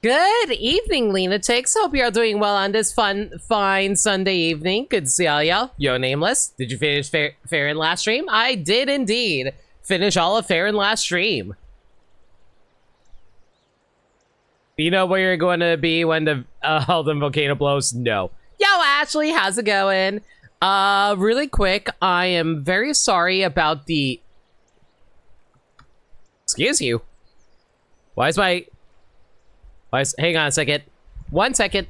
Good evening, lunatics. Hope you're doing well on this fine Sunday evening. Good to see all y'all. Yo, Nameless. Did you finish Farron last stream? I did indeed finish all of Farron last stream. You know where you're going to be when the Elden Volcano blows? No. Yo, Ashley, how's it going? Really quick, I am very sorry about the... Excuse you. Why is my... Hang on a second. 1 second.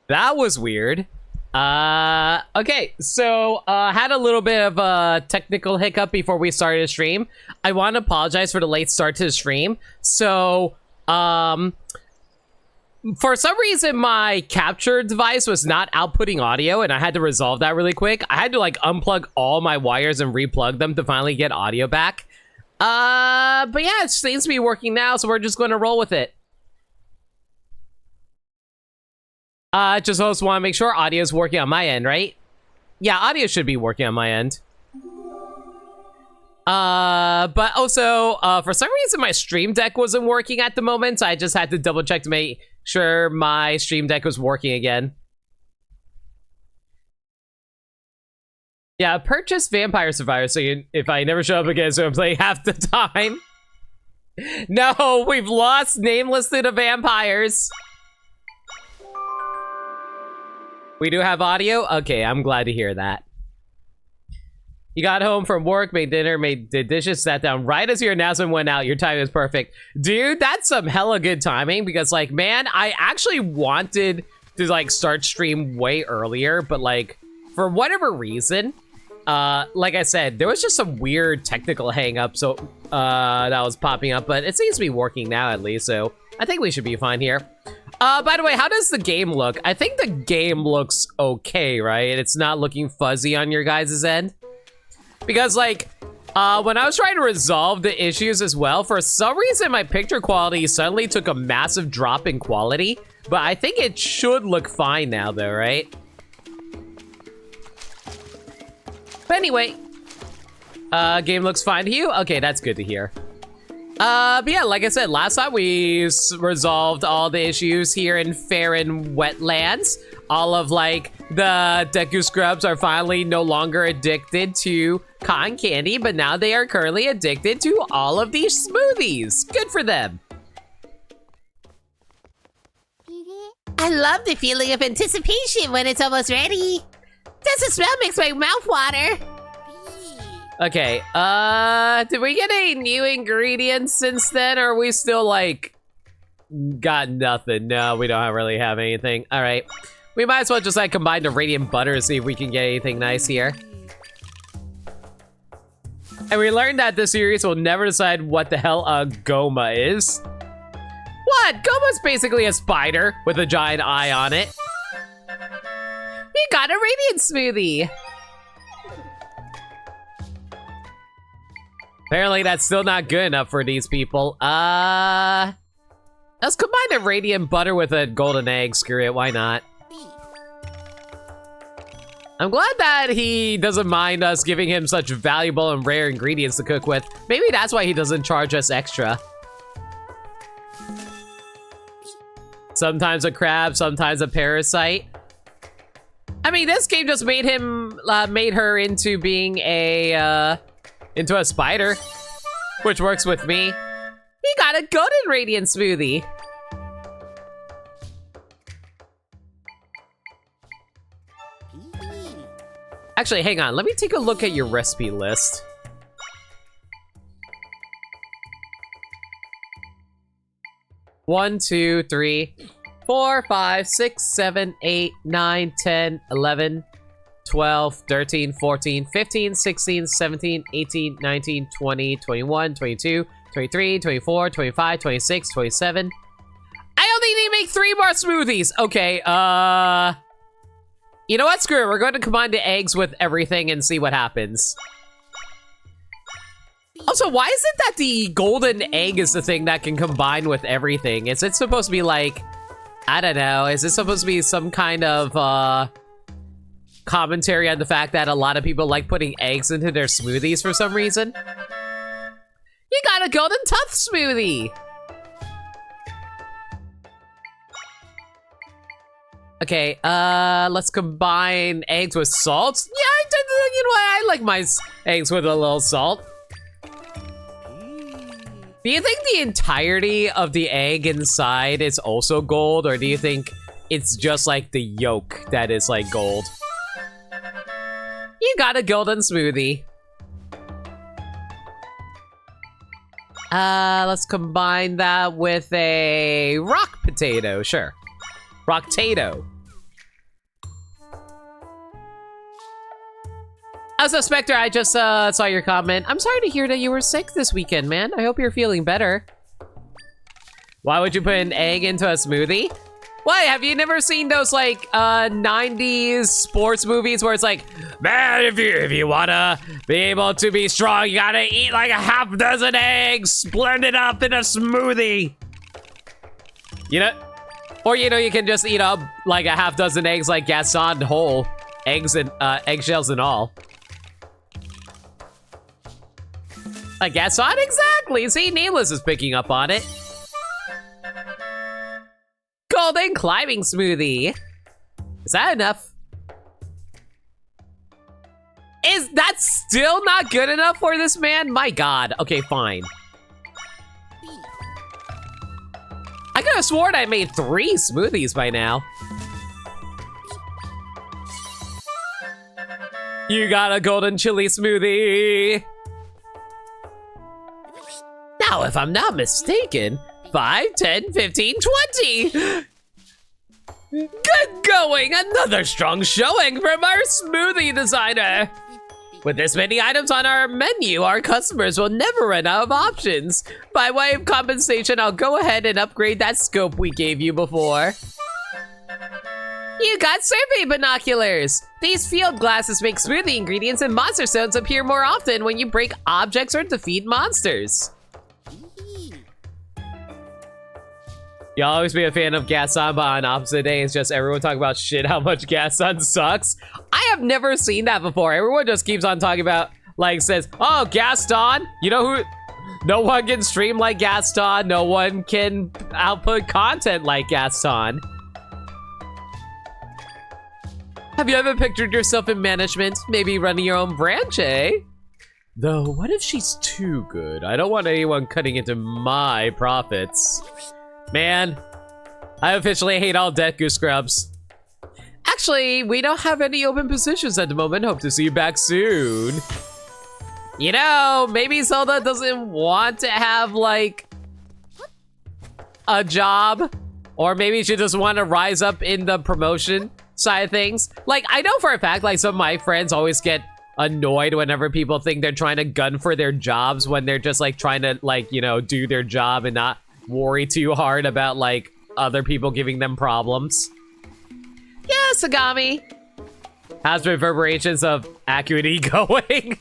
That was weird. Okay, so had a little bit of a technical hiccup before we started the stream. I want to apologize for the late start to the stream. So, for some reason, my capture device was not outputting audio, and I had to resolve that really quick. I had to, like, unplug all my wires and replug them to finally get audio back. But yeah, it seems to be working now, so we're just going to roll with it. Just also want to make sure audio is working on my end, right? Yeah, audio should be working on my end. But also, for some reason, my Stream Deck wasn't working at the moment, so I just had to double check to make sure my Stream Deck was working again. Yeah, purchase Vampire Survivor, so if I never show up again, so I'm playing half the time. No, we've lost Nameless to the vampires. We do have audio? Okay, I'm glad to hear that. You got home from work, made dinner, did dishes, sat down right as your announcement went out. Your timing is perfect. Dude, that's some hella good timing because, like, man, I actually wanted to, like, start stream way earlier, but, like, for whatever reason, like I said, there was just some weird technical hang-up so, that was popping up, but it seems to be working now at least, so I think we should be fine here. By the way, how does the game look? I think the game looks okay, right? It's not looking fuzzy on your guys' end. Because, like, when I was trying to resolve the issues as well, for some reason my picture quality suddenly took a massive drop in quality. But I think it should look fine now, though, right? But anyway, game looks fine to you? Okay, that's good to hear. But yeah, like I said, last time we resolved all the issues here in Farron Wetlands. All of, like, the Deku Scrubs are finally no longer addicted to cotton candy, but now they are currently addicted to all of these smoothies. Good for them. I love the feeling of anticipation when it's almost ready. Does the smell makes my mouth water? Okay, did we get any new ingredients since then, or are we still, like, got nothing? No, we don't really have anything. All right, we might as well just, like, combine the radiant butter to see if we can get anything nice here. And we learned that this series will never decide what the hell a Goma is. What? Goma's basically a spider with a giant eye on it. We got a radiant smoothie. Apparently that's still not good enough for these people. Let's combine the radiant butter with a golden egg. Screw it, why not? I'm glad that he doesn't mind us giving him such valuable and rare ingredients to cook with. Maybe that's why he doesn't charge us extra. Sometimes a crab, sometimes a parasite. I mean, this game just made her into being a, into a spider, which works with me. He got a golden radiant smoothie. Actually, hang on. Let me take a look at your recipe list. 1, 2, 3, 4, 5, 6, 7, 8, 9, 10, 11, 12, 13, 14, 15, 16, 17, 18, 19, 20, 21, 22, 23, 24, 25, 26, 27. I only need to make 3 more smoothies. Okay, you know what? Screw it. We're going to combine the eggs with everything and see what happens. Also, why is it that the golden egg is the thing that can combine with everything? Is it supposed to be like, I don't know, is it supposed to be some kind of, commentary on the fact that a lot of people like putting eggs into their smoothies for some reason? You got a golden tuft smoothie! Okay, let's combine eggs with salt. Yeah, you know what? I like my eggs with a little salt. Do you think the entirety of the egg inside is also gold, or do you think it's just like the yolk that is like gold? You got a golden smoothie. Let's combine that with a rock potato, sure. Rock-tato. Also, Spectre, I just saw your comment. I'm sorry to hear that you were sick this weekend, man. I hope you're feeling better. Why would you put an egg into a smoothie? Why, have you never seen those, like, 90s sports movies where it's like, man, if you wanna be able to be strong, you gotta eat like a half dozen eggs, blend it up in a smoothie. You know? Or, you know, you can just eat up like a half dozen eggs like Gaston whole. Eggs and, eggshells and all. Like Gaston? Exactly! See, Nameless is picking up on it. Golden climbing smoothie. Is that enough? Is that still not good enough for this man? My god. Okay, fine. I could have sworn I made 3 smoothies by now. You got a golden chili smoothie. Now, if I'm not mistaken, 5, 10, 15, 20. Good going! Another strong showing from our smoothie designer. With this many items on our menu, our customers will never run out of options. By way of compensation, I'll go ahead and upgrade that scope we gave you before. You got survey binoculars! These field glasses make smoothie ingredients and monster stones appear more often when you break objects or defeat monsters. You'll always be a fan of Gaston, but on opposite days, just everyone talking about shit how much Gaston sucks. I have never seen that before. Everyone just keeps on talking about, like, says, oh, Gaston, you know who? No one can stream like Gaston. No one can output content like Gaston. Have you ever pictured yourself in management? Maybe running your own branch, eh? Though, what if she's too good? I don't want anyone cutting into my profits. Man, I officially hate all Deku scrubs. Actually, we don't have any open positions at the moment. Hope to see you back soon. You know, maybe Zelda doesn't want to have, like, a job. Or maybe she just want to rise up in the promotion side of things. Like, I know for a fact, like, some of my friends always get annoyed whenever people think they're trying to gun for their jobs when they're just, like, trying to, like, you know, do their job and not worry too hard about, like, other people giving them problems. Yeah, Sagami. How's reverberations of Acuity going?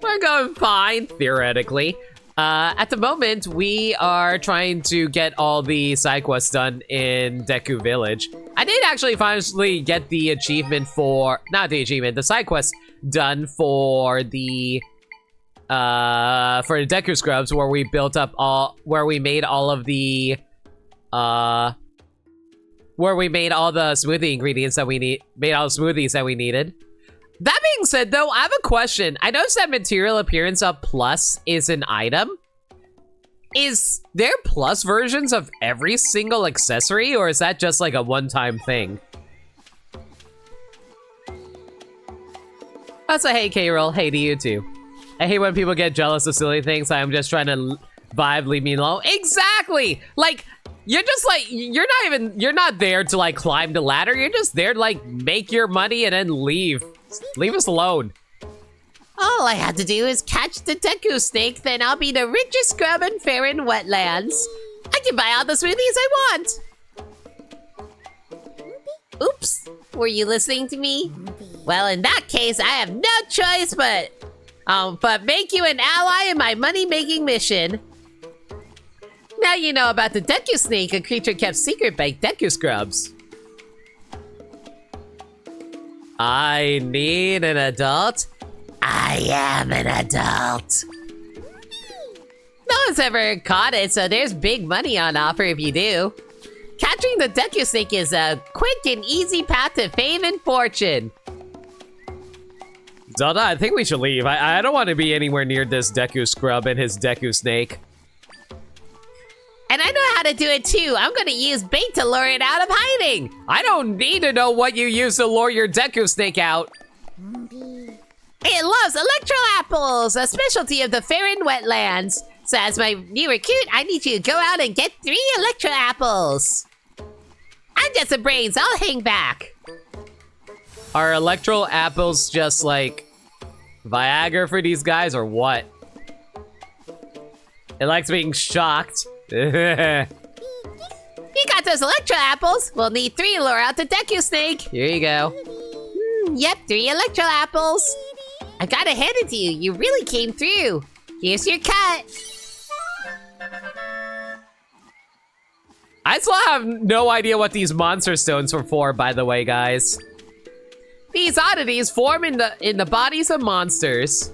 We're going fine, theoretically. At the moment, we are trying to get all the side quests done in Deku Village. I did actually finally get the achievement for, not the achievement, the side quest done for the Deku Scrubs, where we built up where we made all the smoothie ingredients that we made all the smoothies that we needed. That being said, though, I have a question. I noticed that material appearance of plus is an item. Is there plus versions of every single accessory, or is that just like a one-time thing? That's a hey, K-Roll. Hey to you too. I hate when people get jealous of silly things. I'm just trying to vibe, leave me alone. Exactly! Exactly. Like, you're just like, you're not there to like climb the ladder. You're just there to like make your money and then leave. Leave us alone. All I have to do is catch the Deku snake, then I'll be the richest scrub in Fair Wetlands. I can buy all the smoothies I want. Oops, were you listening to me? Well, in that case, I have no choice but make you an ally in my money-making mission. Now you know about the Deku snake, a creature kept secret by Deku scrubs. I need an adult. I am an adult. No one's ever caught it, so there's big money on offer if you do. Catching the Deku snake is a quick and easy path to fame and fortune. Zelda, I think we should leave. I don't want to be anywhere near this Deku scrub and his Deku snake. And I know how to do it too. I'm gonna use bait to lure it out of hiding. I don't need to know what you use to lure your Deku snake out. It loves electro apples, a specialty of the Fair Wetlands. So as my new recruit, I need you to go out and get 3 electro apples. I'm just a brains, I'll hang back. Are electro apples just like Viagra for these guys or what? It likes being shocked. You got those electro apples. We'll need 3 to lure out the Deku snake. Here you go. Yep, 3 electro apples. I gotta hand it to you. You really came through. Here's your cut. I still have no idea what these monster stones were for, by the way, guys. These oddities form in the bodies of monsters.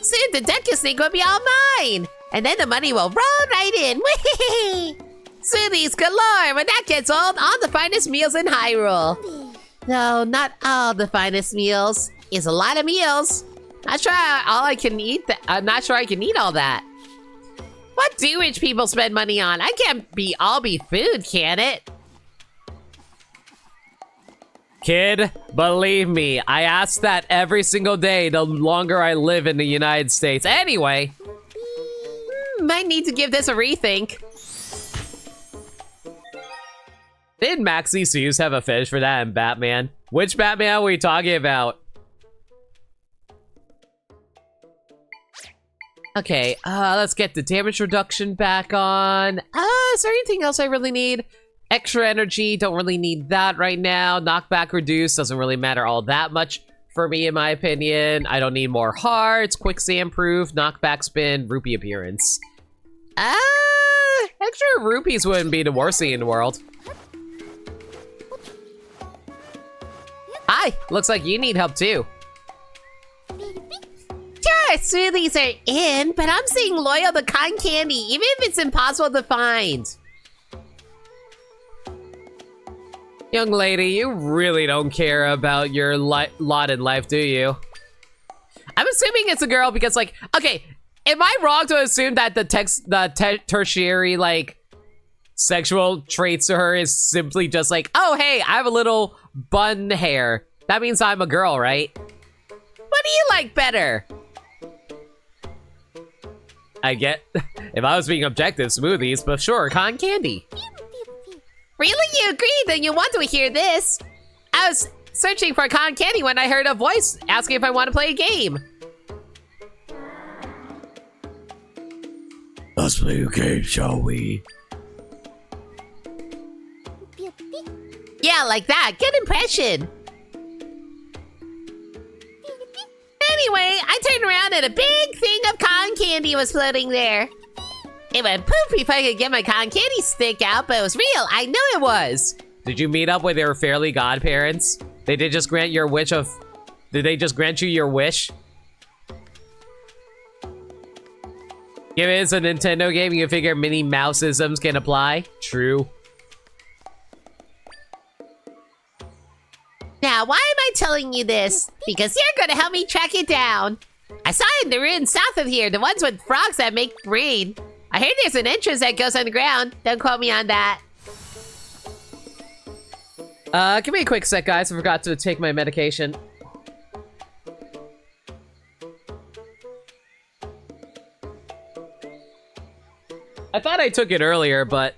Soon the Deku snake will be all mine. And then the money will roll right in. Whee! Smoothies galore. When that gets old, all the finest meals in Hyrule. No, not all the finest meals. It's a lot of meals. Not sure I can eat all that. What do rich people spend money on? I can't all be food, can it? Kid, believe me, I ask that every single day the longer I live in the United States. Anyway. Might need to give this a rethink. Did Maxie Seuss have a fetish for that in Batman? Which Batman are we talking about? Okay, let's get the damage reduction back on. Is there anything else I really need? Extra energy, don't really need that right now. Knockback reduce, doesn't really matter all that much for me in my opinion. I don't need more hearts, quicksand proof, knockback spin, rupee appearance. Extra rupees wouldn't be the worst thing in the world. Hi, looks like you need help too. Sure, smoothies are in, but I'm seeing loyal to cotton candy, even if it's impossible to find. Young lady, you really don't care about your lot in life, do you? I'm assuming it's a girl because, like, okay, am I wrong to assume that the tertiary, like, sexual traits to her is simply just like, oh, hey, I have a little bun hair. That means I'm a girl, right? What do you like better? I get, if I was being objective, smoothies, but sure, cotton candy. Really? You agreed? Then you want to hear this. I was searching for cotton candy when I heard a voice asking if I want to play a game. Let's play a game, shall we? Yeah, like that. Good impression. Anyway, I turned around and a big thing of cotton candy was floating there. It went poof if I could get my cotton candy stick out, but it was real. I know it was. Did you meet up with your fairy godparents? They did just grant your wish of... Did they just grant you your wish? If it's a Nintendo game, you can figure Minnie Mouse-isms can apply. True. Now, why am I telling you this? Because you're gonna help me track it down. I saw it in the ruins south of here, the ones with frogs that make rain. I heard there's an entrance that goes underground. Don't quote me on that. Give me a quick sec, guys. I forgot to take my medication. thought I took it earlier, but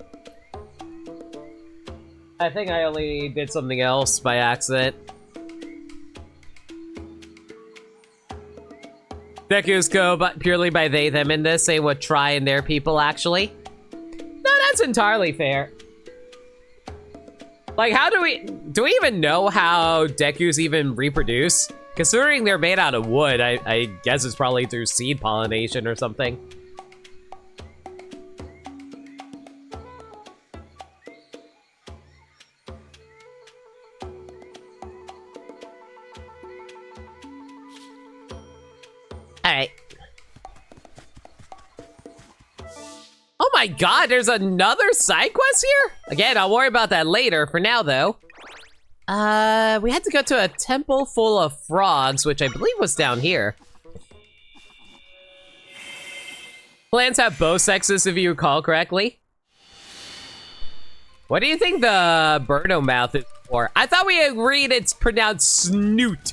I think I only did something else by accident. Deku's go but purely by they, them in this, saying what try and their people, actually. No, that's entirely fair. Like, how do we even know how Dekus even reproduce? Considering they're made out of wood, I guess it's probably through seed pollination or something. Alright. Oh my god, there's another side quest here? Again, I'll worry about that later. For now, though. We had to go to a temple full of frogs, which I believe was down here. Plants have both sexes, if you recall correctly. What do you think the Birdo mouth is for? I thought we agreed it's pronounced snoot.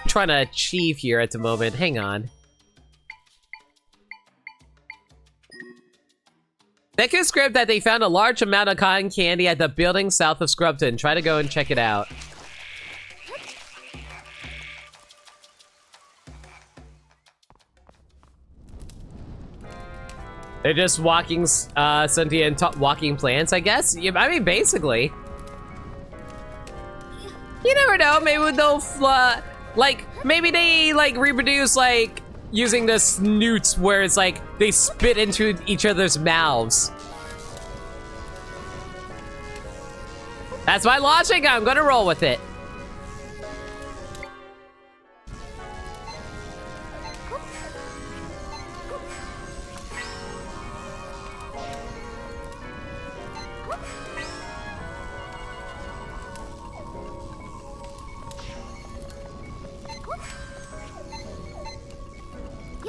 Trying to achieve here at the moment. Hang on. Deku script that they found a large amount of cotton candy at the building south of Scrubton. Try to go and check it out. They're just walking, sentient walking plants, I guess? Yeah, I mean, basically. You never know, maybe they'll, like, maybe they, like, reproduce, like, using the snoots where it's like they spit into each other's mouths. That's my logic, I'm gonna roll with it.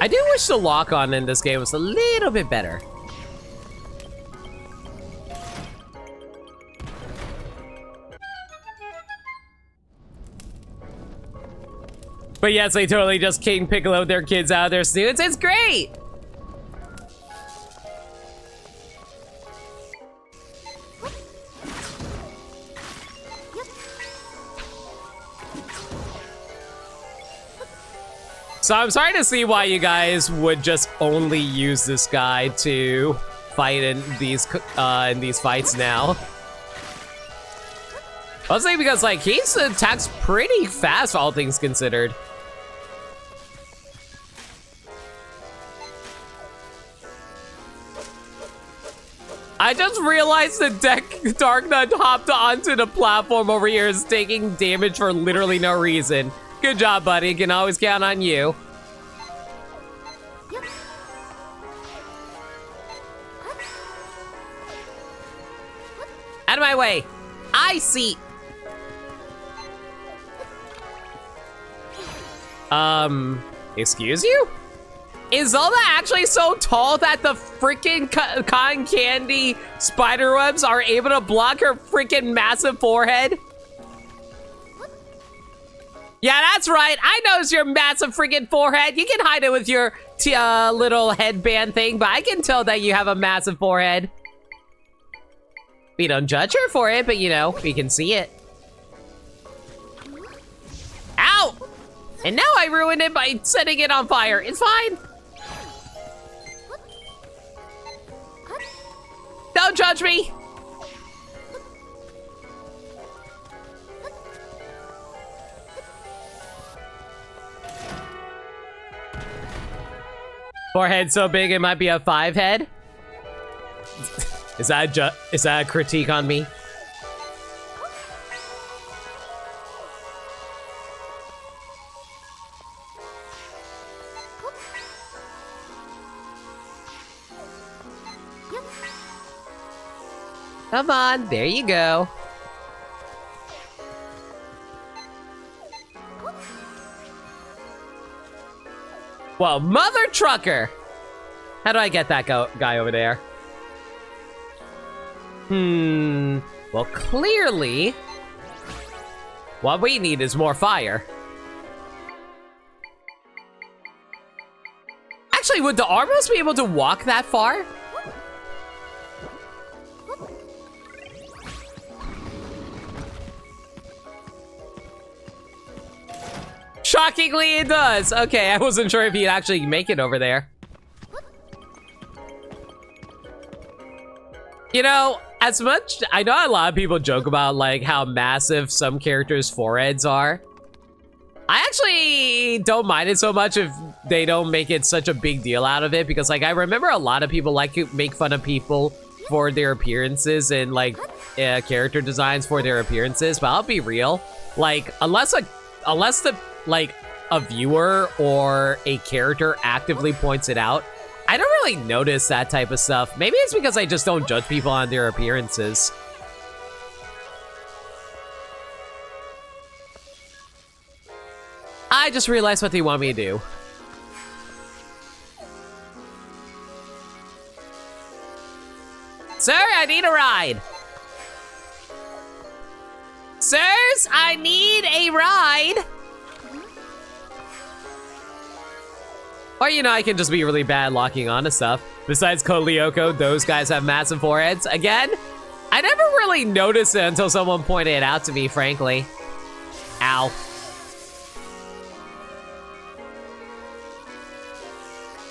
I do wish the lock-on in this game was a little bit better. But yes, they totally just King Piccolo their kids out of their snoots. It's great! So I'm starting to see why you guys would just only use this guy to fight in these fights now. Mostly because, like, he attacks pretty fast, all things considered. I just realized the Dark Knight hopped onto the platform over here is taking damage for literally no reason. Good job, buddy. Can always count on you. Out of my way. I see. Excuse you? Is Zelda actually so tall that the freaking cotton candy spider webs are able to block her freaking massive forehead? Yeah, that's right. I noticed your massive freaking forehead. You can hide it with your little headband thing, but I can tell that you have a massive forehead. We don't judge her for it, but you know, we can see it. Ow! And now I ruined it by setting it on fire. It's fine. Don't judge me. Forehead so big it might be a 5 head? Is that a critique on me? Come on, there you go. Well, mother trucker! How do I get that guy over there? Well, clearly, What we need is more fire. Actually, would the Armos be able to walk that far? Shockingly, it does. Okay, I wasn't sure if he'd actually make it over there. You know, as much, I know a lot of people joke about like how massive some characters' foreheads are. I actually don't mind it so much if they don't make it such a big deal out of it, because like I remember a lot of people like to make fun of people for their appearances and like character designs for their appearances, but I'll be real, like unless the like a viewer or a character actively points it out, I don't really notice that type of stuff. Maybe it's because I just don't judge people on their appearances. I just realized what they want me to do. Sir, I need a ride. Sirs, I need a ride. Or, you know, I can just be really bad locking onto stuff. Besides Kolyoko, those guys have massive foreheads. Again, I never really noticed it until someone pointed it out to me, frankly. Ow.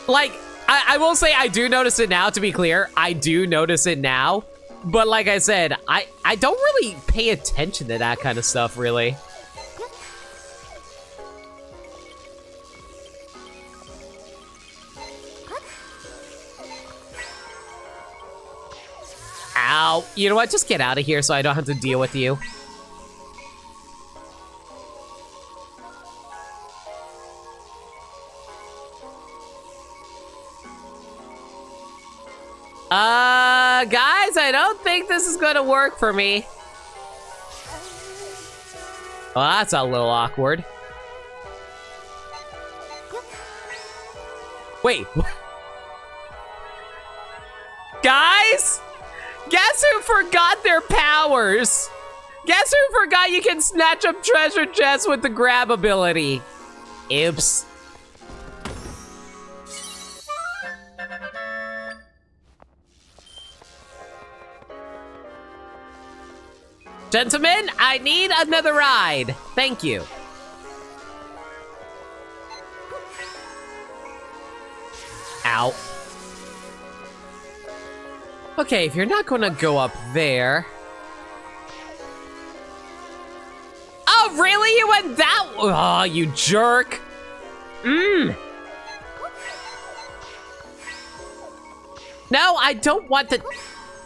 Like, I will say I do notice it now, to be clear. I do notice it now. But like I said, I don't really pay attention to that kind of stuff, really. Ow. You know what? Just get out of here so I don't have to deal with you. Guys, I don't think this is gonna work for me. Well, that's a little awkward. Wait. Guys? Guess who forgot their powers? Guess who forgot you can snatch up treasure chests with the grab ability? Oops. Gentlemen, I need another ride. Thank you. Ow. Okay, if you're not gonna go up there. Oh, really? You went that? Oh, you jerk. No, I don't want to.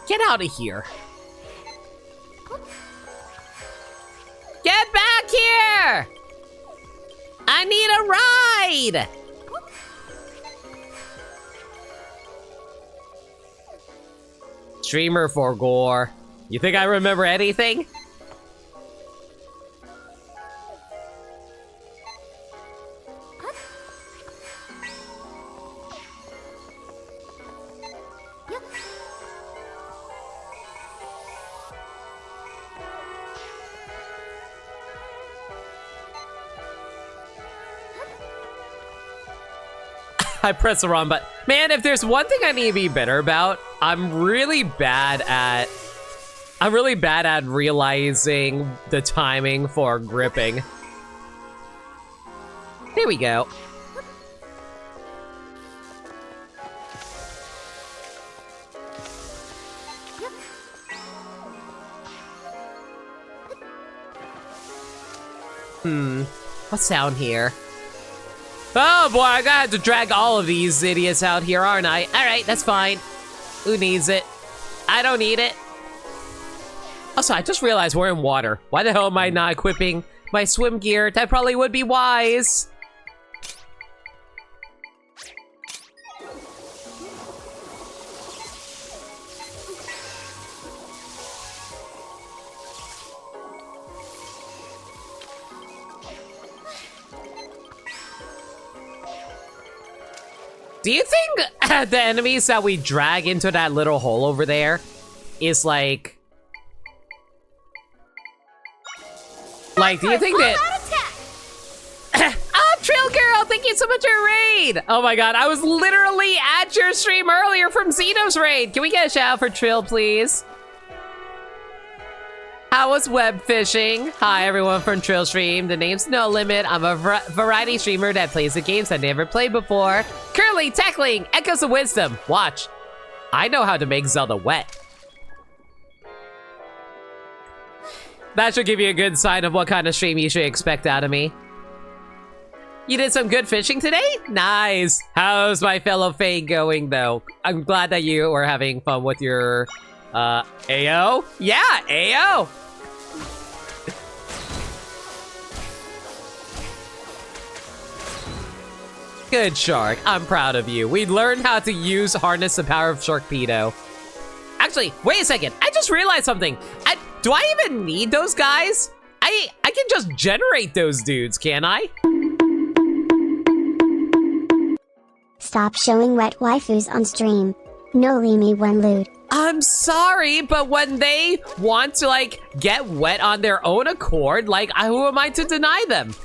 Get out of here. Get back here! I need a ride! Streamer for gore. You think I remember anything? I pressed the wrong button. Man, if there's one thing I need to be better about, I'm really bad at realizing the timing for gripping. There we go. What's down here? Oh boy, I gotta have to drag all of these idiots out here, aren't I? Alright, that's fine. Who needs it? I don't need it. Also, I just realized we're in water. Why the hell am I not equipping my swim gear? That probably would be wise. Do you think the enemies that we drag into that little hole over there is like Like, do you think that... Oh, Trill Girl, thank you so much for your raid. Oh my god, I was literally at your stream earlier from Xeno's raid. Can we get a shout out for Trill, please? How was web fishing? Hi, everyone from Trill Stream. The name's No Limit. I'm a variety streamer that plays the games I never played before. Currently tackling Echoes of Wisdom. Watch. I know how to make Zelda wet. That should give you a good sign of what kind of stream you should expect out of me. You did some good fishing today? Nice. How's my fellow Fae going, though? I'm glad that you were having fun with your, AO? Yeah, AO! Good, Shark. I'm proud of you. We learned how to harness the power of Sharkpedo. Actually, wait a second. I just realized something. Do I even need those guys? I can just generate those dudes, can't I? Stop showing wet waifus on stream. No leave me one loot. I'm sorry, but when they want to, like, get wet on their own accord, like, who am I to deny them?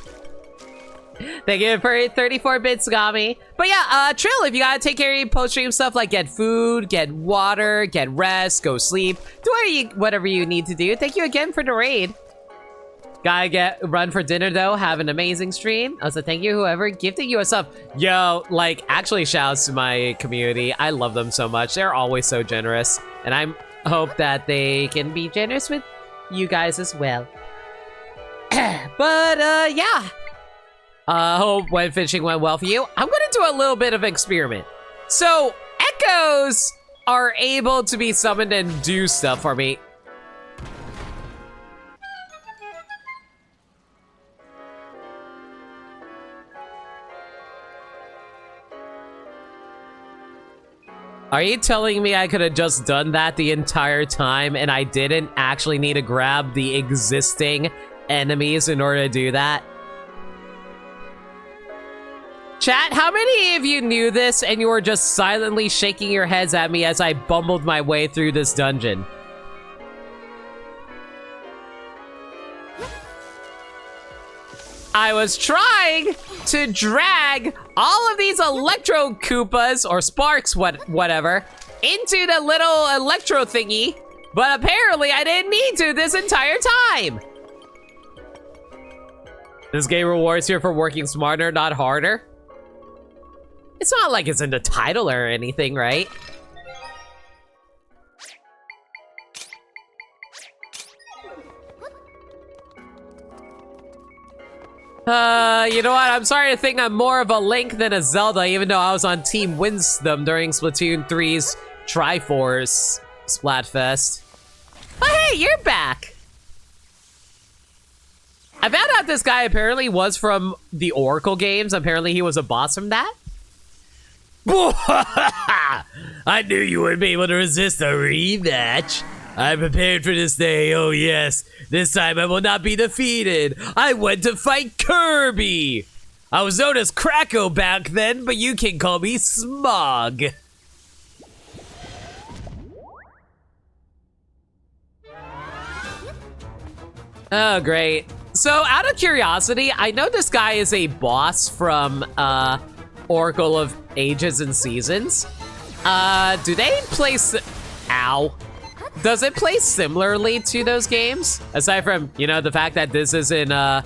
Thank you for 34 bits, Gami. But yeah, Trill, if you gotta take care of your post-stream stuff, like get food, get water, get rest, go sleep, do whatever you need to do. Thank you again for the raid. Gotta run for dinner, though. Have an amazing stream. Also, thank you, whoever gifted you a sub. Yo, like, actually, shouts to my community. I love them so much. They're always so generous. And I hope that they can be generous with you guys as well. But, yeah. Hope web fishing went well for you. I'm gonna do a little bit of experiment. So, echoes are able to be summoned and do stuff for me. Are you telling me I could have just done that the entire time and I didn't actually need to grab the existing enemies in order to do that? Chat, how many of you knew this and you were just silently shaking your heads at me as I bumbled my way through this dungeon? I was trying to drag all of these Electro Koopas, or Sparks, whatever, into the little Electro thingy, but apparently I didn't need to this entire time. This game rewards you for working smarter, not harder. It's not like it's in the title or anything, right? You know what? I'm sorry to think I'm more of a Link than a Zelda, even though I was on Team Winsdom during Splatoon 3's Triforce Splatfest. Oh, hey, you're back! I found out this guy apparently was from the Oracle games. Apparently he was a boss from that. I knew you wouldn't be able to resist a rematch. I'm prepared for this day, oh yes. This time I will not be defeated. I went to fight Kirby. I was known as Kracko back then, but you can call me Smog. Oh, great. So, out of curiosity, I know this guy is a boss from, Oracle of Ages and Seasons. Do they play Ow. Does it play similarly to those games? Aside from, you know, the fact that this is in a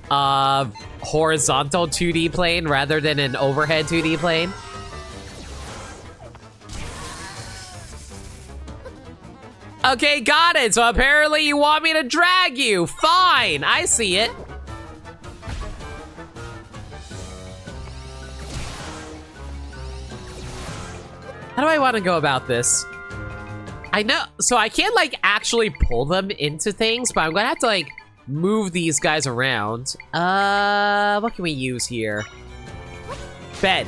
horizontal 2D plane rather than an overhead 2D plane. Okay, got it. So apparently you want me to drag you. Fine, I see it. How do I want to go about this? I know, so I can't like actually pull them into things, but I'm gonna have to like move these guys around. What can we use here? Bed.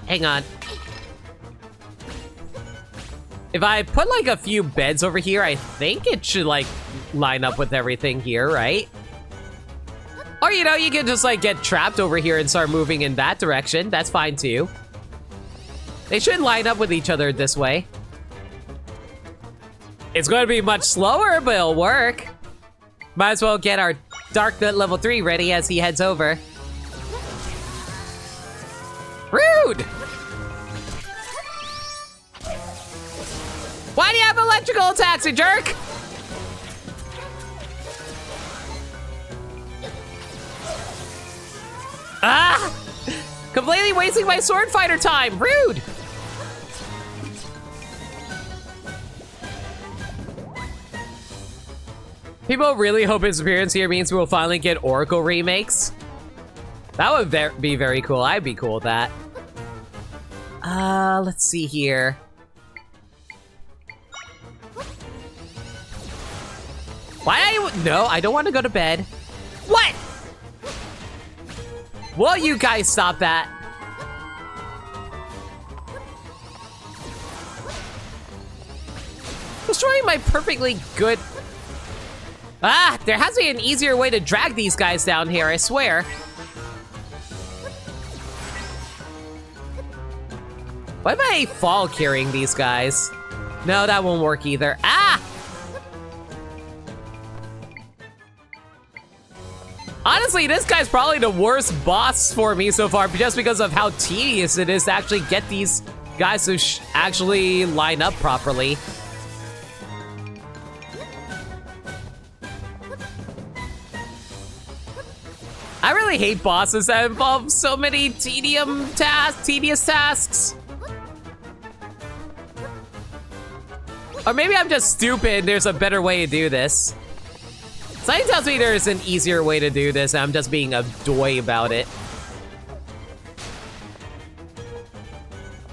Hang on. If I put like a few beds over here, I think it should like line up with everything here, right? Or, you know, you can just like get trapped over here and start moving in that direction. That's fine too. They should line up with each other this way. It's going to be much slower, but it'll work. Might as well get our Dark Nut level 3 ready as he heads over. Rude! Why do you have electrical attacks, you jerk? Ah! Completely wasting my sword fighter time. Rude! People really hope his appearance here means we will finally get Oracle remakes. That would be very cool. I'd be cool with that. Let's see here. No, I don't want to go to bed. What? Will you guys stop that? Destroying my perfectly good... Ah, there has to be an easier way to drag these guys down here, I swear. What if I fall carrying these guys? No, that won't work either. Ah! Honestly, this guy's probably the worst boss for me so far just because of how tedious it is to actually get these guys to actually line up properly. I really hate bosses that involve so many tedious tasks. Or maybe I'm just stupid, there's a better way to do this. Something tells me there's an easier way to do this, and I'm just being a doy about it.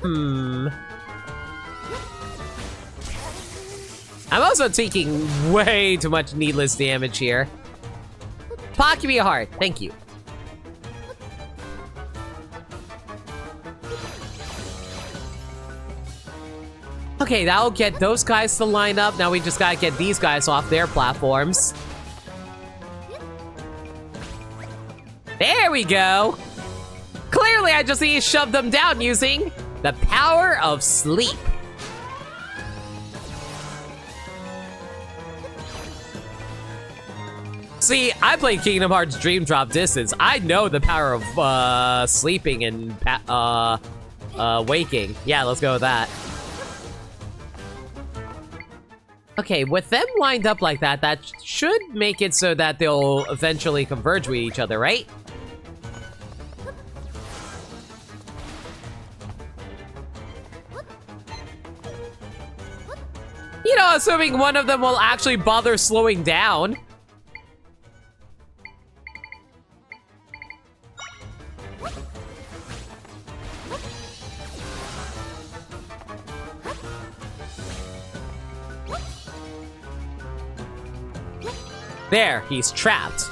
I'm also taking way too much needless damage here. Pop, give me a heart. Thank you. Okay, that'll get those guys to line up. Now we just gotta get these guys off their platforms. There we go. Clearly, I just need to shove them down using the power of sleep. See, I played Kingdom Hearts Dream Drop Distance. I know the power of sleeping and waking. Yeah, let's go with that. Okay, with them lined up like that, that should make it so that they'll eventually converge with each other, right? You know, assuming one of them will actually bother slowing down. There, he's trapped.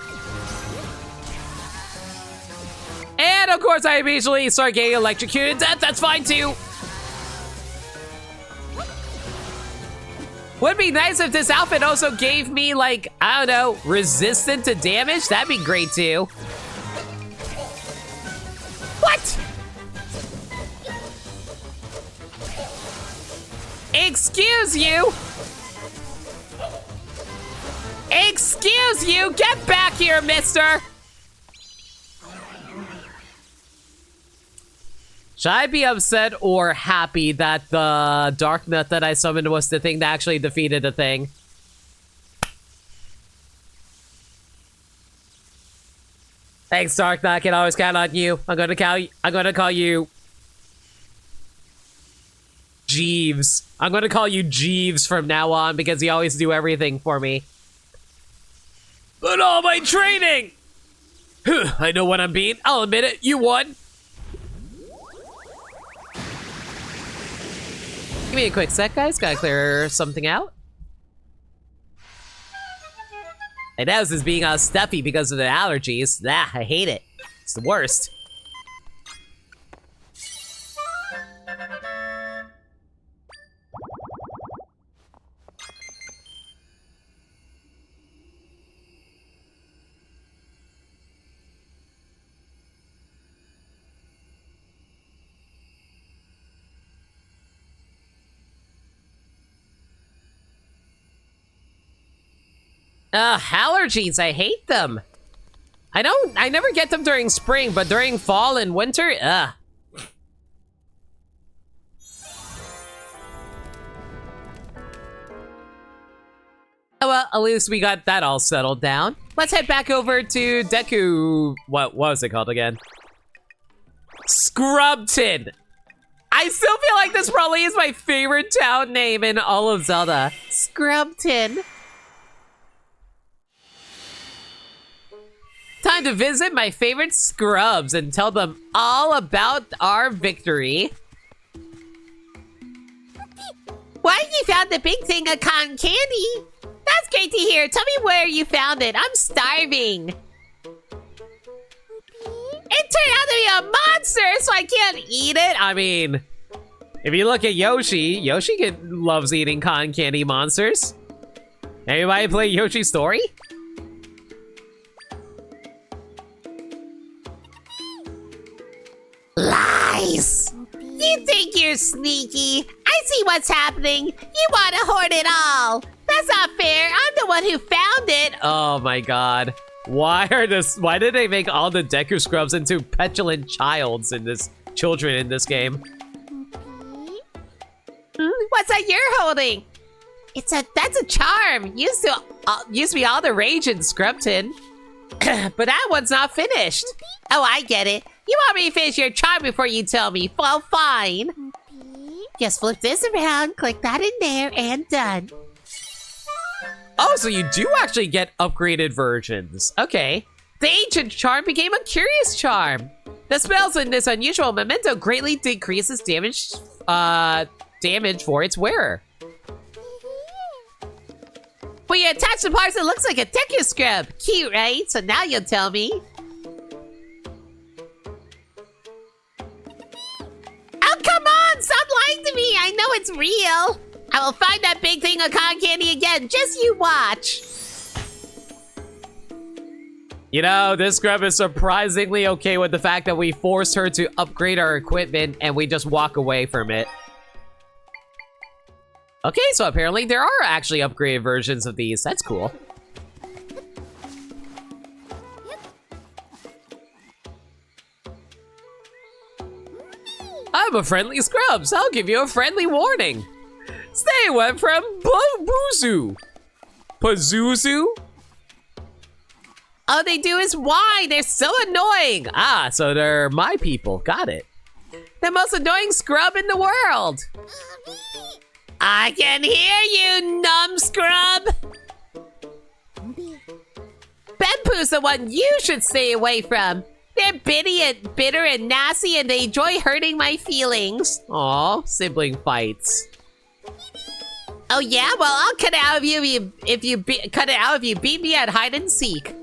And of course, I immediately start getting electrocuted to death. That's fine too. Would be nice if this outfit also gave me, like, I don't know, resistant to damage. That'd be great too. What? Excuse you. Excuse you! Get back here, mister! Should I be upset or happy that the Dark Nut that I summoned was the thing that actually defeated the thing? Thanks, Dark Nut. I can always count on you. I'm gonna call you Jeeves. I'm gonna call you Jeeves from now on because you always do everything for me. But all my training! I know what I'm being. I'll admit it. You won. Give me a quick sec, guys. Gotta clear something out. My nose is being all stuffy because of the allergies. Ah, I hate it. It's the worst. Allergies, I hate them. I never get them during spring, but during fall and winter, ugh. Oh, well, at least we got that all settled down. Let's head back over to Deku. What was it called again? Scrubton. I still feel like this probably is my favorite town name in all of Zelda. Scrubton. Time to visit my favorite scrubs and tell them all about our victory. Why, you found the big thing of cotton candy? That's great to hear. Tell me where you found it. I'm starving. It turned out to be a monster, so I can't eat it. I mean, if you look at Yoshi, loves eating cotton candy monsters. Anybody play Yoshi's Story? Lies! You think you're sneaky? I see what's happening. You want to hoard it all. That's not fair. I'm the one who found it. Oh my god. Why did they make all the Deku Scrubs into petulant children in this game? What's that you're holding? That's a charm. Used to be all the rage in Scrubton. But that one's not finished. Oh, I get it. You want me to finish your charm before you tell me. Well, fine. Just flip this around, click that in there, and done. Oh, so you do actually get upgraded versions. Okay. The ancient charm became a curious charm. The spells in this unusual memento greatly decreases damage for its wearer. When you attach the parts, it looks like a Deku Scrub. Cute, right? So now you'll tell me. Oh, come on! Stop lying to me! I know it's real! I will find that big thing of cotton candy again. Just you watch. You know, this scrub is surprisingly okay with the fact that we forced her to upgrade our equipment and we just walk away from it. Okay, so apparently there are actually upgraded versions of these. That's cool. I'm a friendly scrub, so I'll give you a friendly warning. Stay away from Buzu. Pazuzu? All they do is whine. They're so annoying. Ah, so they're my people. Got it. The most annoying scrub in the world. I can hear you, numbscrub. Benpu's the one you should stay away from. They're bitter and nasty, and they enjoy hurting my feelings. Aw, sibling fights. Oh yeah, well I'll cut it out of you if you beat me at hide and seek.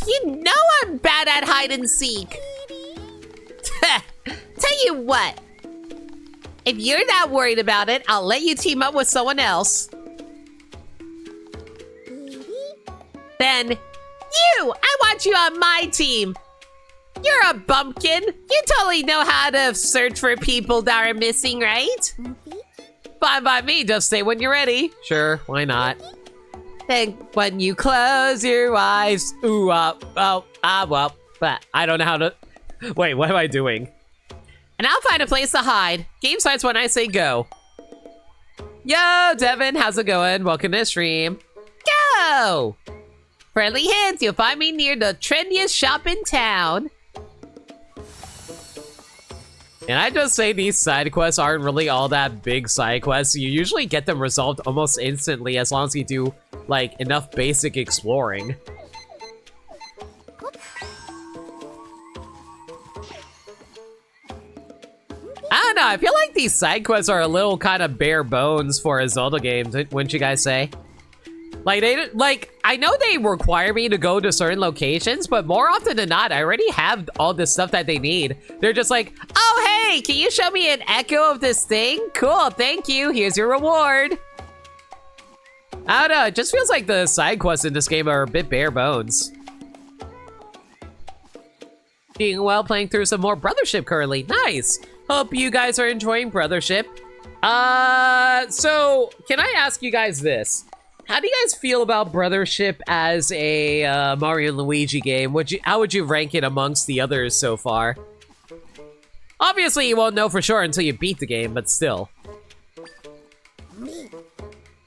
You know I'm bad at hide and seek. Tell you what. If you're that worried about it, I'll let you team up with someone else. Then, I want you on my team. You're a bumpkin. You totally know how to search for people that are missing, right? Fine by me, just say when you're ready. Sure, why not? Then when you close your eyes, well, but I don't know how to... Wait, what am I doing? And I'll find a place to hide. Game starts when I say go. Yo, Devin, how's it going? Welcome to the stream. Go! Friendly hints, you'll find me near the trendiest shop in town. And I just say these side quests aren't really all that big side quests. You usually get them resolved almost instantly as long as you do, like, enough basic exploring. I don't know, I feel like these side quests are a little kind of bare bones for a Zelda game, wouldn't you guys say? Like, I know they require me to go to certain locations, but more often than not, I already have all the stuff that they need. They're just like, oh, hey, can you show me an echo of this thing? Cool, thank you, here's your reward. I don't know, it just feels like the side quests in this game are a bit bare bones. Doing well playing through some more Brothership currently, nice. Hope you guys are enjoying Brothership. So, can I ask you guys this? How do you guys feel about Brothership as a Mario and Luigi game? How would you rank it amongst the others so far? Obviously, you won't know for sure until you beat the game, but still.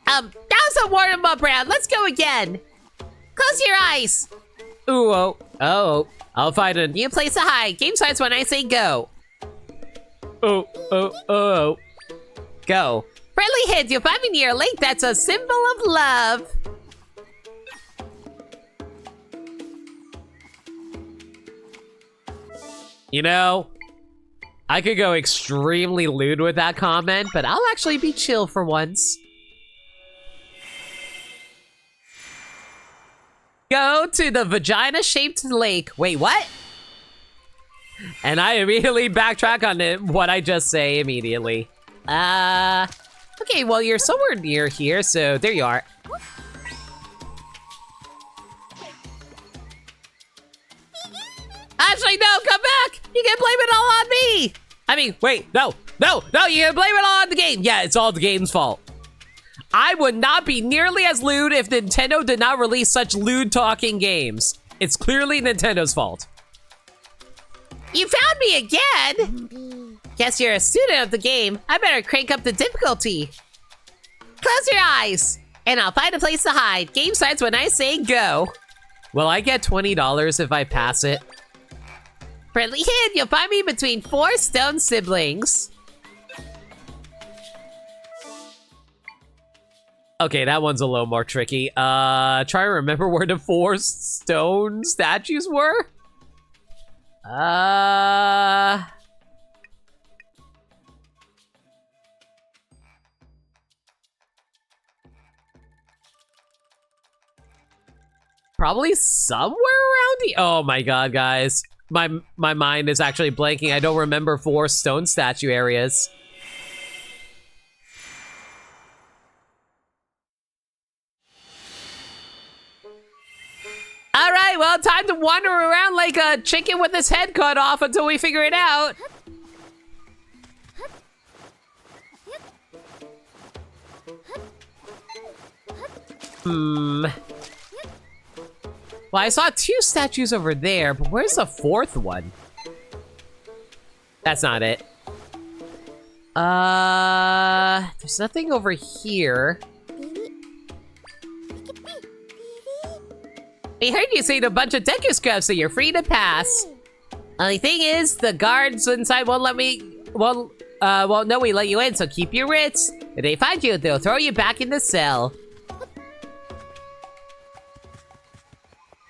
That was a warm up round. Let's go again. Close your eyes. Ooh, oh. I'll find a New place to hide. Game starts when I say go. Oh. Go. Friendly hint, you'll find me near a lake that's a symbol of love. You know, I could go extremely lewd with that comment, but I'll actually be chill for once. Go to the vagina-shaped lake. Wait, what? And I immediately backtrack on it, what I just say immediately. Okay, well, you're somewhere near here, so there you are. Actually, no, come back. You can blame it all on me. I mean, wait, no, you can blame it all on the game. Yeah, it's all the game's fault. I would not be nearly as lewd if Nintendo did not release such lewd-talking games. It's clearly Nintendo's fault. You found me again. Guess you're a student of the game. I better crank up the difficulty. Close your eyes, and I'll find a place to hide. Game starts when I say go. Will I get $20 if I pass it? Friendly hint, you'll find me between 4 stone siblings. Okay, that one's a little more tricky. Try to remember where the 4 stone statues were? Probably somewhere around the... Oh my god, guys. My mind is actually blanking. I don't remember 4 stone statue areas. All right, well, time to wander around like a chicken with his head cut off until we figure it out. Well, I saw 2 statues over there, but where's the 4th one? That's not it. There's nothing over here. We heard you saying a bunch of Deku scrubs, so you're free to pass. Only thing is, the guards inside won't let know we let you in, so keep your wits. If they find you, they'll throw you back in the cell.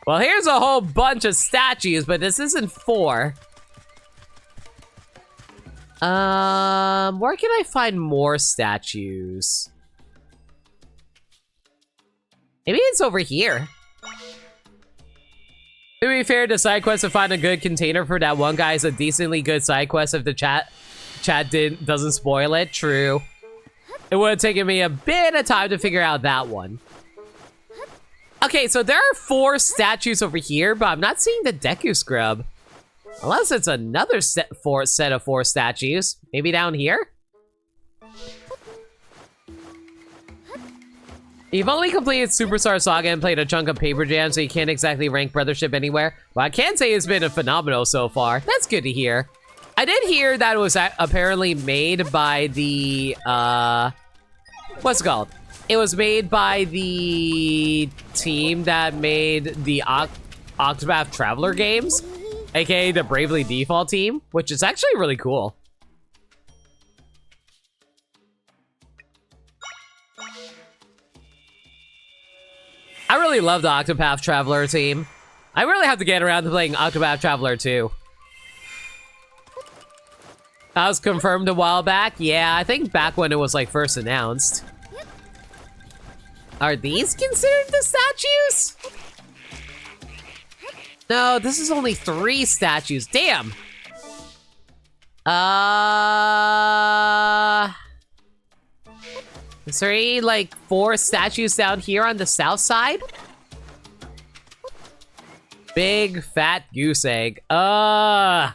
Well, here's a whole bunch of statues, but this isn't 4. Where can I find more statues? Maybe it's over here. To be fair, the side quest to find a good container for that one guy is a decently good side quest if the chat doesn't spoil it. True. It would have taken me a bit of time to figure out that one. Okay, so there are 4 statues over here, but I'm not seeing the Deku Scrub. Unless it's another set of 4 statues. Maybe down here? You've only completed Superstar Saga and played a chunk of Paper Jam, so you can't exactly rank Brothership anywhere. Well, I can say it's been a phenomenal so far. That's good to hear. I did hear that it was apparently made by the, what's it called? It was made by the team that made the Octopath Traveler games, aka the Bravely Default team, which is actually really cool. I really love the Octopath Traveler team. I really have to get around to playing Octopath Traveler 2. That was confirmed a while back. Yeah, I think back when it was like first announced. Are these considered the statues? No, this is only 3 statues. Damn. Is there any, like, 4 statues down here on the south side? Big fat goose egg. Where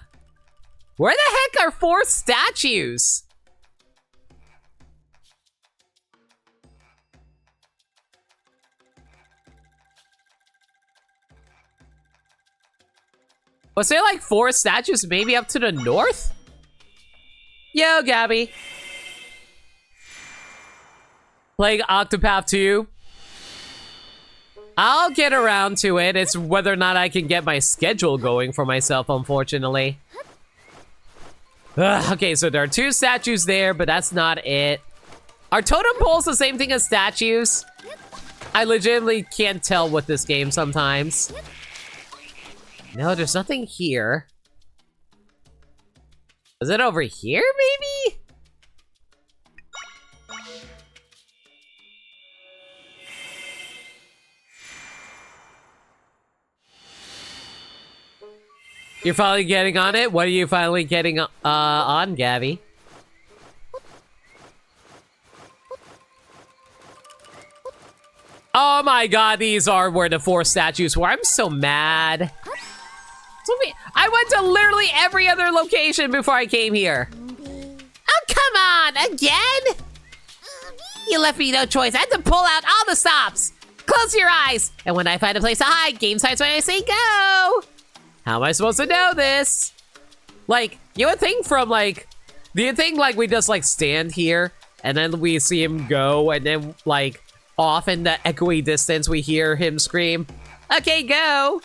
the heck are 4 statues? Was there like 4 statues maybe up to the north? Yo, Gabby. Playing Octopath 2. I'll get around to it. It's whether or not I can get my schedule going for myself, unfortunately. Ugh, okay, so there are 2 statues there, but that's not it. Are totem poles the same thing as statues? I legitimately can't tell with this game sometimes. No, there's nothing here. Is it over here, maybe? You're finally getting on it? What are you finally getting on, Gabby? Oh my god, these are where the 4 statues were. I'm so mad. I went to literally every other location before I came here. Oh, come on, again? You left me no choice. I had to pull out all the stops. Close your eyes. And when I find a place to hide, game starts when I say go. How am I supposed to know this? Like, you would think from like, do you think like we just like stand here and then we see him go and then like off in the echoey distance we hear him scream, okay, go.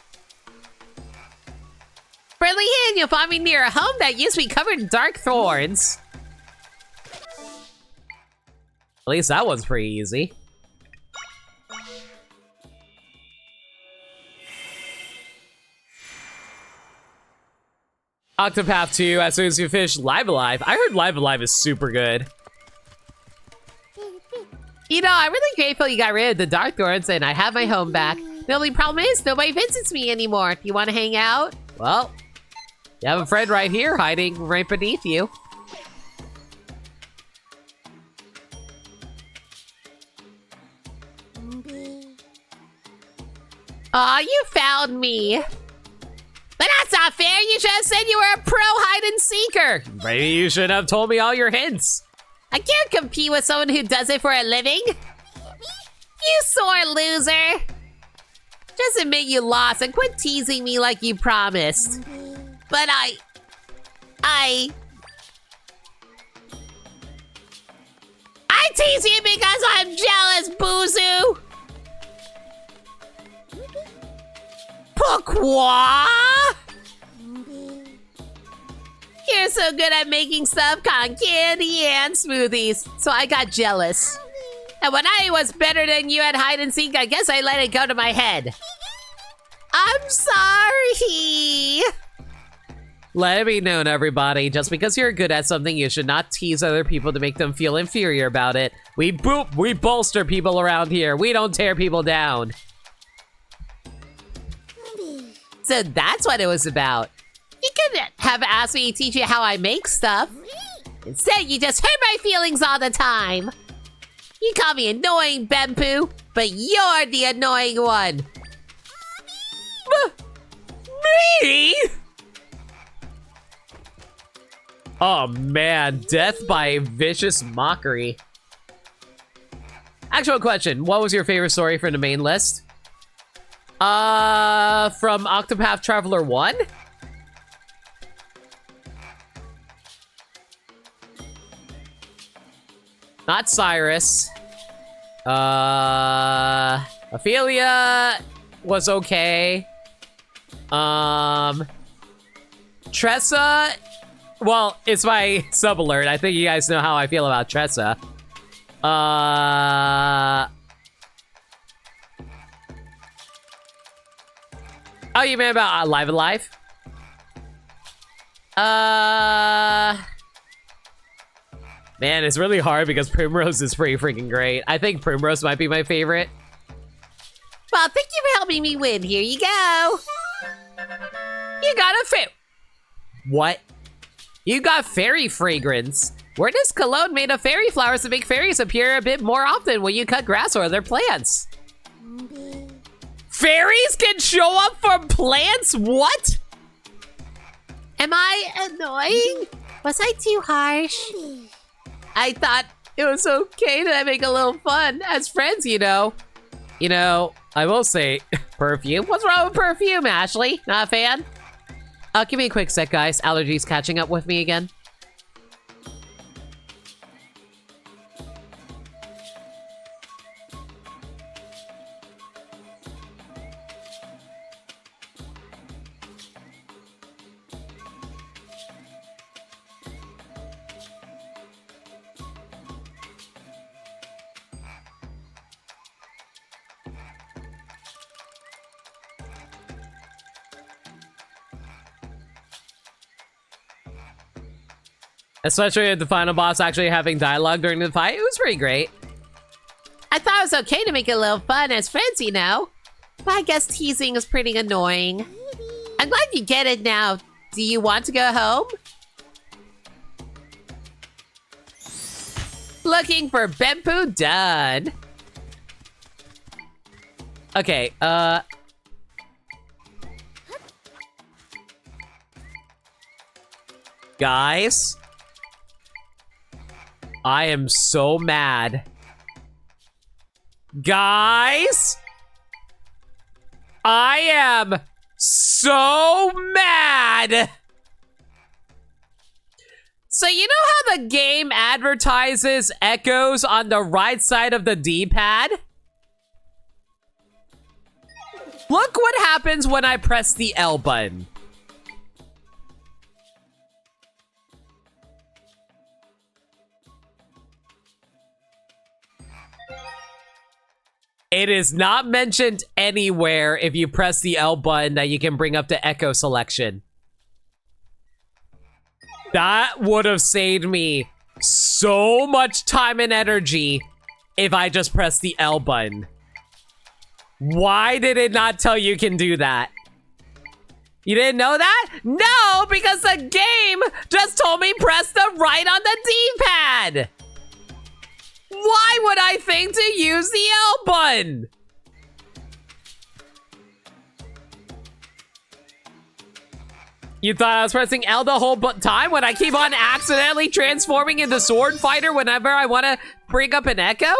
Friendly hint, you'll find me near a home that used to be covered in dark thorns. At least that one's pretty easy. Octopath 2, as soon as you finish Live Alive. I heard Live Alive is super good. You know, I'm really grateful you got rid of the dark thorns and I have my home back. The only problem is nobody visits me anymore. Do you want to hang out? Well, you have a friend right here hiding right beneath you. Aw, you found me. But that's not fair. You should have said you were a pro hide-and-seeker. Maybe you should have told me all your hints. I can't compete with someone who does it for a living. You sore loser. Just admit you lost and quit teasing me like you promised. But I tease you because I'm jealous, Boozoo. Pourquoi? You're so good at making stuff, cotton candy and smoothies, so I got jealous. And when I was better than you at hide and seek, I guess I let it go to my head. I'm sorry. Let it be known, everybody, just because you're good at something, you should not tease other people to make them feel inferior about it. We bolster people around here. We don't tear people down. So that's what it was about. You could have asked me to teach you how I make stuff. Instead, you just hurt my feelings all the time. You call me annoying, Bempoo, but you're the annoying one. Me? Oh man, death by vicious mockery. Actual question, what was your favorite story from the main list? From Octopath Traveler 1? Not Cyrus. Ophelia was okay. Tressa, well, it's my sub alert. I think you guys know how I feel about Tressa. Oh, you meant about Live Alive? Man, it's really hard because Primrose is pretty freaking great. I think Primrose might be my favorite. Well, thank you for helping me win. Here you go. You got a What? You got fairy fragrance. Where does cologne made of fairy flowers to make fairies appear a bit more often when you cut grass or other plants? Fairies can show up from plants? What? Am I annoying? Was I too harsh? I thought it was okay to make a little fun as friends, you know. You know, I will say, perfume. What's wrong with perfume, Ashley? Not a fan? Give me a quick sec, guys. Allergies catching up with me again. Especially with the final boss actually having dialogue during the fight. It was pretty great. I thought it was okay to make it a little fun as friends, you know? But I guess teasing is pretty annoying. I'm glad you get it now. Do you want to go home? Looking for Bempu done. Okay, guys, I am so mad. Guys, I am so mad. So you know how the game advertises echoes on the right side of the D-pad? Look what happens when I press the L button. It is not mentioned anywhere if you press the L button that you can bring up the echo selection. That would have saved me so much time and energy if I just pressed the L button. Why did it not tell you can do that? You didn't know that? No, because the game just told me press the right on the D-pad. Why would I think to use the L button? You thought I was pressing L the whole time when I keep on accidentally transforming into Sword Fighter whenever I want to bring up an echo?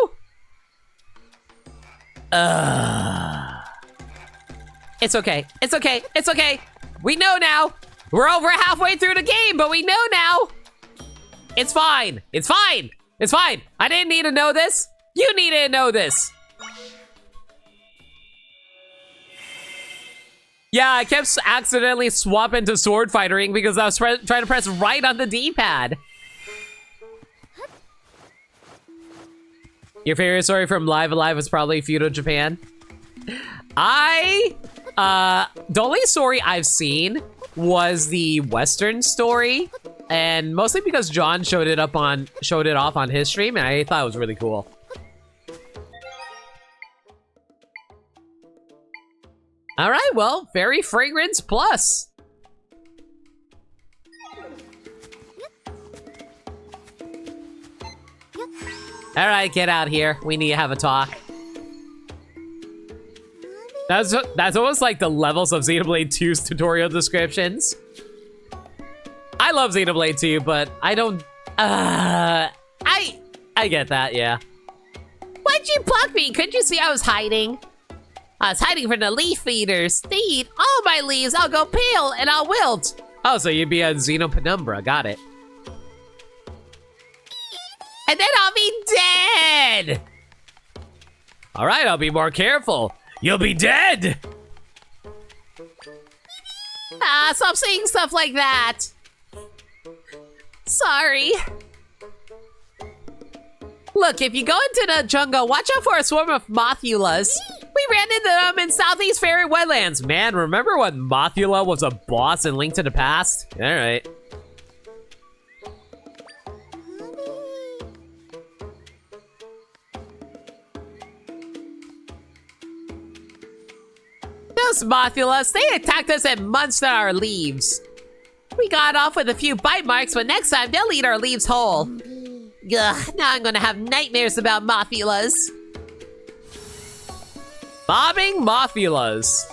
It's okay. It's okay. It's okay. We know now. We're over halfway through the game, but we know now. It's fine. It's fine. It's fine. I didn't need to know this. You needed to know this. Yeah, I kept accidentally swapping to sword fightering because I was trying to press right on the D-pad. Your favorite story from Live Alive was probably Feudal Japan. The only story I've seen was the Western story, and mostly because John showed it off on his stream, and I thought it was really cool. All right, well, Fairy Fragrance Plus. All right, get out here. We need to have a talk. That's almost like the levels of Xenoblade 2's tutorial descriptions. I love Xenoblade 2, but I don't... I get that, yeah. Why'd you pluck me? Couldn't you see I was hiding? I was hiding from the leaf eaters. They eat all my leaves. I'll go pale and I'll wilt. Oh, so you'd be a Xenopenumbra. Got it. And then I'll be dead. All right, I'll be more careful. You'll be dead. Stop saying stuff like that. Sorry. Look, if you go into the jungle, watch out for a swarm of Mothulas. We ran into them in Southeast Fairy Wetlands. Man, remember when Mothula was a boss in Link to the Past? All right. Those Mothulas, they attacked us and munched on our leaves. We got off with a few bite marks, but next time they'll eat our leaves whole. Ugh, now I'm gonna have nightmares about Mothulas. Bobbing Mothulas.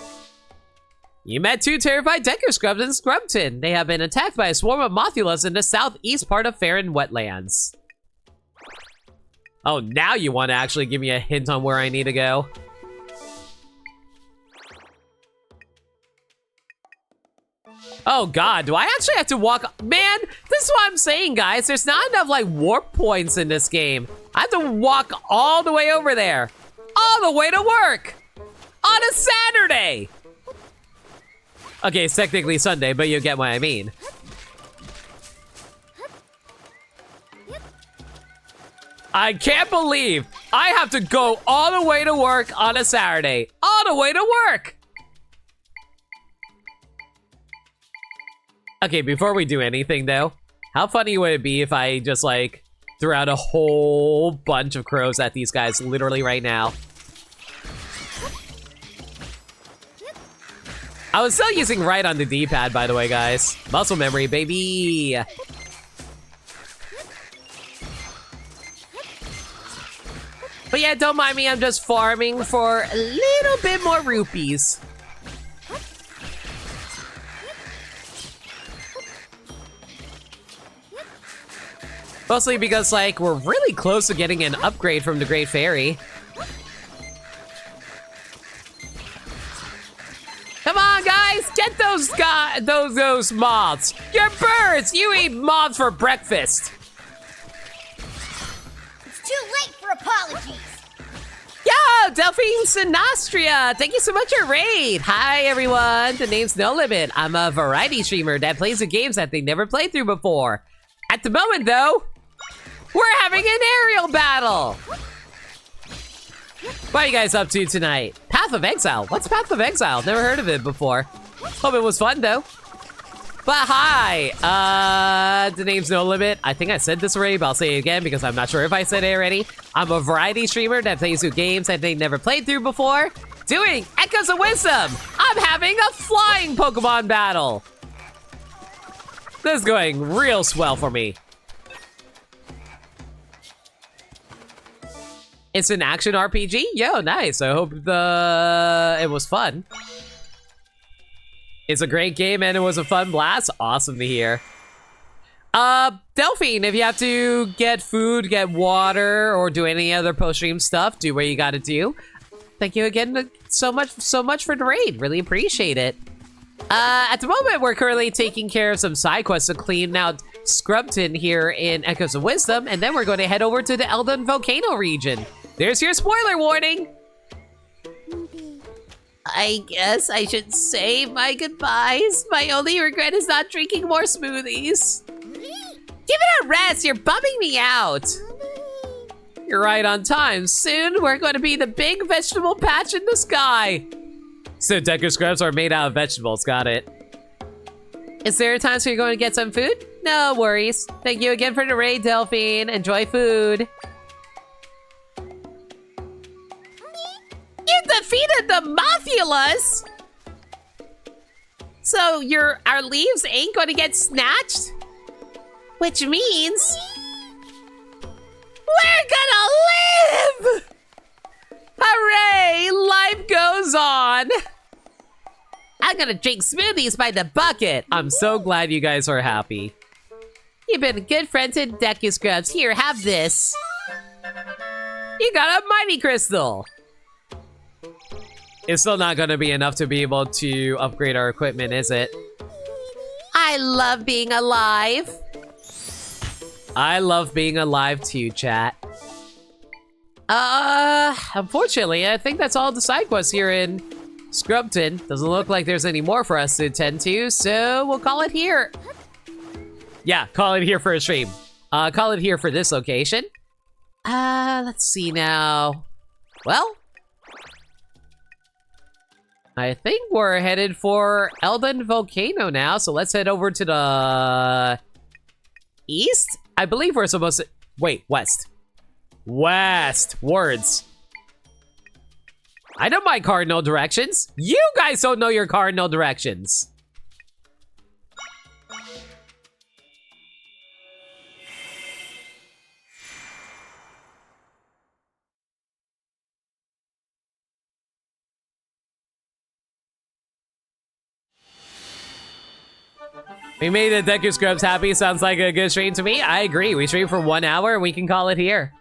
You met two terrified Deku Scrubs in Scrubton. They have been attacked by a swarm of Mothulas in the southeast part of Faron Wetlands. Oh, now you want to actually give me a hint on where I need to go. Oh god, do I actually have to walk? Man, this is what I'm saying, guys. There's not enough like warp points in this game. I have to walk all the way over there. All the way to work. On a Saturday. Okay, it's technically Sunday, but you get what I mean. I can't believe I have to go all the way to work on a Saturday. All the way to work. Okay, before we do anything though, how funny would it be if I just like threw out a whole bunch of crows at these guys literally right now? I was still using right on the D-pad, by the way, guys. Muscle memory, baby. But yeah, don't mind me, I'm just farming for a little bit more rupees. Mostly because, like, we're really close to getting an upgrade from the Great Fairy. Come on, guys, get those moths. You're birds. You eat moths for breakfast. It's too late for apologies. Yo, Delphine Sinastria, thank you so much for raid. Hi, everyone. The name's No Limit. I'm a variety streamer that plays the games that they never played through before. At the moment, though, we're having an aerial battle. What are you guys up to tonight? Path of Exile. What's Path of Exile? Never heard of it before. Hope it was fun, though. But hi, the name's No Limit. I think I said this already, but I'll say it again because I'm not sure if I said it already. I'm a variety streamer that plays through games that they never played through before. Doing Echoes of Wisdom. I'm having a flying Pokemon battle. This is going real swell for me. It's an action RPG? Yo, nice. I hope it was fun. It's a great game and it was a fun blast. Awesome to hear. Delphine, if you have to get food, get water, or do any other post-stream stuff, do what you gotta do. Thank you again so much for the raid. Really appreciate it. At the moment, we're currently taking care of some side quests to clean out Scrubton here in Echoes of Wisdom, and then we're going to head over to the Eldon Volcano region. There's your spoiler warning. I guess I should say my goodbyes. My only regret is not drinking more smoothies. Give it a rest, you're bumming me out. You're right on time. Soon, we're going to be the big vegetable patch in the sky. So Decker scrubs are made out of vegetables, got it. Is there a time so you're going to get some food? No worries. Thank you again for the raid, Delphine. Enjoy food. You defeated the Mothulus! So our leaves ain't gonna get snatched? Which means we're gonna live! Hooray! Life goes on! I'm gonna drink smoothies by the bucket. I'm so glad you guys are happy. You've been a good friend to Deku Scrubs. Here, have this. You got a mighty crystal! It's still not gonna be enough to be able to upgrade our equipment, is it? I love being alive. I love being alive too, chat. Unfortunately, I think that's all the side quests here in Scrubton. Doesn't look like there's any more for us to attend to, so we'll call it here. Yeah, call it here for a stream. Call it here for this location. Let's see now. Well, I think we're headed for Eldon Volcano now, so let's head over to the east? I believe we're supposed to... Wait, west. West. Words. I know my cardinal directions. You guys don't know your cardinal directions. We made the Deku Scrubs happy. Sounds like a good stream to me. I agree. We stream for 1 hour and we can call it here.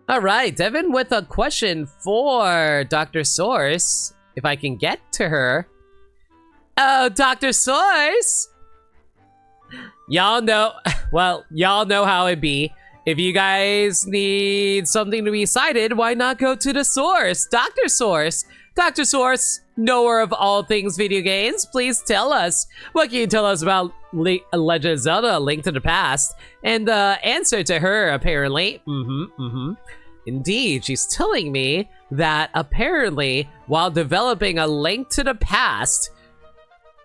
All right, Devin with a question for Dr. Source, if I can get to her. Oh, Dr. Source! Y'all know, well, y'all know how it be. If you guys need something to be cited, why not go to the source? Dr. Source. Dr. Source, knower of all things video games, please tell us. What can you tell us about Legend of Zelda: A Link to the Past? And the answer to her, apparently, Indeed, she's telling me that apparently, while developing A Link to the Past,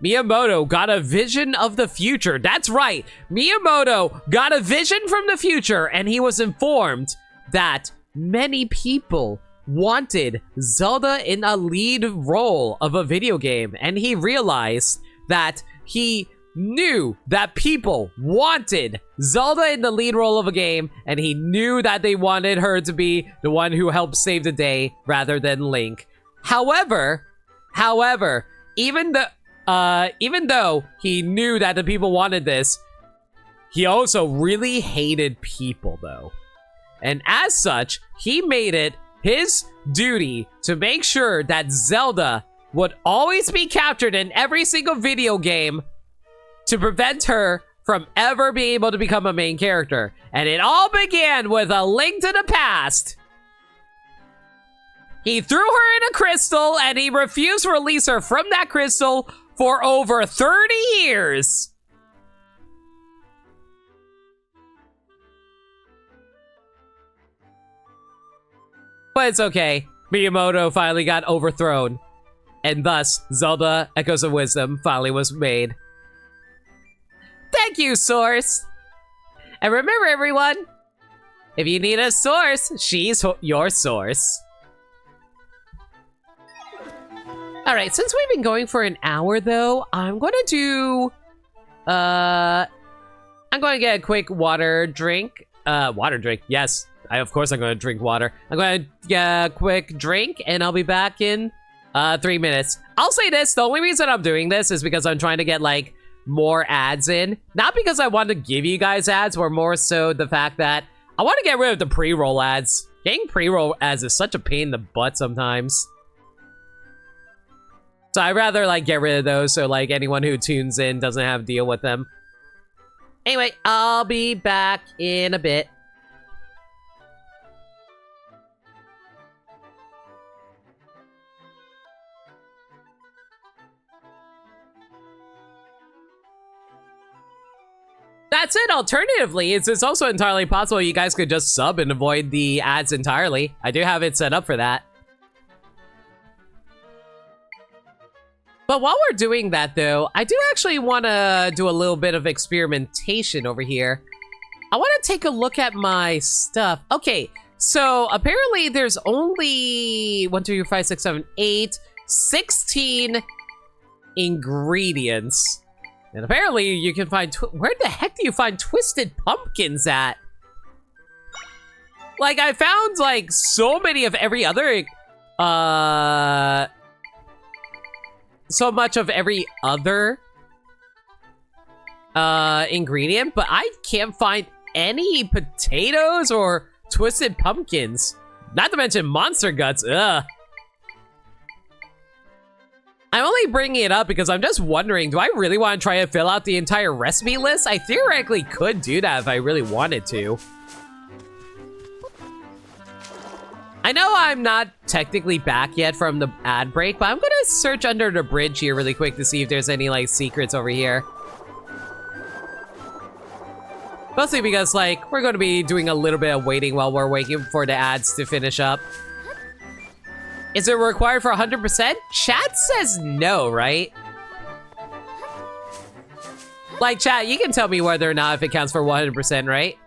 Miyamoto got a vision of the future. That's right, Miyamoto got a vision from the future, and he was informed that many people wanted Zelda in a lead role of a video game, and he realized that he knew that people wanted Zelda in the lead role of a game, and he knew that they wanted her to be the one who helped save the day rather than Link. However, even though he knew that the people wanted this, he also really hated people though. And as such, he made it his duty to make sure that Zelda would always be captured in every single video game to prevent her from ever being able to become a main character. And it all began with A Link to the Past. He threw her in a crystal and he refused to release her from that crystal for over 30 years. But it's okay. Miyamoto finally got overthrown. And thus, Zelda Echoes of Wisdom finally was made. Thank you, Source! And remember, everyone, if you need a source, she's your source. Alright, since we've been going for an hour, though, I'm going to do... I'm going to get a quick water drink. Water drink, yes. Of course I'm going to drink water. I'm going to get a quick drink, and I'll be back in 3 minutes. I'll say this, the only reason I'm doing this is because I'm trying to get, like, more ads in. Not because I want to give you guys ads, or more so the fact that I want to get rid of the pre-roll ads. Getting pre-roll ads is such a pain in the butt sometimes. So I'd rather, like, get rid of those so, like, anyone who tunes in doesn't have to deal with them. Anyway, I'll be back in a bit. That's it. Alternatively, it's also entirely possible you guys could just sub and avoid the ads entirely. I do have it set up for that. But while we're doing that, though, I do actually want to do a little bit of experimentation over here. I want to take a look at my stuff. Okay, so apparently there's only 1, 2, 3, 4, 5, 6, 7, 8, 16 ingredients. And apparently you can find, where the heck do you find twisted pumpkins at? Like, I found, like, so many of every other, so much of every other, ingredient, but I can't find any potatoes or twisted pumpkins. Not to mention monster guts, ugh. I'm only bringing it up because I'm just wondering, do I really want to try to fill out the entire recipe list? I theoretically could do that if I really wanted to. I know I'm not technically back yet from the ad break, but I'm gonna search under the bridge here really quick to see if there's any, like, secrets over here. Mostly because, like, we're gonna be doing a little bit of waiting while we're waiting for the ads to finish up. Is it required for 100%? Chat says no, right? Like, chat, you can tell me whether or not if it counts for 100%, right?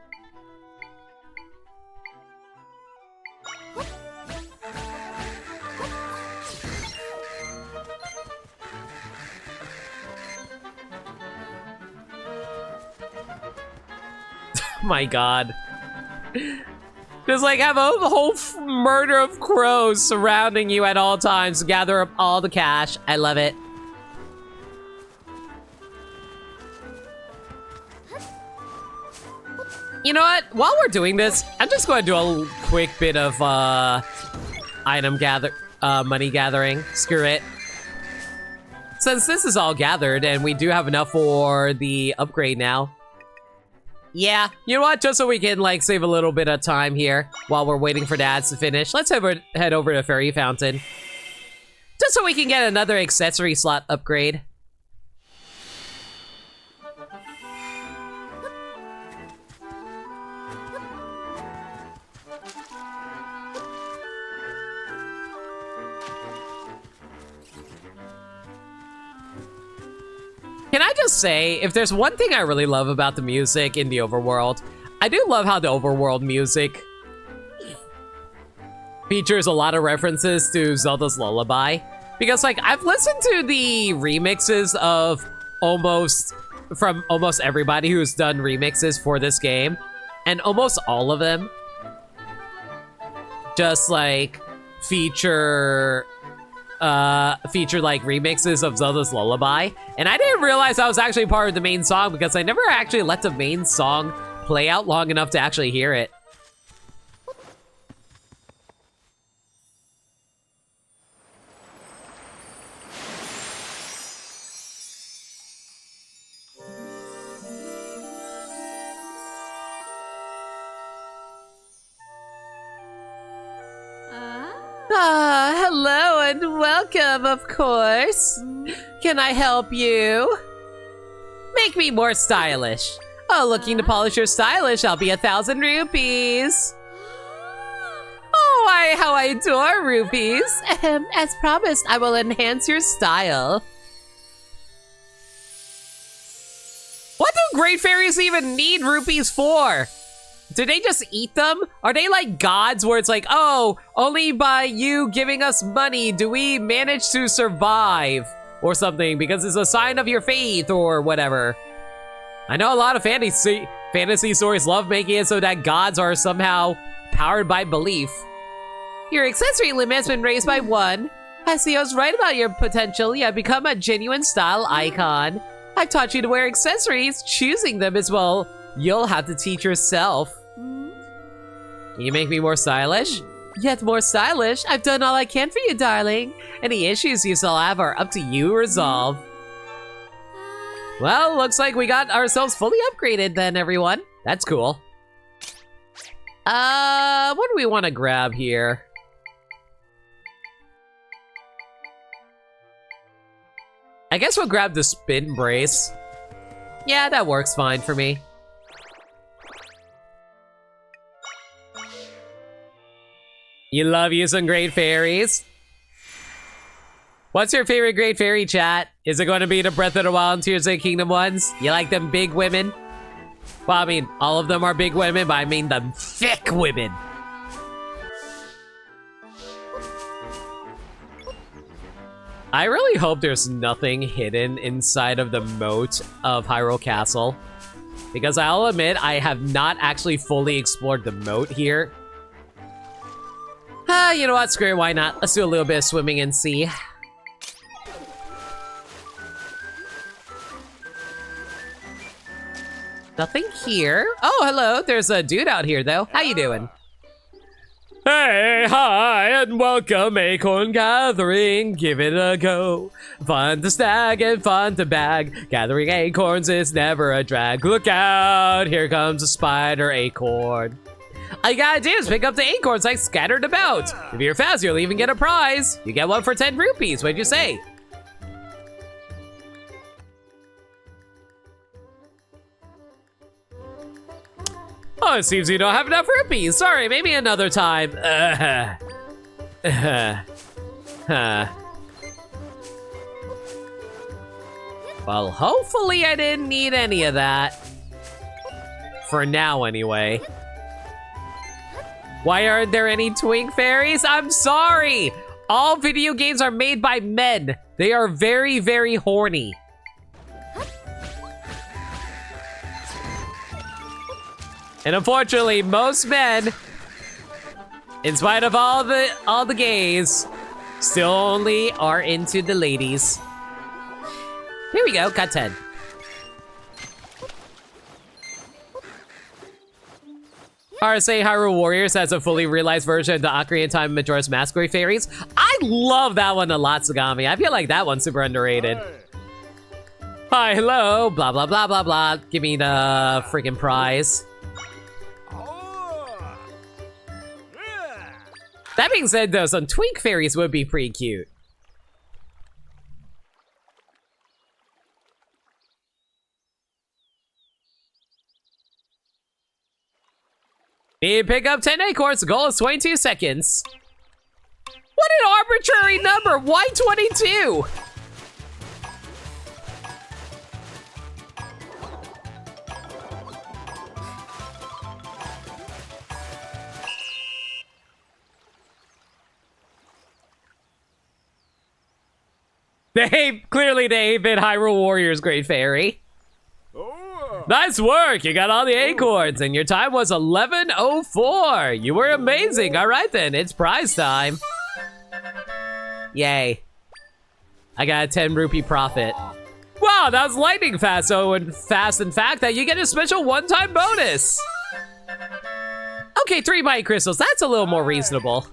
Oh my god. Just like have a whole murder of crows surrounding you at all times to gather up all the cash. I love it. You know what? While we're doing this, I'm just going to do a quick bit of money gathering. Screw it. Since this is all gathered and we do have enough for the upgrade now. Yeah, you know what? Just so we can like save a little bit of time here while we're waiting for the ads to finish, let's head over to Fairy Fountain. Just so we can get another accessory slot upgrade. Can I just say, if there's one thing I really love about the music in the overworld, I do love how the overworld music features a lot of references to Zelda's Lullaby. Because, like, I've listened to the remixes from almost everybody who's done remixes for this game, and almost all of them just, like, feature like remixes of Zelda's Lullaby, and I didn't realize I was actually part of the main song because I never actually let the main song play out long enough to actually hear it. Hello and welcome, of course. Can I help you? Make me more stylish. Oh, looking to polish your stylish, I'll be 1,000 rupees. Oh, how I adore rupees. As promised, I will enhance your style. What do great fairies even need rupees for? Do they just eat them? Are they like gods where it's like, oh, only by you giving us money do we manage to survive or something because it's a sign of your faith or whatever. I know a lot of fantasy stories love making it so that gods are somehow powered by belief. Your accessory limit has been raised by 1. I see I was right about your potential. You have become a genuine style icon. I've taught you to wear accessories. Choosing them as well, you'll have to teach yourself. You make me more stylish? Yet more stylish? I've done all I can for you, darling. Any issues you still have are up to you to resolve. Well, looks like we got ourselves fully upgraded then, everyone. That's cool. What do we want to grab here? I guess we'll grab the spin brace. Yeah, that works fine for me. You love using great fairies? What's your favorite great fairy, chat? Is it going to be the Breath of the Wild and Tears of the Kingdom ones? You like them big women? Well, I mean, all of them are big women, but I mean them thick women. I really hope there's nothing hidden inside of the moat of Hyrule Castle. Because I'll admit, I have not actually fully explored the moat here. You know what? Screw it, why not? Let's do a little bit of swimming and see. Nothing here. Oh, hello. There's a dude out here, though. How you doing? Hey, hi, and welcome, Acorn Gathering. Give it a go. Fun to snag and fun to bag. Gathering acorns is never a drag. Look out, here comes a spider acorn. All you gotta do is pick up the acorns like scattered about. If you're fast, you'll even get a prize. You get one for 10 rupees, what'd you say? Oh, it seems you don't have enough rupees. Sorry, maybe another time. Well, hopefully I didn't need any of that. For now, anyway. Why aren't there any twink fairies? I'm sorry! All video games are made by men. They are very, very horny. And unfortunately, most men, in spite of all the gays, still only are into the ladies. Here we go, cut 10. RSA Hyrule Warriors has a fully realized version of the Ocarina of Time and Majora's Mask Great Fairies. I love that one a lot, Sagami. I feel like that one's super underrated. Hi, hello, blah, blah, blah, blah, blah. Give me the freaking prize. That being said, though, some twink fairies would be pretty cute. Need to pick up 10 acorns. The goal is 22 seconds. What an arbitrary number! Why 22? Clearly they been Hyrule Warriors Great Fairy. Nice work, you got all the acorns, and your time was 11:04. You were amazing. All right then, it's prize time. Yay. I got a 10 rupee profit. Wow, that was lightning fast, so fast in fact that you get a special one-time bonus. Okay, 3 bite crystals, that's a little more reasonable.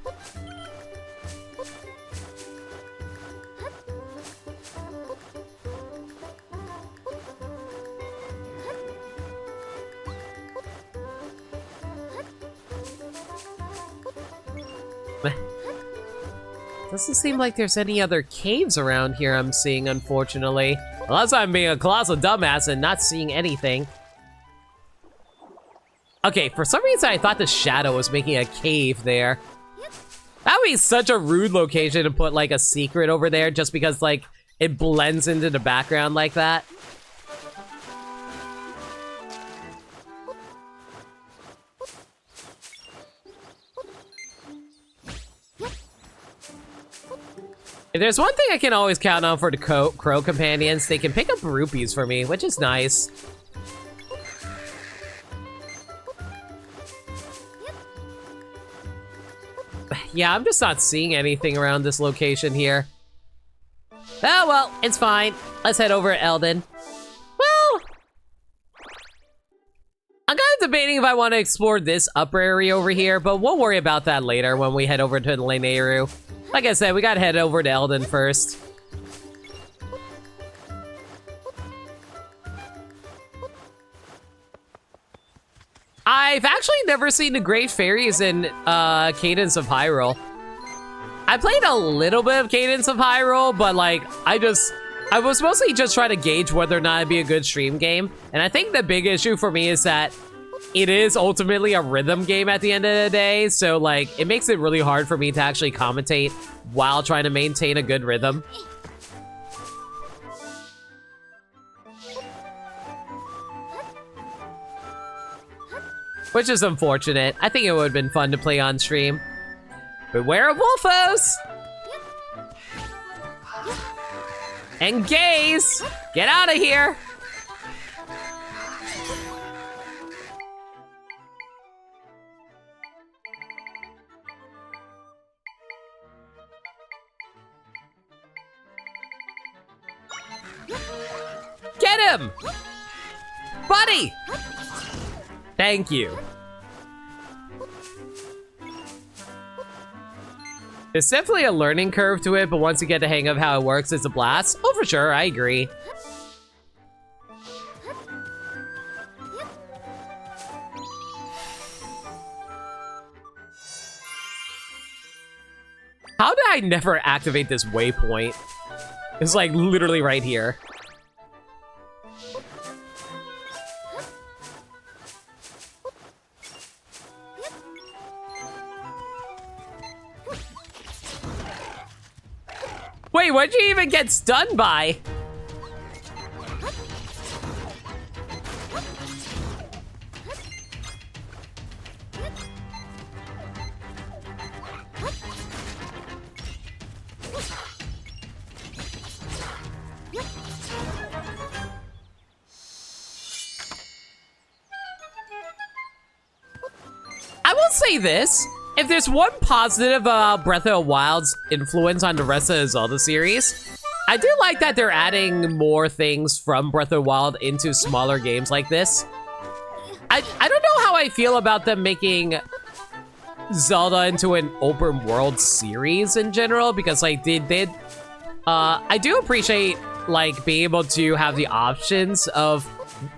Doesn't seem like there's any other caves around here I'm seeing, unfortunately. Unless I'm being a colossal dumbass and not seeing anything. Okay, for some reason I thought the shadow was making a cave there. That would be such a rude location to put like a secret over there just because like it blends into the background like that. If there's one thing I can always count on for the crow companions, they can pick up rupees for me, which is nice. Yeah, I'm just not seeing anything around this location here. Oh, well, it's fine. Let's head over to Eldin. Well, I'm kind of debating if I want to explore this upper area over here, but we'll worry about that later when we head over to the Lanayru. Like I said, we gotta head over to Eldin first. I've actually never seen the Great Fairies in Cadence of Hyrule. I played a little bit of Cadence of Hyrule, but like, I was mostly just trying to gauge whether or not it'd be a good stream game. And I think the big issue for me is that it is ultimately a rhythm game at the end of the day, so like, it makes it really hard for me to actually commentate while trying to maintain a good rhythm. Which is unfortunate. I think it would have been fun to play on stream. Beware of Wolfos! And gaze! Get out of here! Get him! Buddy! Thank you. There's definitely a learning curve to it, but once you get the hang of how it works, it's a blast. Oh, for sure, I agree. How did I never activate this waypoint? It's like literally right here. Wait, what'd you even get stunned by? I will say this. If there's one positive about Breath of the Wild's influence on the rest of the Zelda series, I do like that they're adding more things from Breath of the Wild into smaller games like this. I don't know how I feel about them making Zelda into an open world series in general, because like I do appreciate like being able to have the options of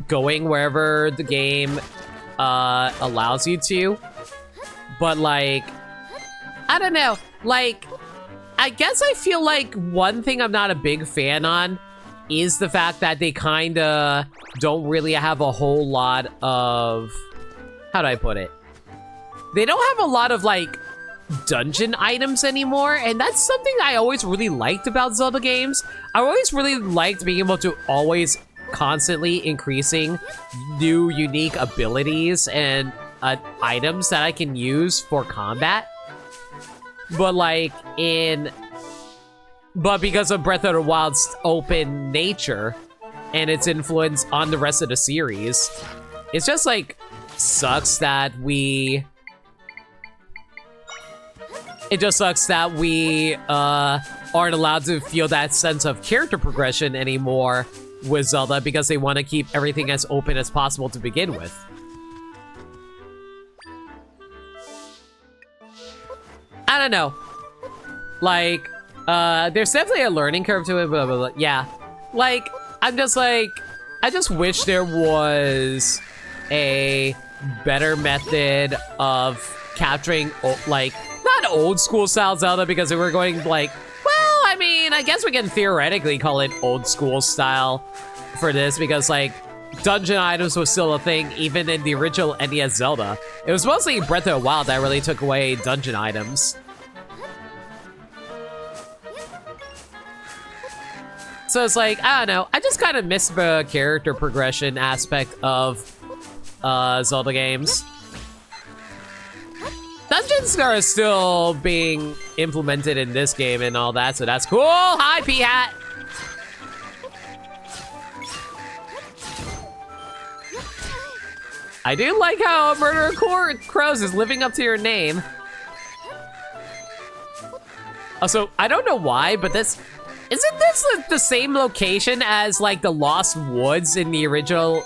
going wherever the game allows you to, but like I don't know, like I guess I feel like one thing I'm not a big fan on is the fact that they kind of don't really have a whole lot of, how do I put it? They don't have a lot of, like, dungeon items anymore, and that's something I always really liked about Zelda games. I always really liked being able to always constantly increasing new unique abilities and items that I can use for combat. But, like, But because of Breath of the Wild's open nature and its influence on the rest of the series, it's just like sucks that we aren't allowed to feel that sense of character progression anymore with Zelda because they want to keep everything as open as possible to begin with. I don't know. Like, there's definitely a learning curve to it, but yeah. Like, I just wish there was a better method of capturing, like, not old school style Zelda, because if we're going, like, well, I mean, I guess we can theoretically call it old school style for this, because, like, dungeon items was still a thing even in the original NES Zelda. It was mostly Breath of the Wild that really took away dungeon items. So it's like, I don't know, I just kind of miss the character progression aspect of Zelda games. Dungeons are still being implemented in this game and all that, so that's cool. Hi, P-Hat. I do like how Murderer Crows is living up to your name. Also, I don't know why, but isn't this the same location as, like, the Lost Woods in the original,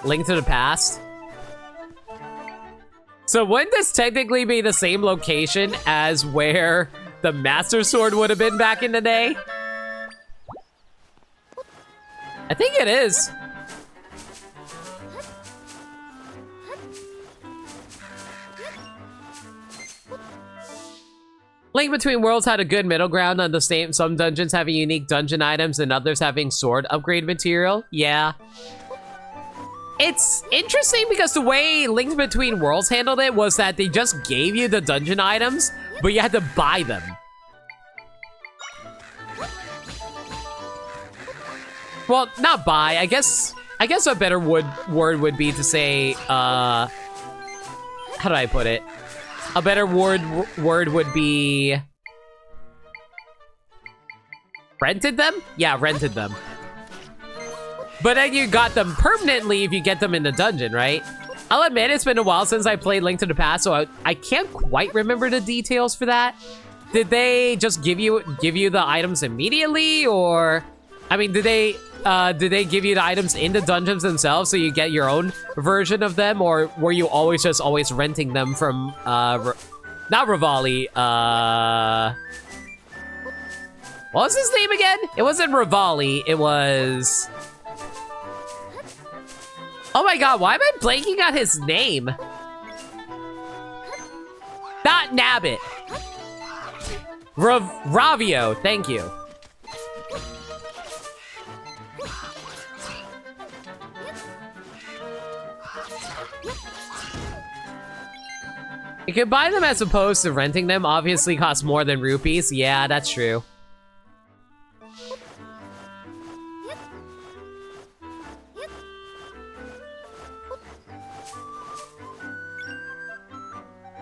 Link to the Past? So wouldn't this technically be the same location as where the Master Sword would have been back in the day? I think it is. Link Between Worlds had a good middle ground on the same, some dungeons having unique dungeon items and others having sword upgrade material. Yeah. It's interesting because the way Link Between Worlds handled it was that they just gave you the dungeon items, but you had to buy them. Well, not buy, I guess a better word would be to say, how do I put it? A better word would be... rented them? Yeah, rented them. But then you got them permanently if you get them in the dungeon, right? I'll admit it's been a while since I played Link to the Past, so I can't quite remember the details for that. Did they just give you the items immediately, or... I mean, did they give you the items in the dungeons themselves so you get your own version of them, or were you always renting them from, not Rivali, what was his name again? It wasn't Rivali, it was... Oh my god, why am I blanking on his name? Not Nabbit. Ravio, thank you. You can buy them as opposed to renting them, obviously costs more than rupees. Yeah, that's true.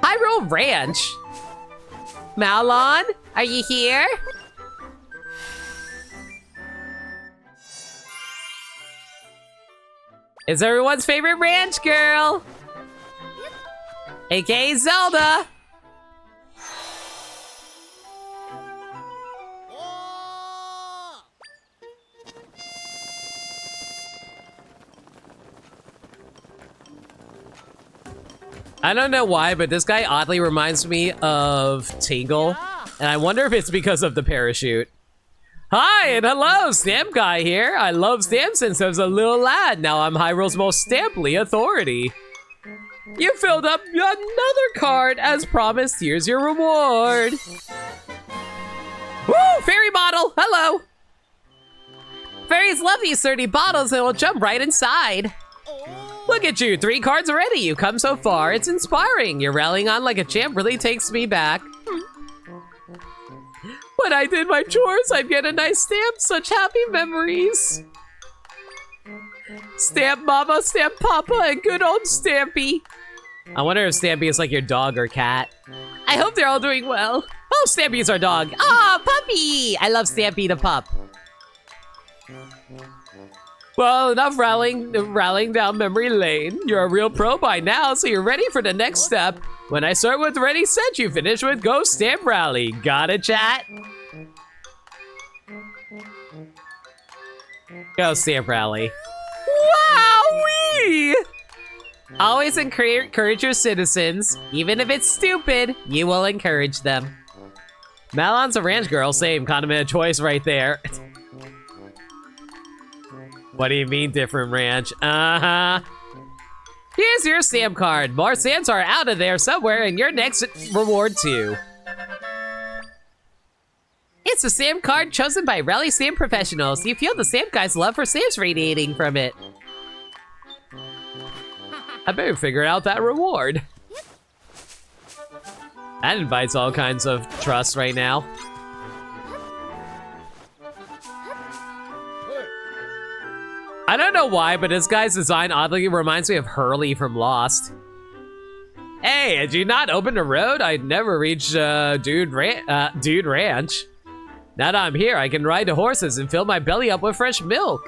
Hyrule Ranch? Malon, are you here? It's everyone's favorite ranch girl! AKA Zelda! I don't know why, but this guy oddly reminds me of Tingle. And I wonder if it's because of the parachute. Hi and hello, Stamp Guy here. I love stamps since I was a little lad. Now I'm Hyrule's most stamply authority. You filled up another card as promised. Here's your reward. Woo! Fairy bottle! Hello! Fairies love these 30 bottles and will jump right inside. Look at you, 3 cards already. You come so far. It's inspiring. You're rallying on like a champ really takes me back. When I did my chores, I'd get a nice stamp. Such happy memories. Stamp Mama, Stamp Papa, and good old Stampy. I wonder if Stampy is like your dog or cat. I hope they're all doing well. Oh, Stampy's our dog. Ah, puppy! I love Stampy the pup. Well, enough rallying down memory lane. You're a real pro by now, so you're ready for the next step. When I start with Ready Set, you finish with Go Stamp Rally. Got it, chat? Go Stamp Rally. Wowee! Always encourage your citizens. Even if it's stupid, you will encourage them. Malon's a ranch girl, same condiment of choice right there. What do you mean, different ranch? Uh-huh. Here's your stamp card. More stamps are out of there somewhere, and your next reward too. It's a stamp card chosen by Rally Stamp professionals. You feel the stamp guy's love for stamps radiating from it. I better figure out that reward. That invites all kinds of trust right now. I don't know why, but this guy's design oddly reminds me of Hurley from Lost. Hey, had you not opened a road, I'd never reach Dude Ranch. Now that I'm here, I can ride the horses and fill my belly up with fresh milk.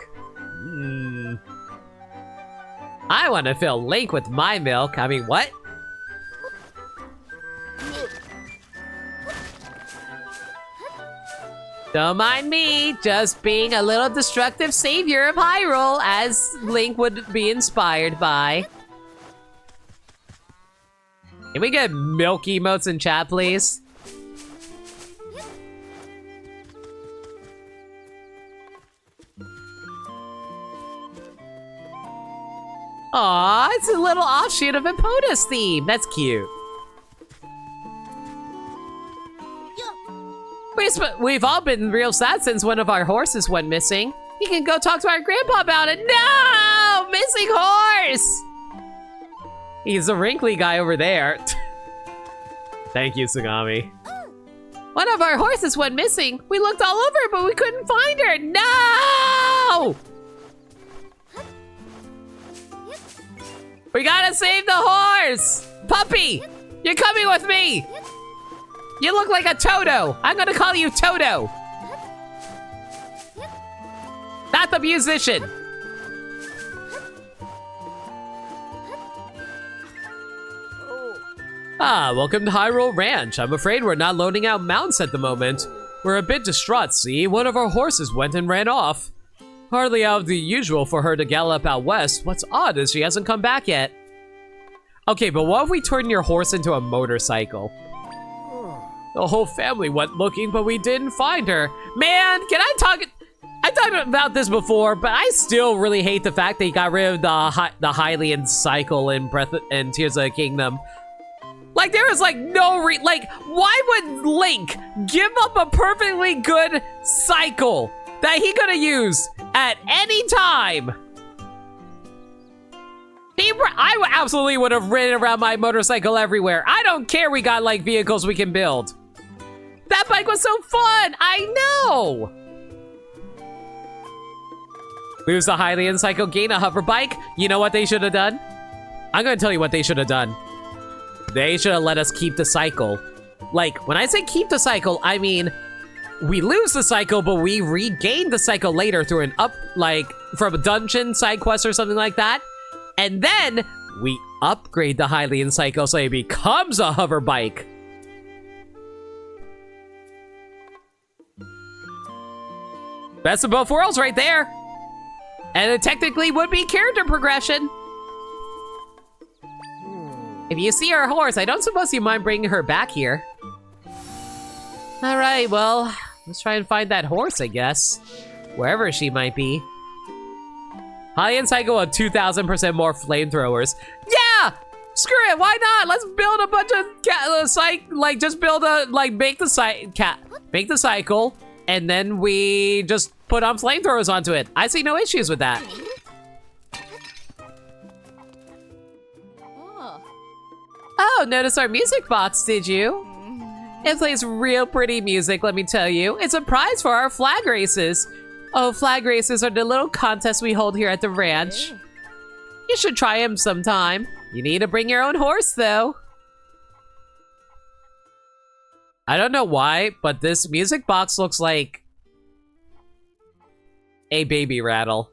I want to fill Link with my milk. I mean, what? Don't mind me, just being a little destructive savior of Hyrule, as Link would be inspired by. Can we get milk emotes in chat, please? Aw, it's a little offshoot of Epona's theme. That's cute. We've all been real sad since one of our horses went missing. You can go talk to our grandpa about it. No! Missing horse! He's a wrinkly guy over there. Thank you, Sagami. One of our horses went missing. We looked all over, but we couldn't find her. No! We gotta save the horse! Puppy! You're coming with me! You look like a Toto! I'm gonna call you Toto! Not the musician! Ah, welcome to Hyrule Ranch. I'm afraid we're not loading out mounts at the moment. We're a bit distraught, see? One of our horses went and ran off. Hardly out of the usual for her to gallop out west. What's odd is she hasn't come back yet. Okay, but what if we turn your horse into a motorcycle? The whole family went looking, but we didn't find her. Man, can I talk about this before, but I still really hate the fact that he got rid of the Hylian cycle in Tears of the Kingdom. Like, there was like no why would Link give up a perfectly good cycle that he could have used at any time? I absolutely would have ridden around my motorcycle everywhere. I don't care we got like vehicles we can build. That bike was so fun, I know! Lose the Hylian cycle, gain a hover bike. You know what they should have done? I'm gonna tell you what they should have done. They should have let us keep the cycle. Like, when I say keep the cycle, I mean, we lose the cycle, but we regain the cycle later through an from a dungeon side quest or something like that. And then we upgrade the Hylian cycle so it becomes a hover bike. Best of both worlds right there. And it technically would be character progression. If you see her horse, I don't suppose you mind bringing her back here. All right, well, let's try and find that horse, I guess. Wherever she might be. Holly and Psycho have 2,000% more flamethrowers. Yeah! Screw it, why not? Let's build a bunch of make the cycle, and then we just put on flamethrowers onto it. I see no issues with that. Oh, notice our music box, did you? It plays real pretty music, let me tell you. It's a prize for our flag races. Oh, flag races are the little contests we hold here at the ranch. You should try them sometime. You need to bring your own horse, though. I don't know why, but this music box looks like a baby rattle.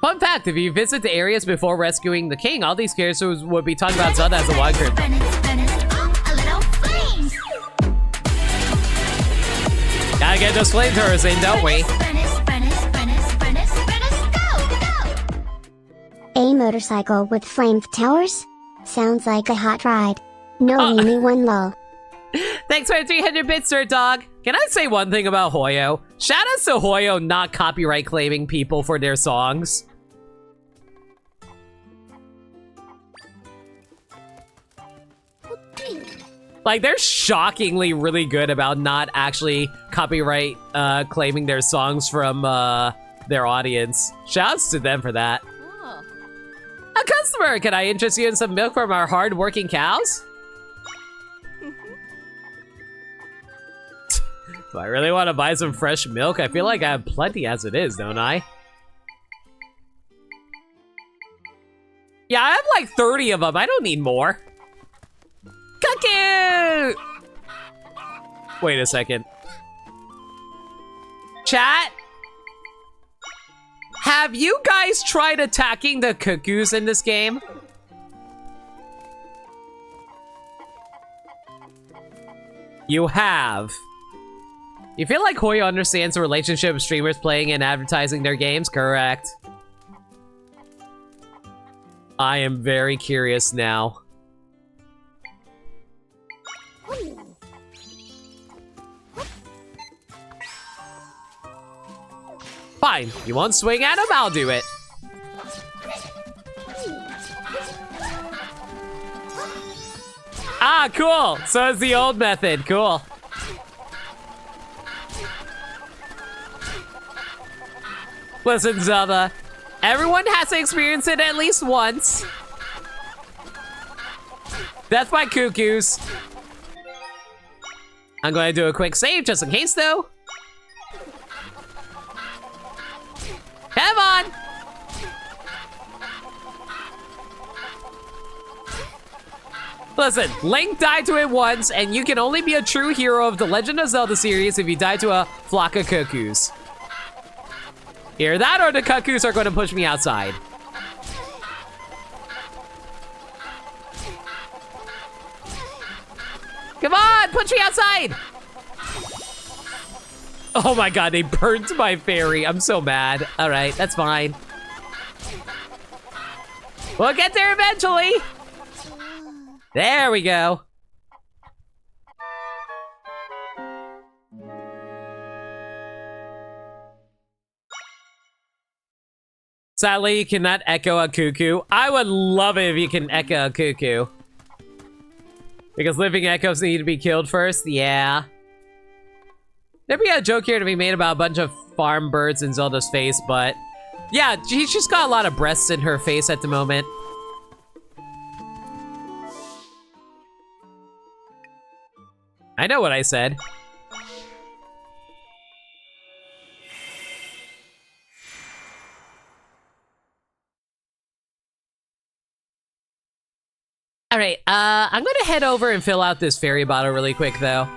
Fun fact, if you visit the areas before rescuing the king, all these characters would be talking about Zelda as a wild card. Gotta get those flamethrowers in, don't we? A motorcycle with flame towers? Sounds like a hot ride. No, leave me one lol. Thanks for 300 bits, Dirt Dog. Can I say one thing about Hoyo? Shout out to Hoyo not copyright claiming people for their songs. Like, they're shockingly really good about not actually copyright claiming their songs from their audience. Shouts to them for that. A customer, can I interest you in some milk from our hard-working cows? Do I really want to buy some fresh milk? I feel like I have plenty as it is, don't I? Yeah, I have like 30 of them. I don't need more. Cuckoo! Wait a second. Chat? Have you guys tried attacking the cuckoos in this game? You have. You feel like Hoyo understands the relationship of streamers playing and advertising their games? Correct. I am very curious now. Fine, you won't swing at him, I'll do it. Ah, cool. So it's the old method, cool. Listen, Zelda, everyone has to experience it at least once. Death by cuckoos. I'm going to do a quick save just in case, though. Come on! Listen, Link died to it once, and you can only be a true hero of the Legend of Zelda series if you die to a flock of cuckoos. Either that or the cuckoos are going to push me outside. Come on, push me outside! Oh my god, they burnt my fairy. I'm so mad. All right, that's fine. We'll get there eventually. There we go. Sadly, you cannot echo a cuckoo. I would love it if you can echo a cuckoo. Because living echoes need to be killed first? Yeah. There'd be a joke here to be made about a bunch of farm birds in Zelda's face, but... yeah, she's just got a lot of breasts in her face at the moment. I know what I said. All right, I'm gonna head over and fill out this fairy bottle really quick, though.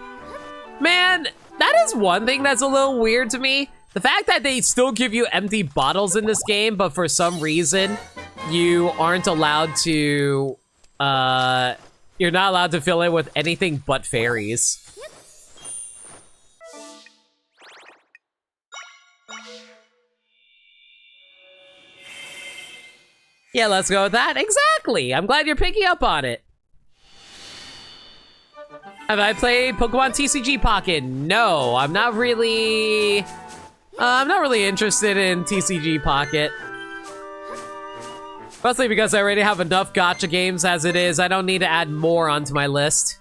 Man, that is one thing that's a little weird to me. The fact that they still give you empty bottles in this game, but for some reason, you aren't allowed to, you're not allowed to fill it with anything but fairies. Yeah, let's go with that. Exactly. I'm glad you're picking up on it. Have I played Pokemon TCG Pocket? No, I'm not really... I'm not really interested in TCG Pocket. Mostly because I already have enough gacha games as it is. I don't need to add more onto my list.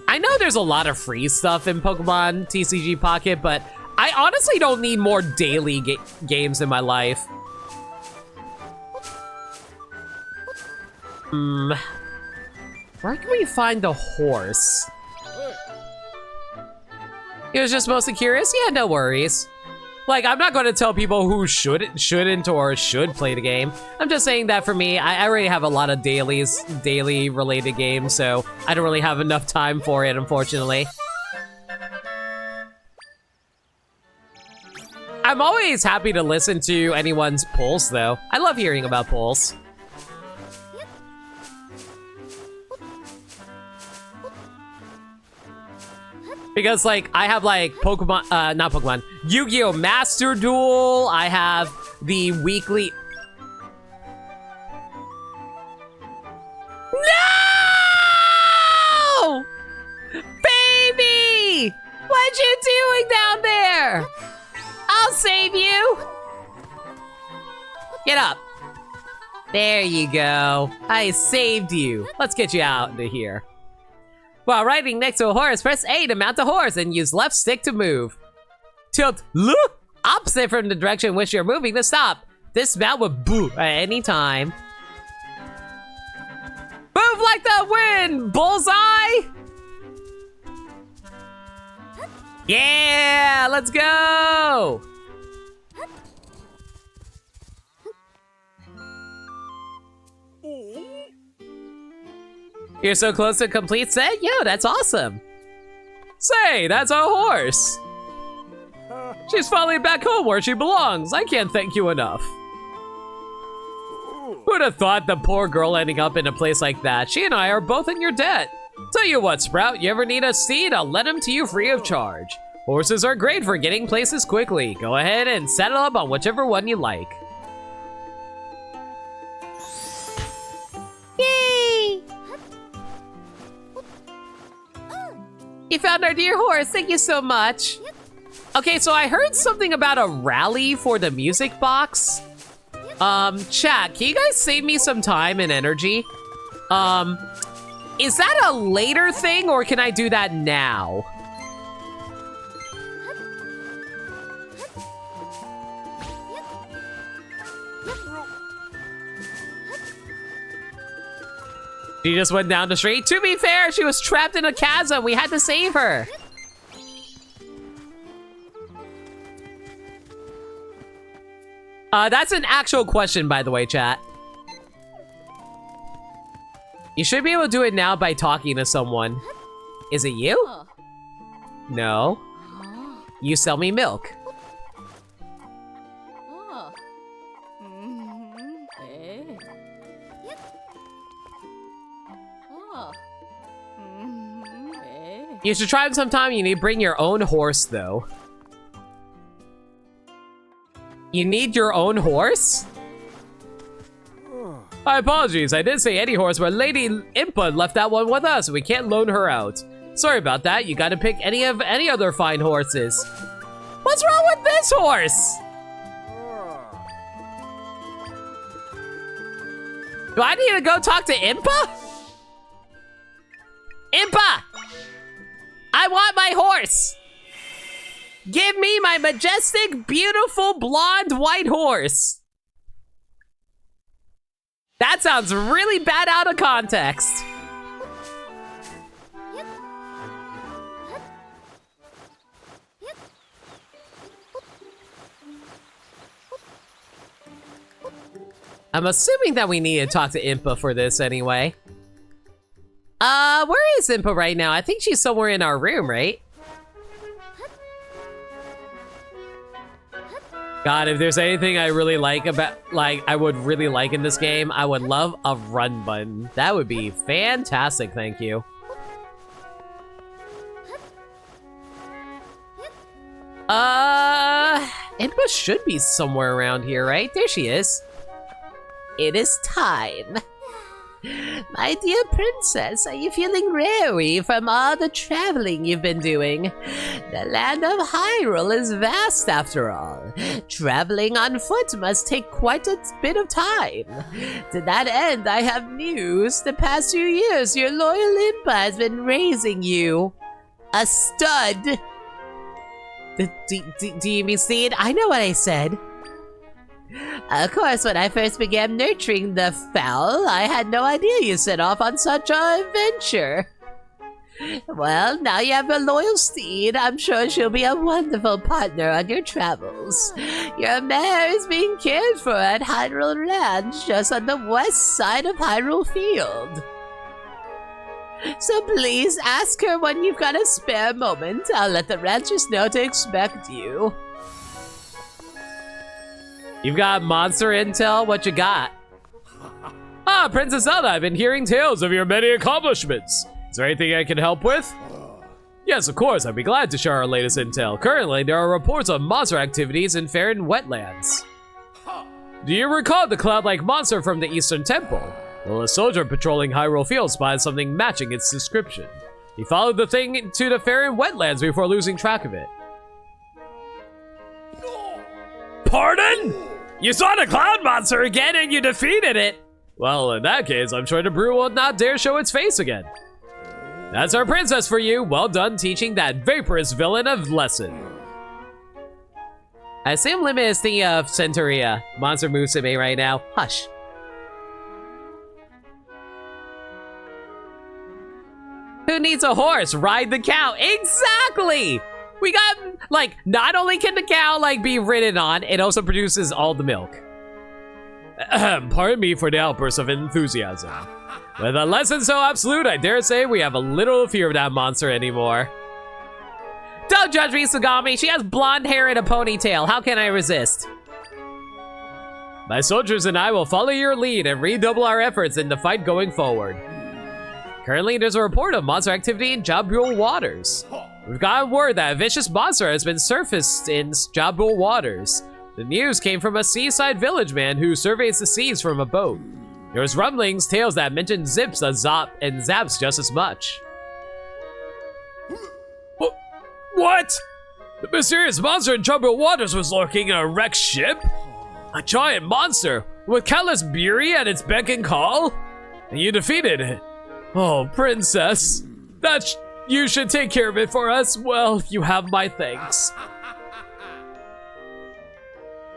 I know there's a lot of free stuff in Pokemon TCG Pocket, but I honestly don't need more daily games in my life. Where can we find the horse? He was just mostly curious? Yeah, no worries. Like, I'm not going to tell people who shouldn't or should play the game. I'm just saying that for me, I already have a lot of daily related games, so I don't really have enough time for it, unfortunately. I'm always happy to listen to anyone's polls, though. I love hearing about polls. Because, like, I have, like, not Pokemon, Yu-Gi-Oh! Master Duel, I have the weekly... No! Baby! What you doing down there? I'll save you! Get up. There you go. I saved you. Let's get you out of here. While riding next to a horse, press A to mount the horse and use left stick to move. Tilt opposite from the direction in which you're moving to stop. Dismount with boo at any time. Move like the wind, bullseye! Yeah, let's go! You're so close to a complete set? Yo, that's awesome. Say, that's our horse. She's finally back home where she belongs. I can't thank you enough. Who'd have thought the poor girl ending up in a place like that? She and I are both in your debt. Tell you what, Sprout, you ever need a steed, I'll let him to you free of charge. Horses are great for getting places quickly. Go ahead and settle up on whichever one you like. Yay! You found our dear horse. Thank you so much. Okay, so I heard something about a rally for the music box. Chat, can you guys save me some time and energy? Is that a later thing or can I do that now? She just went down the street. To be fair, she was trapped in a chasm. We had to save her. That's an actual question, by the way, chat. You should be able to do it now by talking to someone. Is it you? No. You sell me milk. You should try it sometime. You need to bring your own horse, though. You need your own horse? My apologies. I did say any horse, but Lady Impa left that one with us. We can't loan her out. Sorry about that. You gotta pick any other fine horses. What's wrong with this horse? Do I need to go talk to Impa? Impa! I want my horse! Give me my majestic, beautiful, blonde, white horse! That sounds really bad out of context. I'm assuming that we need to talk to Impa for this anyway. Where is Impa right now? I think she's somewhere in our room, right? God, if there's anything I really like about, I would really like in this game, I would love a run button. That would be fantastic, thank you. Inpa should be somewhere around here, right? There she is. It is time. My dear princess, are you feeling weary from all the traveling you've been doing? The land of Hyrule is vast after all. Traveling on foot must take quite a bit of time. To that end, I have news. The past few years, your loyal Impa has been raising you. A stud. Do you mean Seed? I know what I said. Of course, when I first began nurturing the fowl, I had no idea you set off on such an adventure. Well, now you have a loyal steed. I'm sure she'll be a wonderful partner on your travels. Your mare is being cared for at Hyrule Ranch, just on the west side of Hyrule Field. So please ask her when you've got a spare moment. I'll let the ranchers know to expect you. You've got monster intel? What you got? Ah, Princess Zelda, I've been hearing tales of your many accomplishments. Is there anything I can help with? Yes, of course, I'd be glad to share our latest intel. Currently, there are reports of monster activities in Faron Wetlands. Do you recall the cloud-like monster from the Eastern Temple? Well, a soldier patrolling Hyrule Field spotted something matching its description. He followed the thing to the Faron Wetlands before losing track of it. Pardon? You saw the cloud monster again and you defeated it? Well, in that case, I'm sure the brew will not dare show its face again. That's our princess for you. Well done teaching that vaporous villain a lesson. I assume Limit is thinking of Centuria. Monster Musume right now. Hush. Who needs a horse? Ride the cow. Exactly! We got, like, not only can the cow, like, be ridden on, it also produces all the milk. Pardon me for the outburst of enthusiasm. With a lesson so absolute, I dare say we have a little fear of that monster anymore. Don't judge me, Sagami. She has blonde hair and a ponytail. How can I resist? My soldiers and I will follow your lead and redouble our efforts in the fight going forward. Currently, there's a report of monster activity in Jabul waters. We've gotten word that a vicious monster has been surfaced in Jabul waters. The news came from a seaside village man who surveys the seas from a boat. There's rumblings, tales that mention zips, a zop, and zaps just as much. What? The mysterious monster in Jabul waters was lurking in a wrecked ship? A giant monster with countless beauty at its beck and call? And you defeated it. Oh, princess. You should take care of it for us. Well, you have my thanks.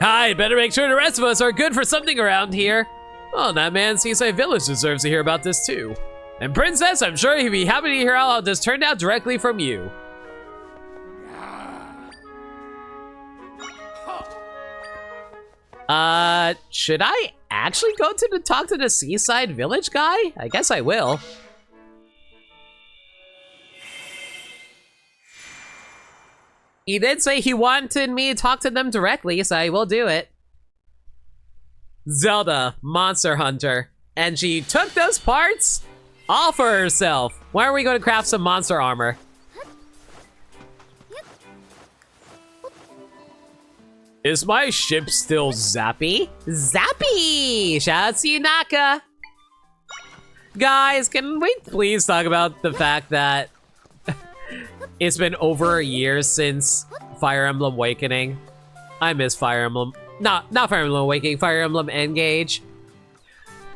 I'd better make sure the rest of us are good for something around here. Oh, that man Seaside Village deserves to hear about this too. And princess, I'm sure he'd be happy to hear how this turned out directly from you. Should I actually go to talk to the Seaside Village guy? I guess I will. He did say he wanted me to talk to them directly, so I will do it. Zelda, monster hunter. And she took those parts all for herself. Why are we going to craft some monster armor? Is my ship still zappy? Zappy! Shout out to you, Naka! Guys, can we please talk about the fact that it's been over a year since Fire Emblem Awakening? I miss Fire Emblem. Not Fire Emblem Awakening, Fire Emblem Engage.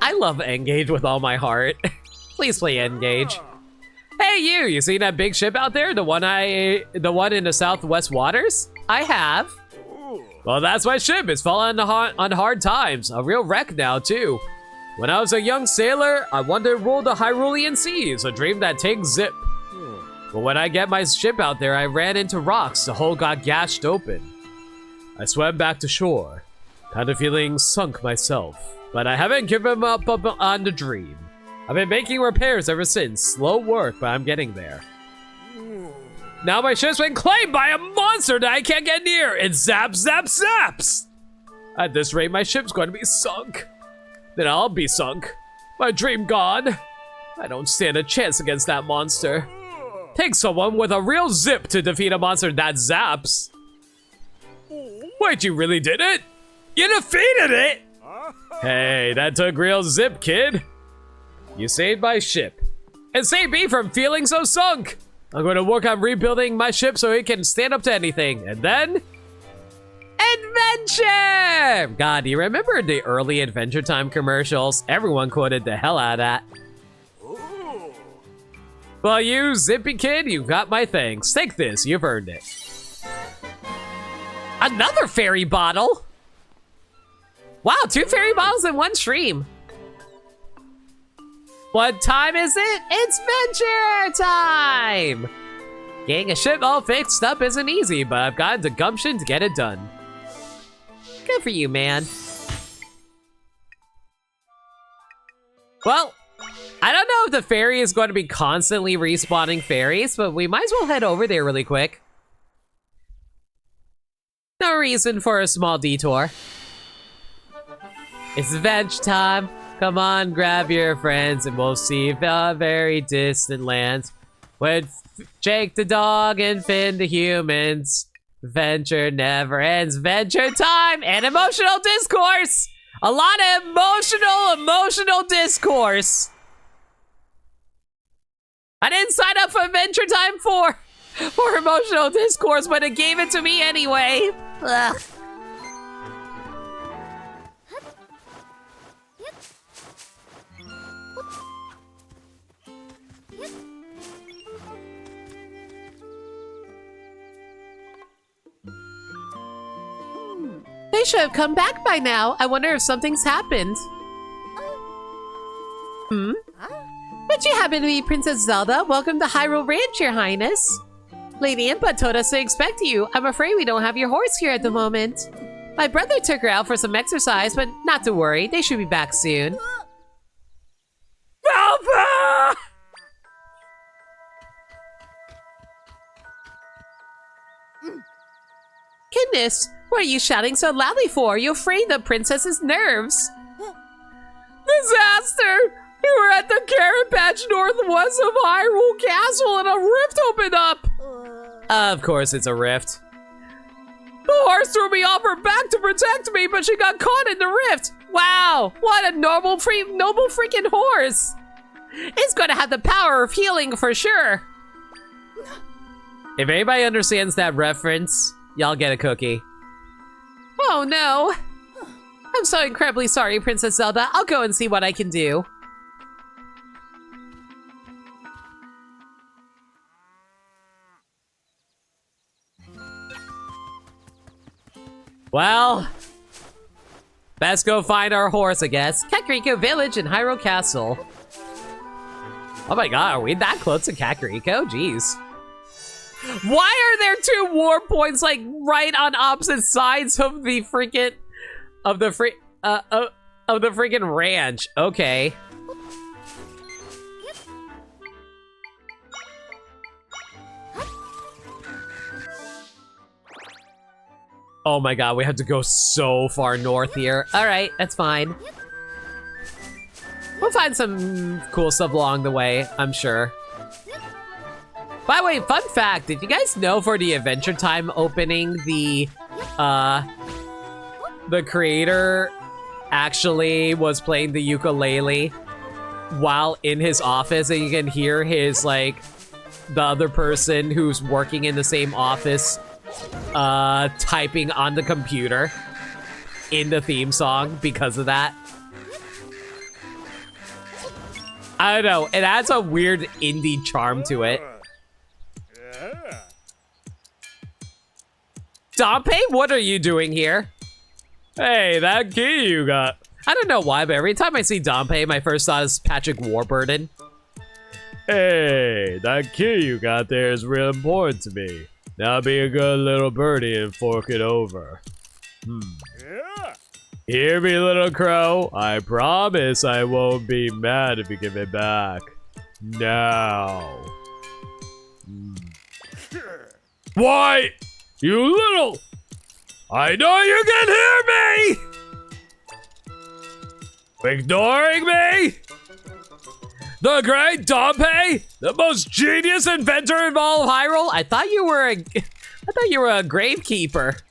I love Engage with all my heart. Please play Engage. Hey you seen that big ship out there? The one in the Southwest Waters? I have. Well, that's my ship. It's fallen on hard times. A real wreck now, too. When I was a young sailor, I wanted to rule the Hyrulean seas, a dream that takes zip. But when I get my ship out there, I ran into rocks. The hull got gashed open. I swam back to shore, kind of feeling sunk myself. But I haven't given up on the dream. I've been making repairs ever since. Slow work, but I'm getting there. Now my ship's been claimed by a monster that I can't get near. It zaps, zaps, zaps. At this rate, my ship's going to be sunk. Then I'll be sunk. My dream gone. I don't stand a chance against that monster. Take someone with a real zip to defeat a monster that zaps. Wait, you really did it? You defeated it? Hey, that took real zip, kid. You saved my ship. And saved me from feeling so sunk. I'm going to work on rebuilding my ship so it can stand up to anything. And then... adventure! God, do you remember the early Adventure Time commercials? Everyone quoted the hell out of that. Well, you zippy kid, you got my thanks. Take this, you've earned it. Another fairy bottle? Wow, 2 fairy bottles in one stream. What time is it? It's venture time! Getting a ship all fixed up isn't easy, but I've got the gumption to get it done. Good for you, man. Well, I don't know if the ferry is going to be constantly respawning fairies, but we might as well head over there really quick. No reason for a small detour. It's veg time. Come on, grab your friends, and we'll see the very distant lands. With Jake the dog and Finn the humans. Venture never ends. Venture time and emotional discourse. A lot of emotional discourse. I didn't sign up for Venture Time for emotional discourse, but it gave it to me anyway. Ugh. They should have come back by now. I wonder if something's happened. Would you happen to be Princess Zelda? Welcome to Hyrule Ranch, Your Highness. Lady Impa told us to expect you. I'm afraid we don't have your horse here at the moment. My brother took her out for some exercise, but not to worry. They should be back soon. Valpa! Goodness, what are you shouting so loudly for? You'll fraying the princess's nerves. Disaster! We were at the carrot patch northwest of Hyrule Castle and a rift opened up! Of course it's a rift. The horse threw me off her back to protect me, but she got caught in the rift! Wow, what a noble freaking horse! It's gonna have the power of healing for sure! If anybody understands that reference, y'all get a cookie. Oh no! I'm so incredibly sorry, Princess Zelda. I'll go and see what I can do. Well, best go find our horse, I guess. Kakariko Village in Hyrule Castle. Oh my god, are we that close to Kakariko? Jeez. Why are there 2 war points like right on opposite sides of the freaking ranch? Okay. Oh my god, we have to go so far north here. All right, that's fine. We'll find some cool stuff along the way, I'm sure. By the way, fun fact, did you guys know for the Adventure Time opening, the creator actually was playing the ukulele while in his office, and you can hear his, like, the other person who's working in the same office typing on the computer in the theme song because of that. I don't know, it adds a weird indie charm to it. Dompe, what are you doing here? Hey, that key you got. I don't know why, but every time I see Dompe, my first thought is Patrick Warburton. Hey, that key you got there is real important to me. Now be a good little birdie and fork it over. Hear me, little crow. I promise I won't be mad if you give it back. Now. Why? You little... I know you can hear me! Ignoring me? The great Dompe? The most genius inventor in all of Hyrule? I thought you were a gravekeeper.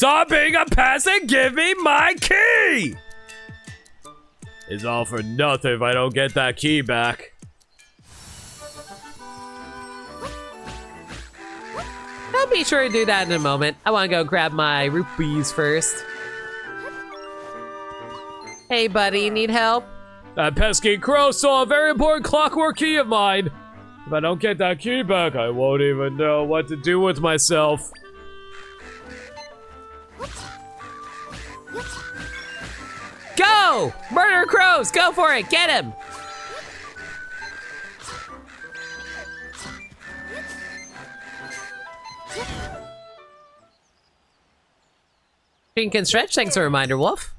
Stop being a pest and give me my key! It's all for nothing if I don't get that key back. I'll be sure to do that in a moment. I want to go grab my rupees first. Hey buddy, need help? That pesky crow stole a very important clockwork key of mine. If I don't get that key back, I won't even know what to do with myself. Go! Murder crows! Go for it! Get him! Pink and stretch, thanks for a reminder, Wolf.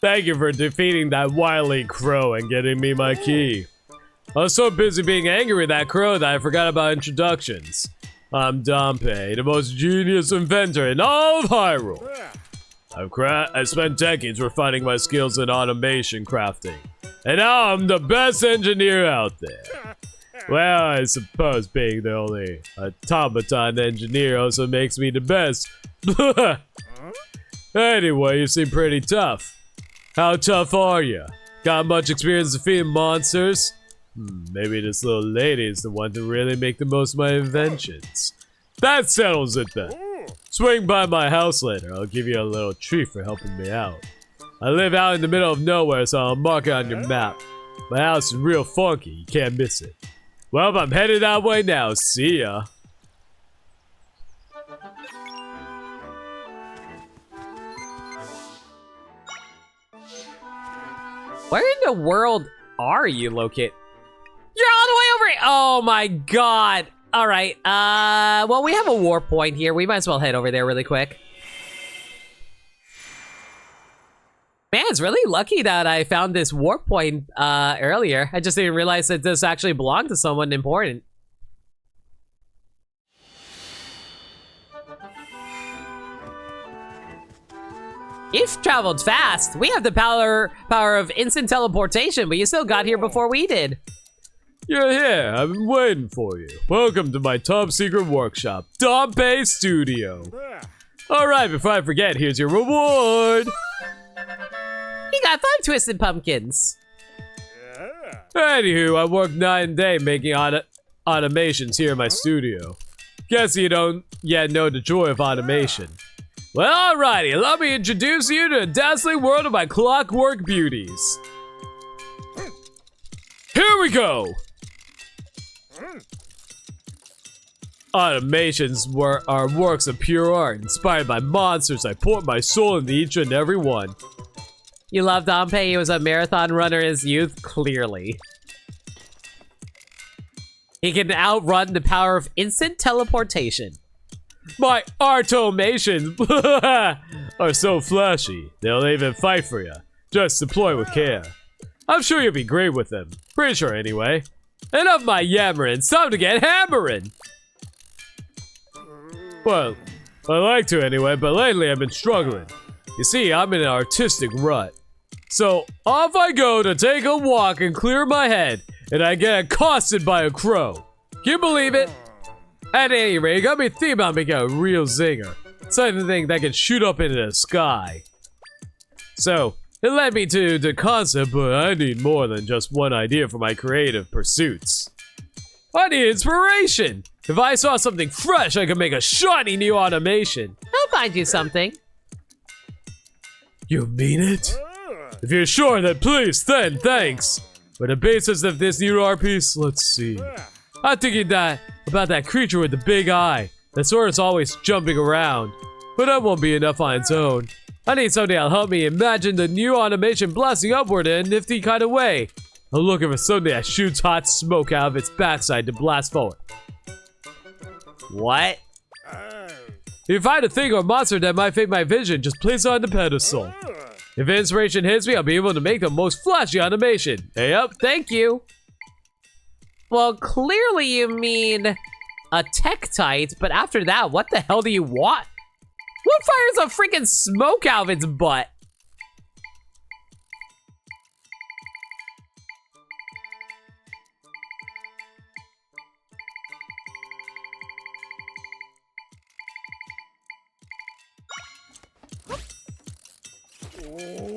Thank you for defeating that wily crow and getting me my key. I was so busy being angry with that crow that I forgot about introductions. I'm Dompe, the most genius inventor in all of Hyrule. I spent decades refining my skills in automation crafting, and now I'm the best engineer out there. Well, I suppose being the only automaton engineer also makes me the best. Anyway, you seem pretty tough. How tough are you? Got much experience defeating monsters? Maybe this little lady is the one to really make the most of my inventions. That settles it then. Swing by my house later. I'll give you a little treat for helping me out. I live out in the middle of nowhere, so I'll mark it on your map. My house is real funky. You can't miss it. Well, I'm headed that way now. See ya. Where in the world are you located? You're all the way over here. Oh my god. All right. Well, we have a warp point here. We might as well head over there really quick. Man, it's really lucky that I found this warp point earlier. I just didn't realize that this actually belonged to someone important. You've traveled fast. We have the power of instant teleportation, but you still got here before we did. You're here. I've been waiting for you. Welcome to my top secret workshop, Dompe Studio. All right, before I forget, here's your reward. You got 5 twisted pumpkins. Anywho, I work night and day making automations here in my studio. Guess you don't yet know the joy of automation. Well, alrighty, let me introduce you to the dazzling world of my clockwork beauties. Here we go! Automations are works of pure art, inspired by monsters. I pour my soul into each and every one. You love Dompe? He was a marathon runner in his youth? Clearly. He can outrun the power of instant teleportation. My automations are so flashy, they'll even fight for you. Just deploy with care. I'm sure you'll be great with them. Pretty sure anyway. Enough my yammering, it's time to get hammering! Well, I like to anyway, but lately I've been struggling. You see, I'm in an artistic rut. So, off I go to take a walk and clear my head, and I get accosted by a crow. Can you believe it? At any rate, it got me thinking about making a real zinger. Something that can shoot up into the sky. So, it led me to the concept, but I need more than just one idea for my creative pursuits. I need inspiration! If I saw something fresh, I could make a shiny new automation. I'll find you something. You mean it? If you're sure, then please, then thanks. For the basis of this new art piece, let's see. I'm thinking about that creature with the big eye. That sword is always jumping around. But that won't be enough on its own. I need something that'll help me imagine the new automation blasting upward in a nifty kind of way. I'm looking for something that shoots hot smoke out of its backside to blast forward. What? If you find a thing or monster that might fit my vision, just place it on the pedestal. If inspiration hits me, I'll be able to make the most flashy automation. Hey up, thank you. Well, clearly you mean a Tektite, but after that, what the hell do you want? What fires a freaking smoke out of its butt?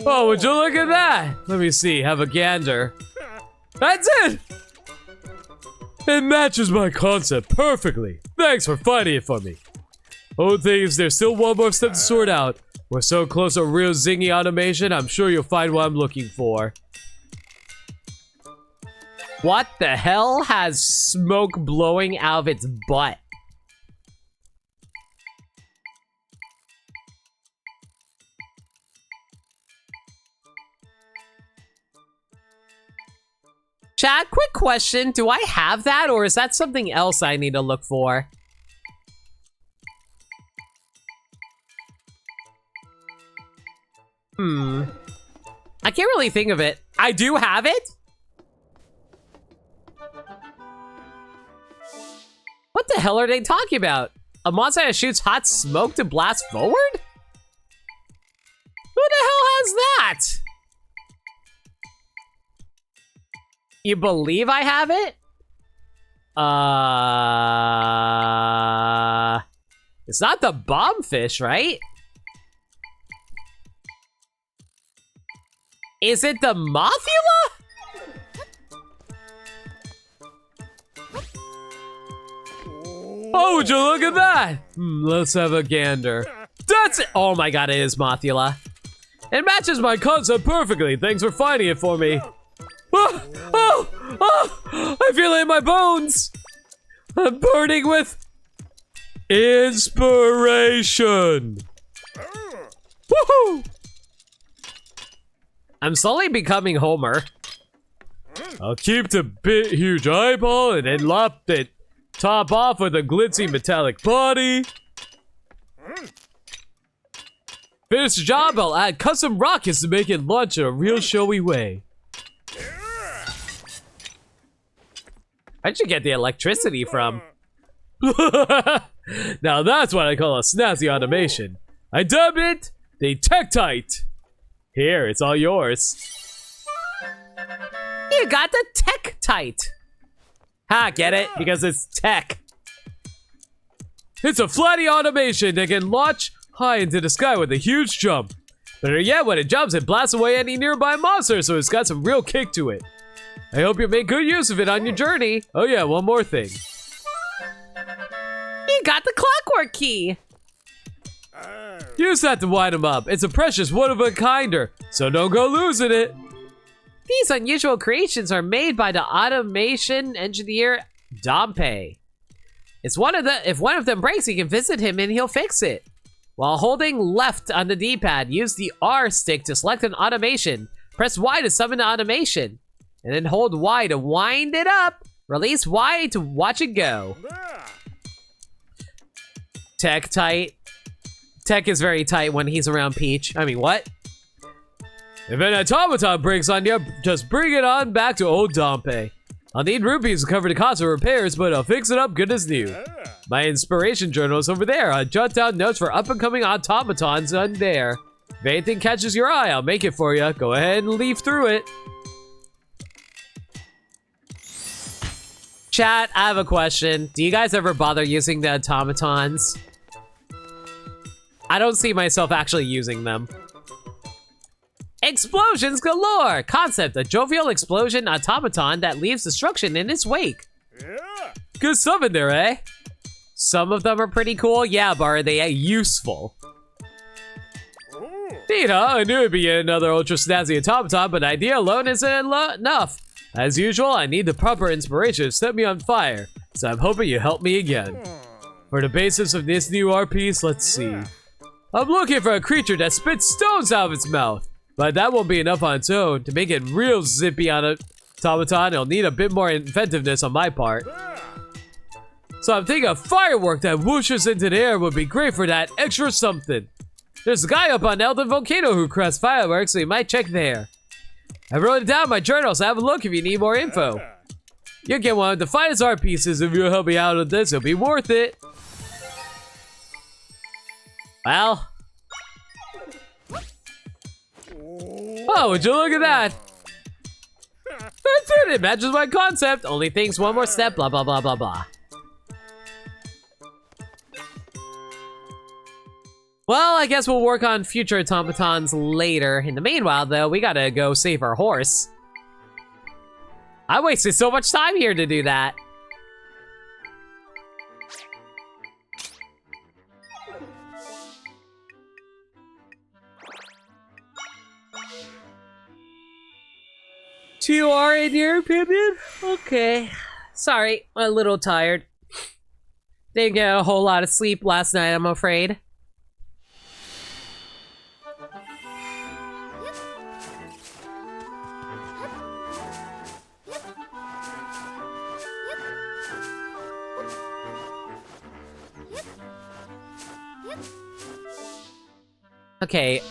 Oh, would you look at that? Let me see, have a gander. That's it! It matches my concept perfectly. Thanks for finding it for me. Oh, thing is, there's still one more step to sort out. We're so close to real zingy automation, I'm sure you'll find what I'm looking for. What the hell has smoke blowing out of its butt? Chat, quick question. Do I have that, or is that something else I need to look for? I can't really think of it. I do have it? What the hell are they talking about? A monster that shoots hot smoke to blast forward? Who the hell has that? You believe I have it? It's not the bombfish, right? Is it the Mothula? Oh, would you look at that? Let's have a gander. That's it! Oh my god, it is Mothula. It matches my concept perfectly. Thanks for finding it for me. I feel it in my bones. I'm burning with inspiration. Woohoo! I'm slowly becoming Homer. I'll keep the big huge eyeball and then lop it top off with a glitzy metallic body. Finish the job, I'll add custom rockets to make it launch in a real showy way. Where'd you get the electricity from? Now that's what I call a snazzy automation. I dub it the Tektite. Here, it's all yours. You got the Tektite. Ha, get it? Because it's tech. It's a flighty automation that can launch high into the sky with a huge jump. Better yet, when it jumps, it blasts away any nearby monster, so it's got some real kick to it. I hope you make good use of it on your journey. Oh yeah, one more thing. You got the clockwork key. Use that to wind them up. It's a precious one-of-a-kinder, so don't go losing it. These unusual creations are made by the automation engineer Dompe. If one of them breaks, you can visit him and he'll fix it. While holding left on the D-pad, use the R stick to select an automation. Press Y to summon the automation. And then hold Y to wind it up. Release Y to watch it go. Tech tight. Tech is very tight when he's around Peach. I mean, what? If an automaton breaks on you, just bring it on back to old Dompe. I'll need rupees to cover the cost of repairs, but I'll fix it up good as new. My inspiration journal is over there. I jot down notes for up-and-coming automatons on there. If anything catches your eye, I'll make it for you. Go ahead and leaf through it. Chat, I have a question. Do you guys ever bother using the automatons? I don't see myself actually using them. Explosions galore! Concept, a jovial explosion automaton that leaves destruction in its wake. Good stuff in there, eh? Some of them are pretty cool, yeah, but are they useful? Neat, huh? I knew it'd be another ultra snazzy automaton, but idea alone isn't enough. As usual, I need the proper inspiration to set me on fire, so I'm hoping you help me again. For the basis of this new art piece, let's see. I'm looking for a creature that spits stones out of its mouth, but that won't be enough on its own. To make it real zippy on a automaton, it'll need a bit more inventiveness on my part. So I'm thinking a firework that whooshes into the air would be great for that extra something. There's a guy up on Elden Volcano who crafts fireworks, so you might check there. I wrote it down in my journal, so have a look if you need more info. You'll get one of the finest art pieces. If you'll help me out with this, it'll be worth it. Well. Oh, would you look at that? That's it, it matches my concept. Only things one more step, blah, blah, blah, blah, blah. Well, I guess we'll work on future automatons later. In the meanwhile, though, we gotta go save our horse. I wasted so much time here to do that. You are, in your opinion? Okay. Sorry, I'm a little tired. Didn't get a whole lot of sleep last night, I'm afraid. Okay,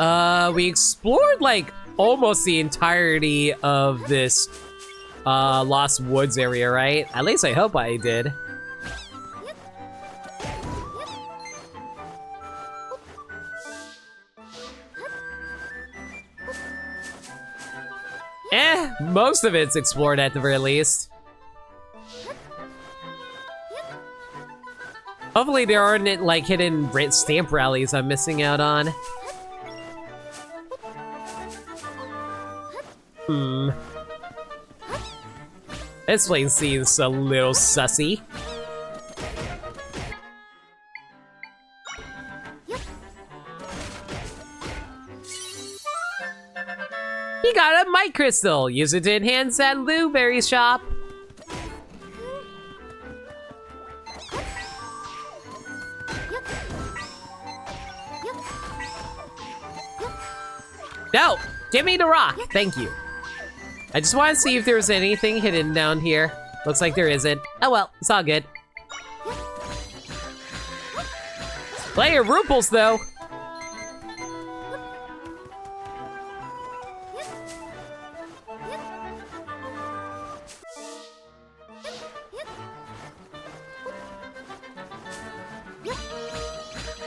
we explored, like, almost the entirety of this, Lost Woods area, right? At least I hope I did. Most of it's explored at the very least. Hopefully there aren't, like, hidden stamp rallies I'm missing out on. This place seems a little sussy. You got a mic crystal. Use it to enhance that blueberry shop. No! Give me the rock! Thank you. I just want to see if there's anything hidden down here. Looks like there isn't. Oh well, it's all good. Player Ruples, though.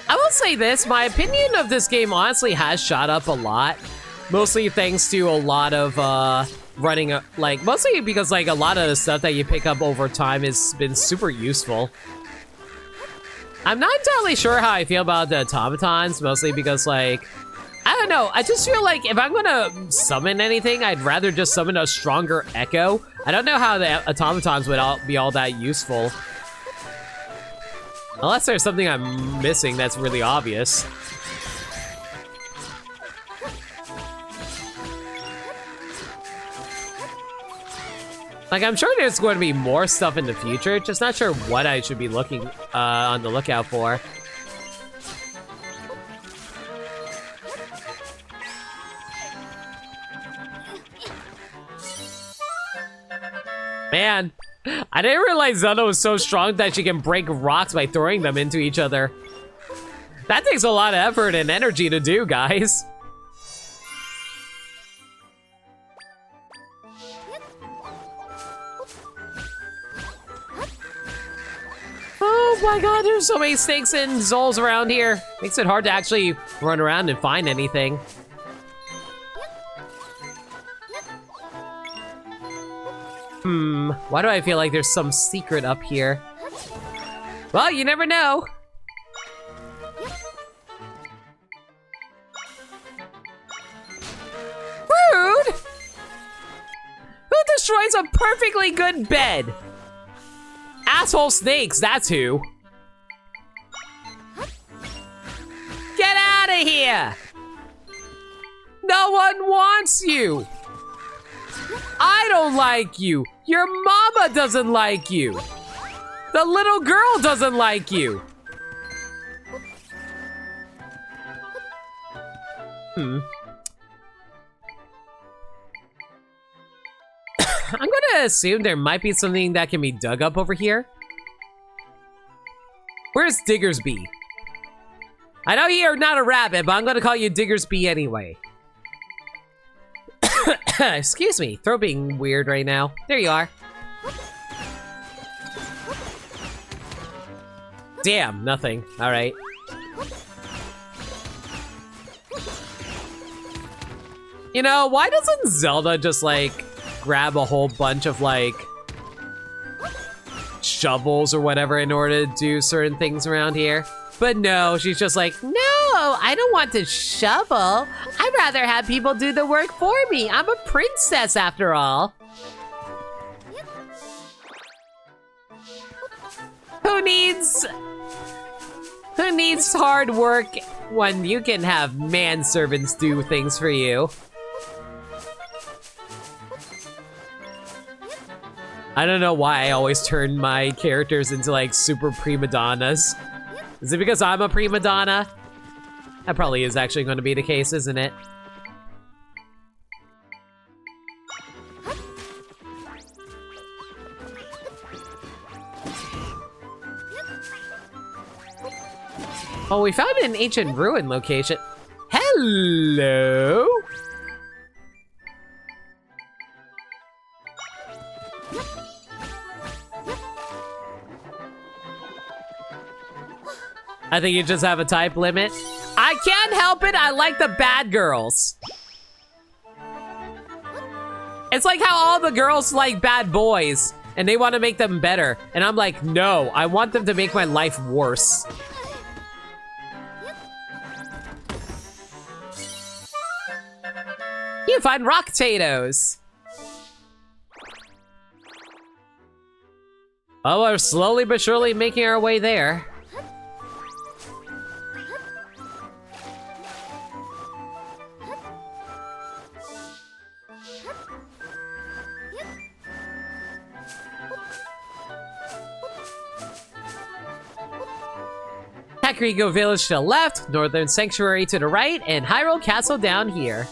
I will say this, my opinion of this game honestly has shot up a lot. Mostly thanks to a lot of, running, like, mostly because, like, a lot of the stuff that you pick up over time has been super useful. I'm not entirely sure how I feel about the automatons, mostly because, like, I don't know, I just feel like if I'm gonna summon anything, I'd rather just summon a stronger echo. I don't know how the automatons would be all that useful. Unless there's something I'm missing that's really obvious. Like, I'm sure there's going to be more stuff in the future, just not sure what I should be looking on the lookout for. Man, I didn't realize Zelda was so strong that she can break rocks by throwing them into each other. That takes a lot of effort and energy to do, guys. Oh my god, there's so many snakes and Zols around here. Makes it hard to actually run around and find anything. Why do I feel like there's some secret up here? Well, you never know. Rude! Who destroys a perfectly good bed? Asshole snakes, that's who. Get out of here! No one wants you! I don't like you! Your mama doesn't like you! The little girl doesn't like you! I'm gonna assume there might be something that can be dug up over here. Where's Diggersby? I know you're not a rabbit, but I'm gonna call you Diggersby anyway. Excuse me, throat being weird right now. There you are. Damn, nothing. All right. You know, why doesn't Zelda just, like, grab a whole bunch of, like, shovels or whatever in order to do certain things around here? But no, she's just like, No, I don't want to shovel. I'd rather have people do the work for me. I'm a princess after all. who needs hard work when you can have manservants do things for you? I don't know why I always turn my characters into, like, super prima donnas. Is it because I'm a prima donna? That probably is actually going to be the case, isn't it? Oh, we found an ancient ruin location. Hello? I think you just have a type limit. I can't help it, I like the bad girls. It's like how all the girls like bad boys, and they want to make them better. And I'm like, no, I want them to make my life worse. You find rock potatoes. Oh, we're slowly but surely making our way there. Kakariko Village to the left, Northern Sanctuary to the right, and Hyrule Castle down here.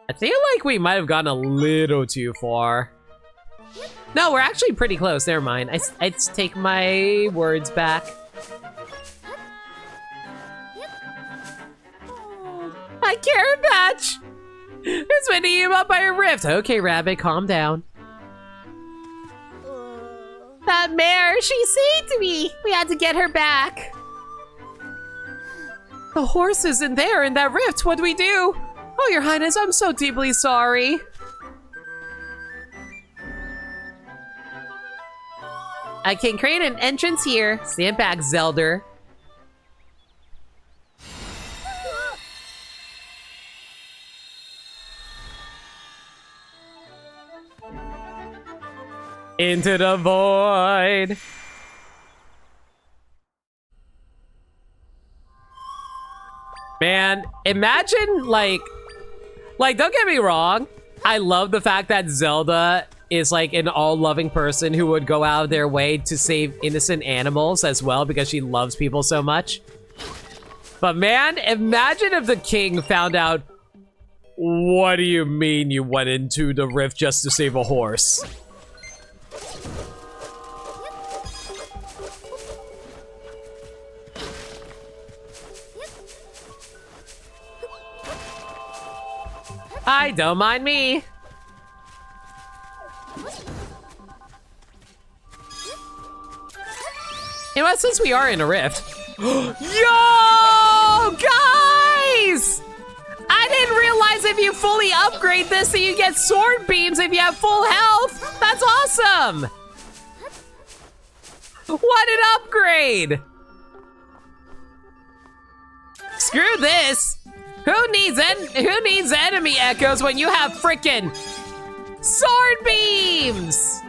I feel like we might have gone a little too far. No, we're actually pretty close. Never mind. I take my words back. My carrot patch! It's been eaten up by a rift. Okay, Rabbit, calm down. That mare, she saved me. We had to get her back. The horse isn't there in that rift. What do we do? Oh, Your Highness, I'm so deeply sorry. I can create an entrance here. Stand back, Zelda. Into the void. Man, imagine, like, don't get me wrong. I love the fact that Zelda is, like, an all-loving person who would go out of their way to save innocent animals as well because she loves people so much. But man, imagine if the king found out, what do you mean you went into the rift just to save a horse? Hi, don't mind me. You know what, since we are in a rift. Yo, guys! I didn't realize if you fully upgrade this that you get sword beams if you have full health. That's awesome. What an upgrade. Screw this. Who needs enemy echoes when you have frickin' sword beams?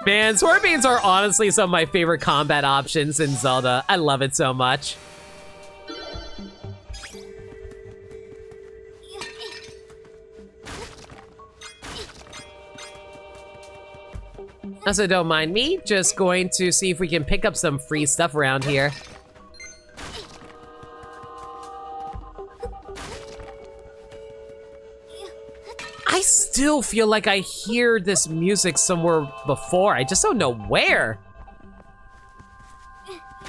Man, sword beams are honestly some of my favorite combat options in Zelda. I love it so much. Also, don't mind me, just going to see if we can pick up some free stuff around here. I still feel like I hear this music somewhere before. I just don't know where.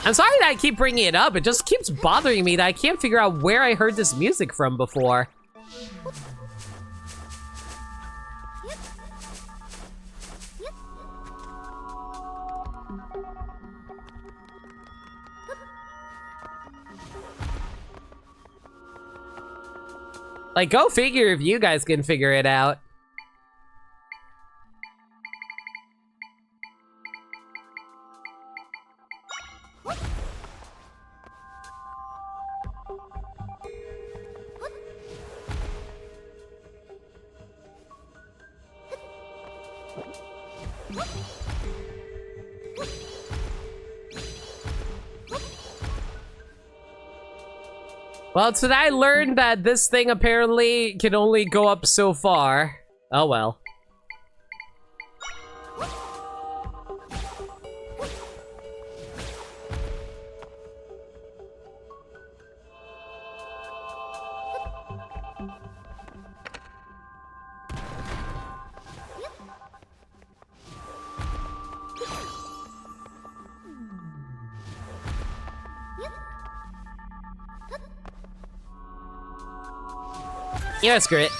I'm sorry that I keep bringing it up. It just keeps bothering me that I can't figure out where I heard this music from before. Like, go figure if you guys can figure it out. Well, today I learned that this thing apparently can only go up so far. Oh well. Yeah, screw it.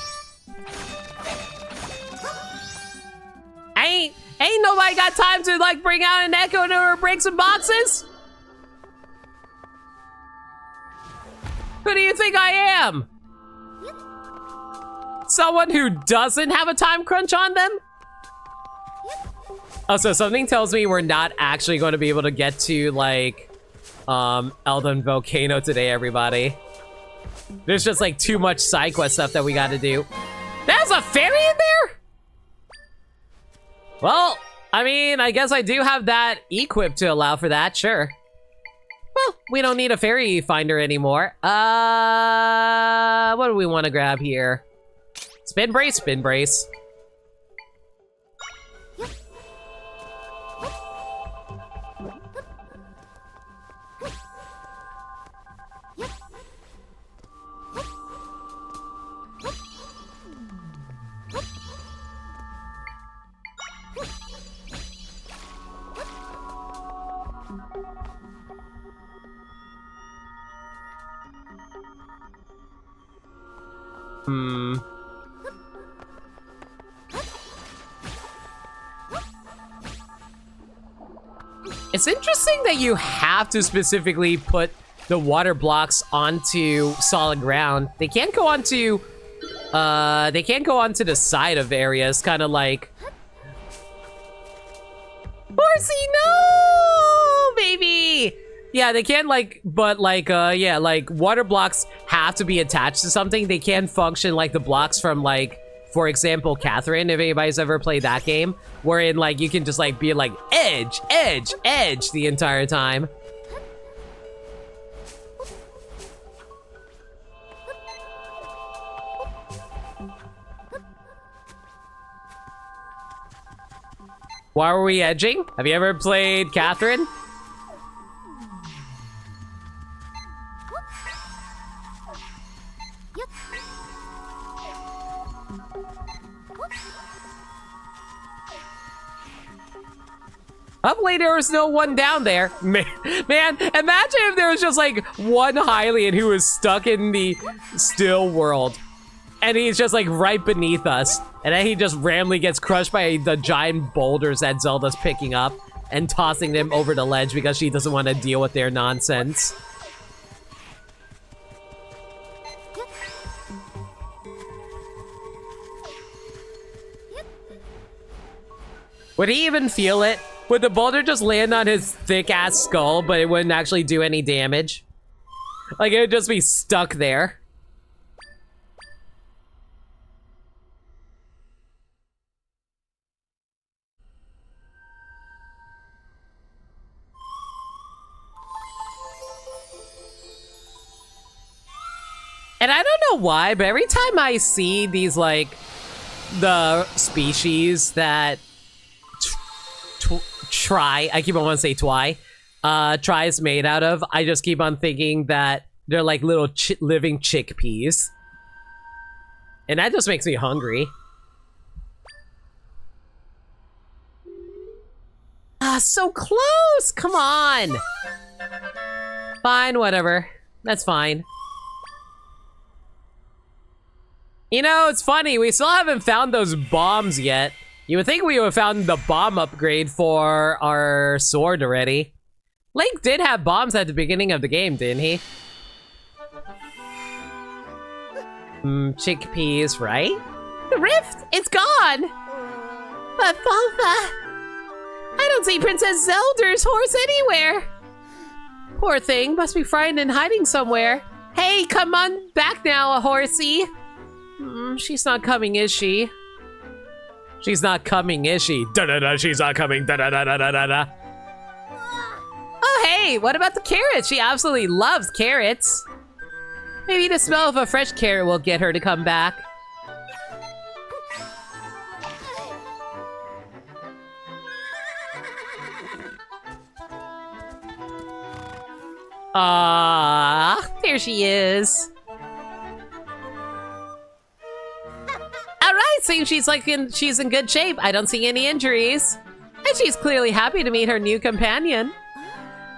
Ain't nobody got time to like bring out an echo or break some boxes? Who do you think I am? Someone who doesn't have a time crunch on them? Oh, so something tells me we're not actually going to be able to get to like Elden Volcano today, everybody. There's just like too much side quest stuff that we gotta do. There's a fairy in there? Well, I mean, I guess I do have that equipped to allow for that, sure. Well, we don't need a fairy finder anymore. What do we want to grab here? Spin brace, spin brace. It's interesting that you have to specifically put the water blocks onto solid ground. They can't go onto the side of areas, kind of like Horsey, no, baby. Yeah, they can't like, but like, yeah, like water blocks have to be attached to something. They can't function like the blocks from like, for example, Catherine, if anybody's ever played that game, wherein like you can just like be like edge, edge, edge the entire time. Why were we edging? Have you ever played Catherine? Hopefully there was no one down there. Man, imagine if there was just like one Hylian who was stuck in the still world. And he's just like right beneath us. And then he just randomly gets crushed by the giant boulders that Zelda's picking up and tossing them over the ledge because she doesn't want to deal with their nonsense. Would he even feel it? Would the boulder just land on his thick-ass skull, but it wouldn't actually do any damage? Like, it would just be stuck there. And I don't know why, but every time I see these, like, the species that I keep on wanting to say try is made out of, I just keep on thinking that they're like little living chickpeas. And that just makes me hungry. Ah, so close! Come on! Fine, whatever. That's fine. You know, it's funny, we still haven't found those bombs yet. You would think we would have found the bomb upgrade for our sword already. Link did have bombs at the beginning of the game, didn't he? Chickpeas, right? The rift, it's gone. But Falfa, I don't see Princess Zelda's horse anywhere. Poor thing, must be frightened and hiding somewhere. Hey, come on back now, a horsey. She's not coming, is she? She's not coming, is she? Da-da-da, she's not coming, da-da-da-da-da-da. Oh, hey, what about the carrots? She absolutely loves carrots. Maybe the smell of a fresh carrot will get her to come back. Ah, there she is. Alright, seems she's in good shape. I don't see any injuries. And she's clearly happy to meet her new companion.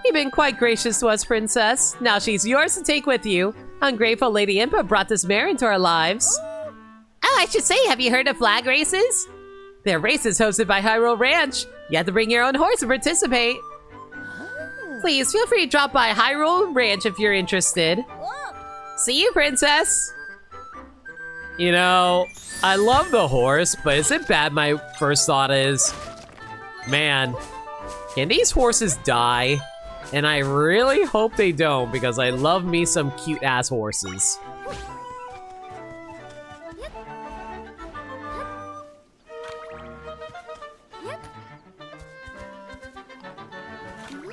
You've been quite gracious to us, Princess. Now she's yours to take with you. Ungrateful Lady Impa brought this mare into our lives. Oh, I should say, have you heard of flag races? They're races hosted by Hyrule Ranch. You have to bring your own horse to participate. Please feel free to drop by Hyrule Ranch if you're interested. See you, Princess. You know, I love the horse, but is it bad? My first thought is, man, can these horses die? And I really hope they don't, because I love me some cute-ass horses.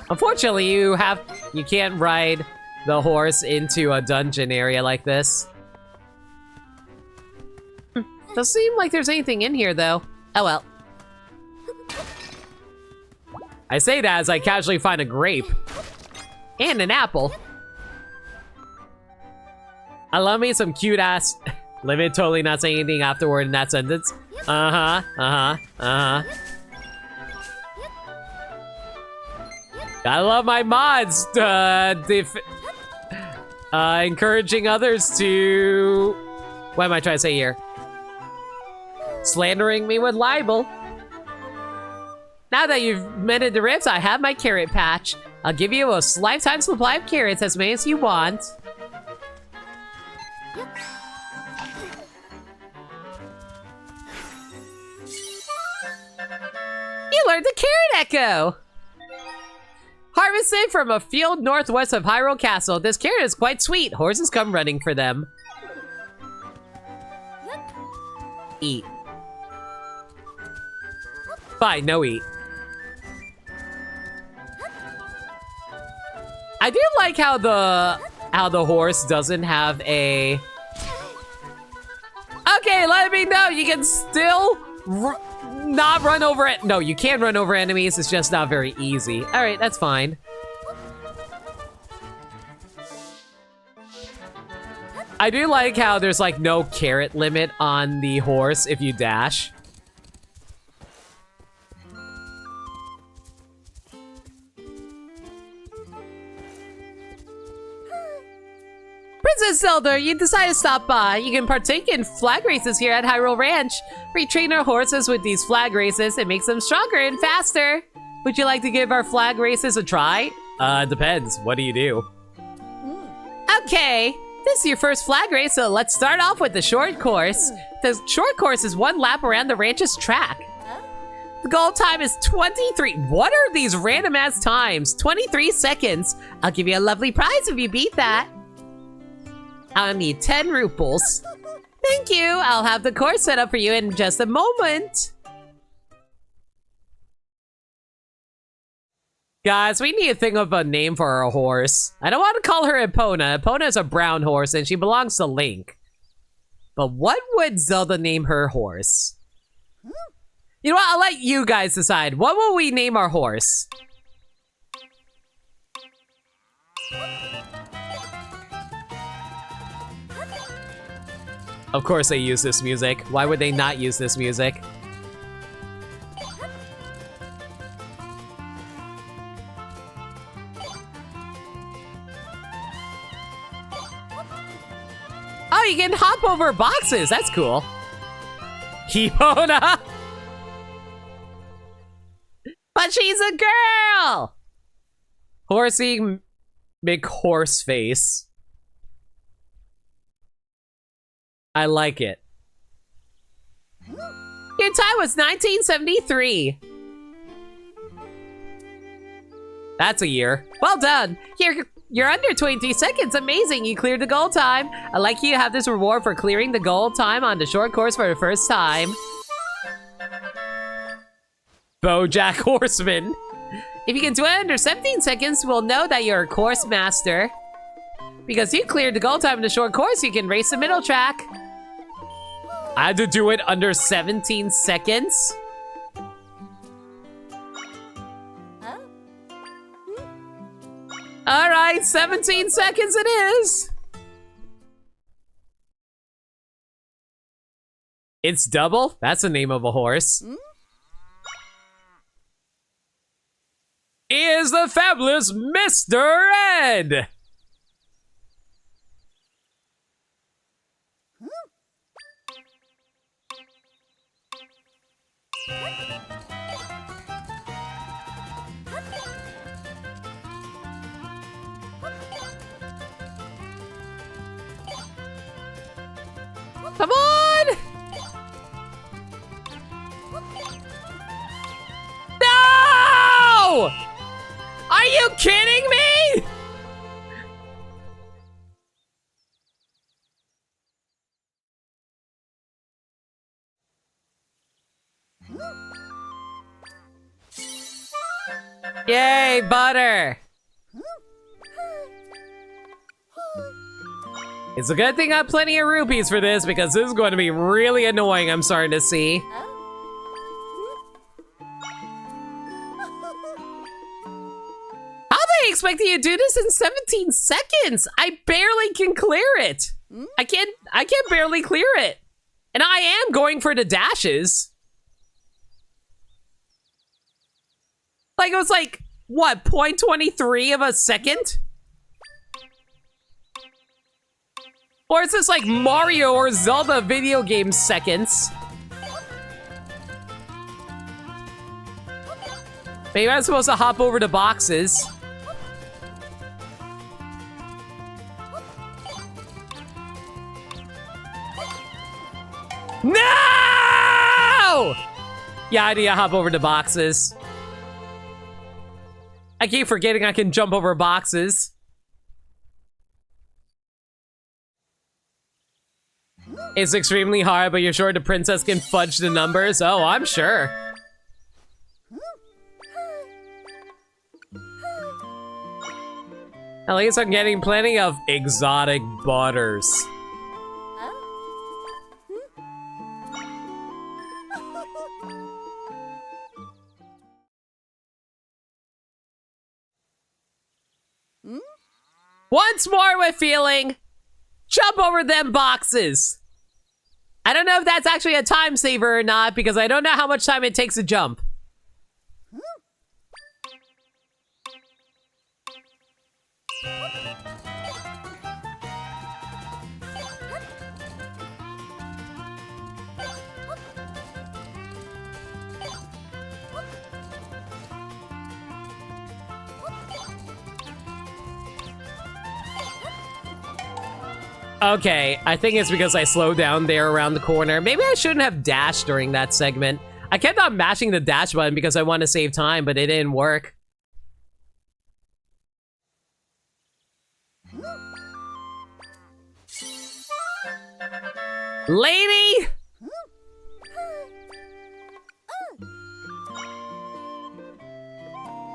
Unfortunately, you can't ride the horse into a dungeon area like this. Doesn't seem like there's anything in here, though. Oh well. I say that as I casually find a grape. And an apple. I love me some cute-ass... Limit totally not saying anything afterward in that sentence. Uh-huh, uh-huh, uh-huh. I love my mods, encouraging others to... What am I trying to say here? Slandering me with libel. Now that you've mended the rifts, I have my carrot patch. I'll give you a lifetime supply of carrots, as many as you want. You learned the carrot echo! Harvested from a field northwest of Hyrule Castle. This carrot is quite sweet. Horses come running for them. Eat. Fine, no eat. I do like how the horse doesn't have a... Okay, let me know. You can still not run over it. No, you can run over enemies. It's just not very easy. All right, that's fine. I do like how there's like no carrot limit on the horse if you dash. Princess Zelda, you decided to stop by. You can partake in flag races here at Hyrule Ranch. We train our horses with these flag races. It makes them stronger and faster. Would you like to give our flag races a try? Depends. What do you do? Okay, this is your first flag race, so let's start off with the short course. The short course is one lap around the ranch's track. The goal time is 23. What are these random ass times? 23 seconds. I'll give you a lovely prize if you beat that. I'll need 10 rupees. Thank you. I'll have the course set up for you in just a moment. Guys, we need to think of a name for our horse. I don't want to call her Epona. Epona is a brown horse and she belongs to Link. But what would Zelda name her horse? You know what? I'll let you guys decide. What will we name our horse? Of course they use this music. Why would they not use this music? Oh, you can hop over boxes. That's cool. Epona! But she's a girl! Horsey McHorseface. I like it. Your time was 1973. That's a year. Well done. You're under 20 seconds. Amazing. You cleared the goal time. I'd like you to have this reward for clearing the goal time on the short course for the first time. BoJack Horseman. If you can do it under 17 seconds, we'll know that you're a course master. Because you cleared the goal time in the short course, you can race the middle track. I had to do it under 17 seconds. All right, 17 seconds it is. It's double? That's the name of a horse. He is the fabulous Mr. Ed! Come on! No! Are you kidding me? Yay, butter! It's a good thing I have plenty of rupees for this because this is going to be really annoying, I'm starting to see. How they expecting you to do this in 17 seconds? I barely can clear it. I can't barely clear it. And I am going for the dashes. Like it was like, what, 0.23 of a second? Or is this like Mario or Zelda video game seconds? Maybe I'm supposed to hop over to boxes. No! Yeah, I need to hop over to boxes. I keep forgetting I can jump over boxes. It's extremely hard, but you're sure the princess can fudge the numbers? Oh, I'm sure. At least I'm getting plenty of exotic butters. Once more with feeling. Jump over them boxes. I don't know if that's actually a time saver or not because I don't know how much time it takes to jump. Okay, I think it's because I slowed down there around the corner. Maybe I shouldn't have dashed during that segment. I kept on mashing the dash button because I want to save time, but it didn't work. Lady!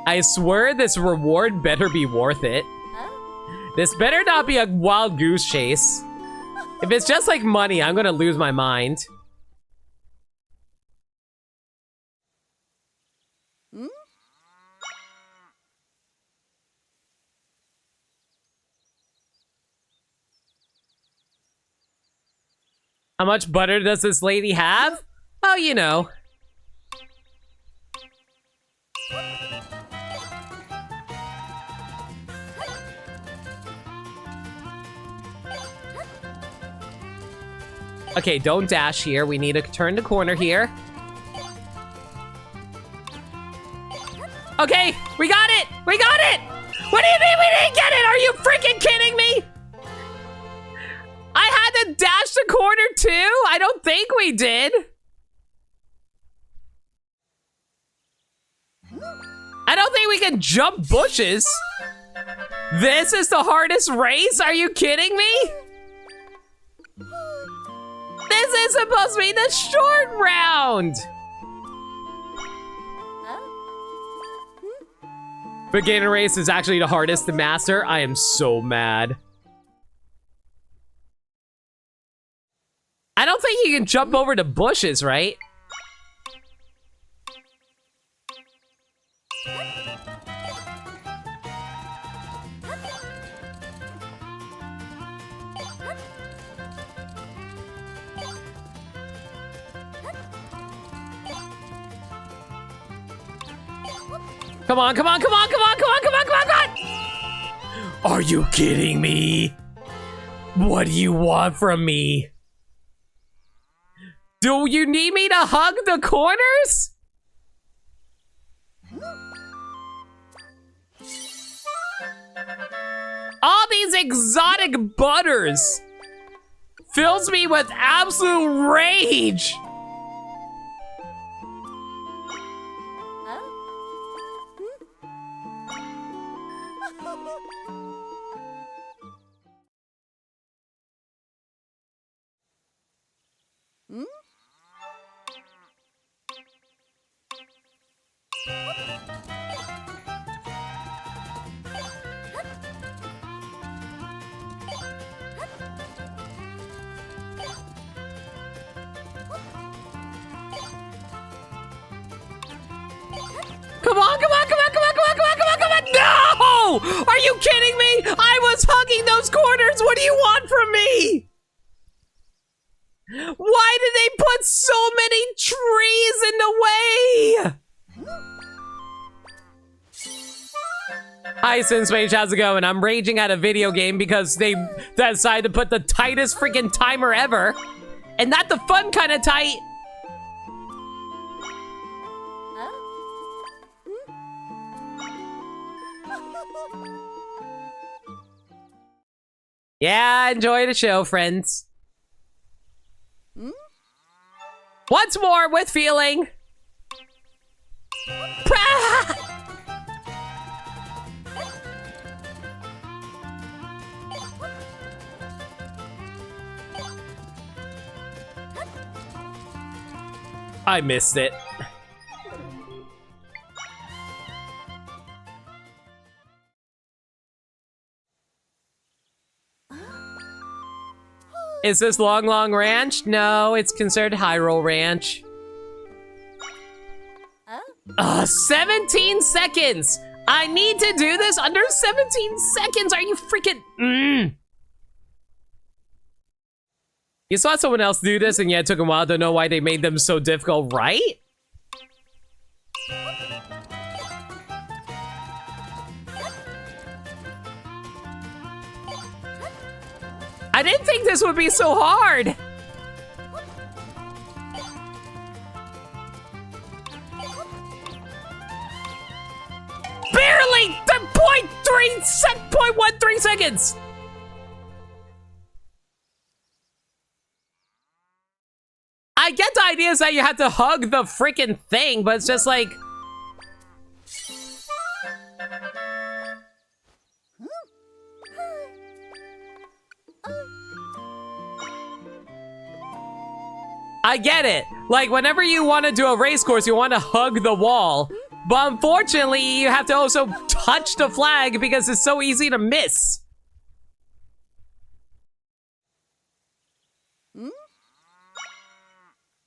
I swear this reward better be worth it. This better not be a wild goose chase. If it's just like money, I'm gonna lose my mind. How much butter does this lady have? Oh, you know. Okay, don't dash here. We need to turn the corner here. Okay, we got it! We got it! What do you mean we didn't get it? Are you freaking kidding me? I had to dash the corner too? I don't think we did. I don't think we can jump bushes. This is the hardest race? Are you kidding me? This is supposed to be the short round. Beginner race is actually the hardest to master. I am so mad. I don't think you can jump over the bushes, right? Come on, come on, come on, come on, come on, come on, come on, come on! Are you kidding me? What do you want from me? Do you need me to hug the corners? All these exotic butters fills me with absolute rage. Come on, come on, come on, come on, come on, come on, come on, come on! No! Are you kidding me? I was hugging those corners. What do you want from me? Why did they put so many trees in the way? Hi, Sinsmage, how's it going? I'm raging at a video game because they decided to put the tightest freaking timer ever. And not the fun kind of tight. Yeah, enjoy the show, friends. Once more with feeling. I missed it. Is this Long Long Ranch? No, it's considered Hyrule Ranch. 17 seconds! I need to do this under 17 seconds! Are you freaking... You saw someone else do this and yet it took a while to know why they made them so difficult, right? I didn't think this would be so hard! Barely! 0.13 seconds! I get the idea is that you have to hug the freaking thing, but it's just like... I get it. Like, whenever you want to do a race course, you want to hug the wall. But unfortunately, you have to also touch the flag because it's so easy to miss.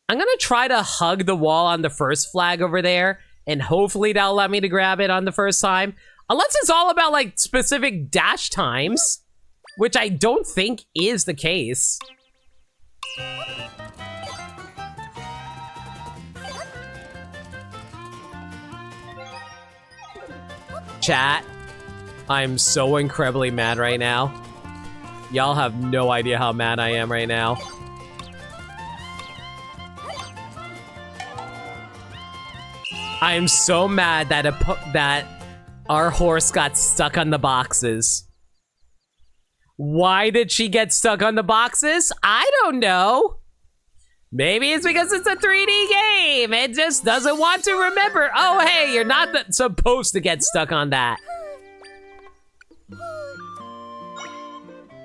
I'm gonna try to hug the wall on the first flag over there, and hopefully that'll let me to grab it on the first time. Unless it's all about, like, specific dash times, which I don't think is the case. Chat, I'm so incredibly mad right now. Y'all have no idea how mad I am right now. I am so mad that our horse got stuck on the boxes. Why did she get stuck on the boxes? I don't know. Maybe it's because it's a 3D game. It just doesn't want to remember. Oh, hey, you're not supposed to get stuck on that.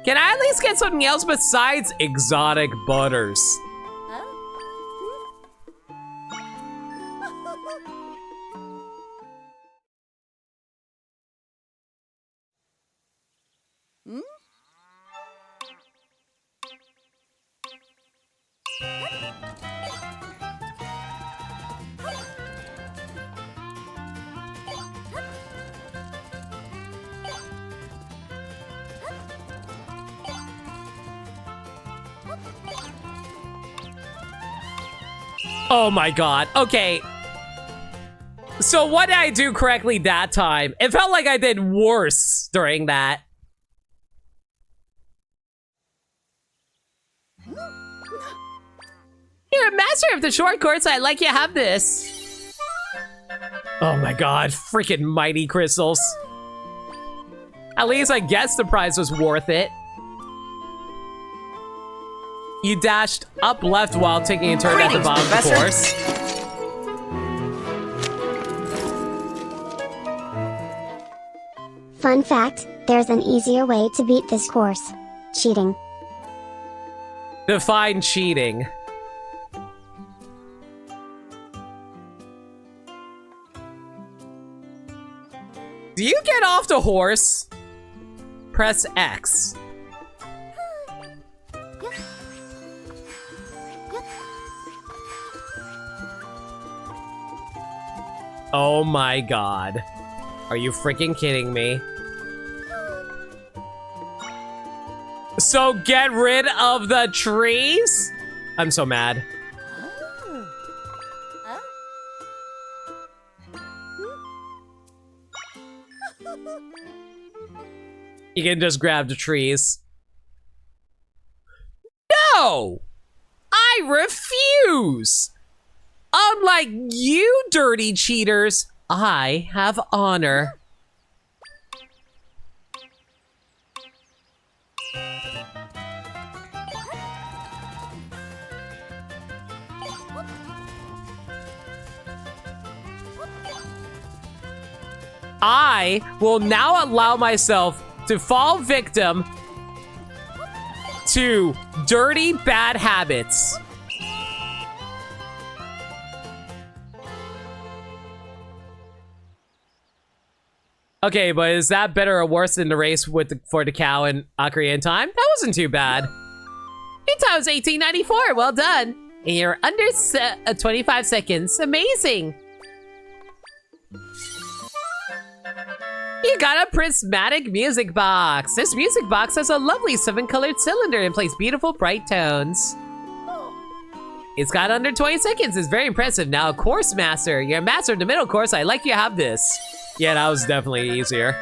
Can I at least get something else besides exotic butters? Oh my god. Okay. So what did I do correctly that time? It felt like I did worse during that. You're a master of the short course. I like you have this. Oh my god. Freaking mighty crystals. At least I guess the prize was worth it. You dashed up left while taking a turn at the bottom of the course. Fun fact, there's an easier way to beat this course. Cheating. Define cheating. Do you get off the horse? Press X. Oh my god. Are you freaking kidding me? So get rid of the trees? I'm so mad. You can just grab the trees. No! I refuse! Unlike you dirty cheaters, I have honor. I will now allow myself to fall victim to dirty bad habits. Okay, but is that better or worse than the race for the cow and Ocarina time? That wasn't too bad. Your time was 1894. Well done. And you're under 25 seconds. Amazing. You got a prismatic music box. This music box has a lovely 7-colored cylinder and plays beautiful bright tones. It's got under 20 seconds. It's very impressive. Now, course master. You're a master of the middle course. I like you have this. Yeah, that was definitely easier.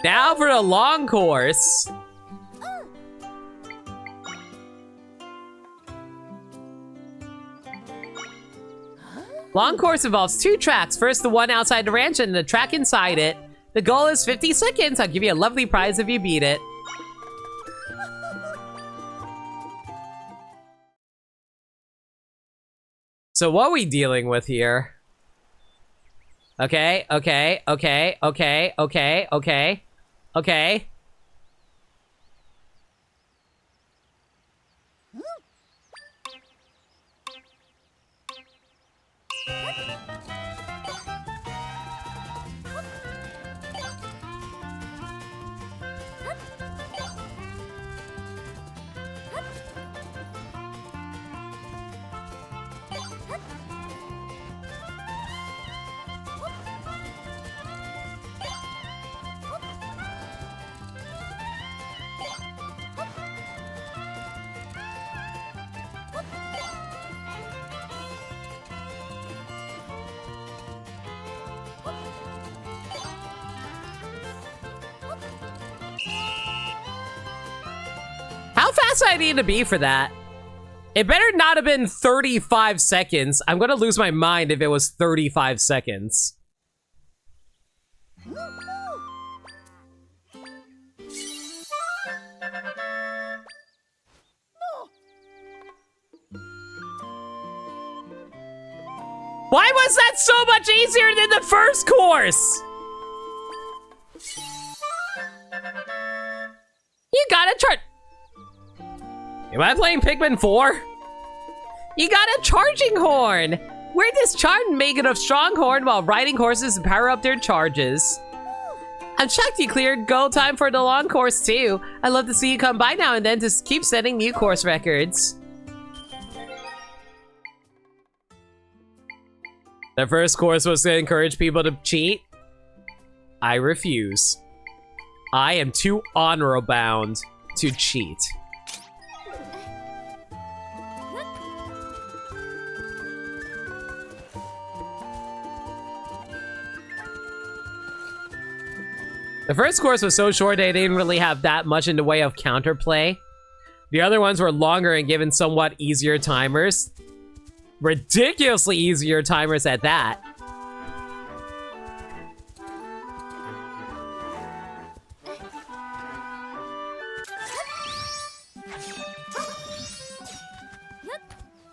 Now for the long course. Long course involves 2 tracks. First, the one outside the ranch and the track inside it. The goal is 50 seconds. I'll give you a lovely prize if you beat it. So what are we dealing with here? Okay. How fast do I need to be for that? It better not have been 35 seconds. I'm gonna lose my mind if it was 35 seconds. Why was that so much easier than the first course? You gotta charge. Am I playing Pikmin 4? You got a charging horn. Wear this charm make it a strong horn while riding horses and power up their charges. I'm shocked you cleared goal time for the long course too. I love to see you come by now and then to keep setting new course records. The first course was to encourage people to cheat. I refuse. I am too honor bound to cheat. The first course was so short they didn't really have that much in the way of counterplay. The other ones were longer and given somewhat easier timers. Ridiculously easier timers at that.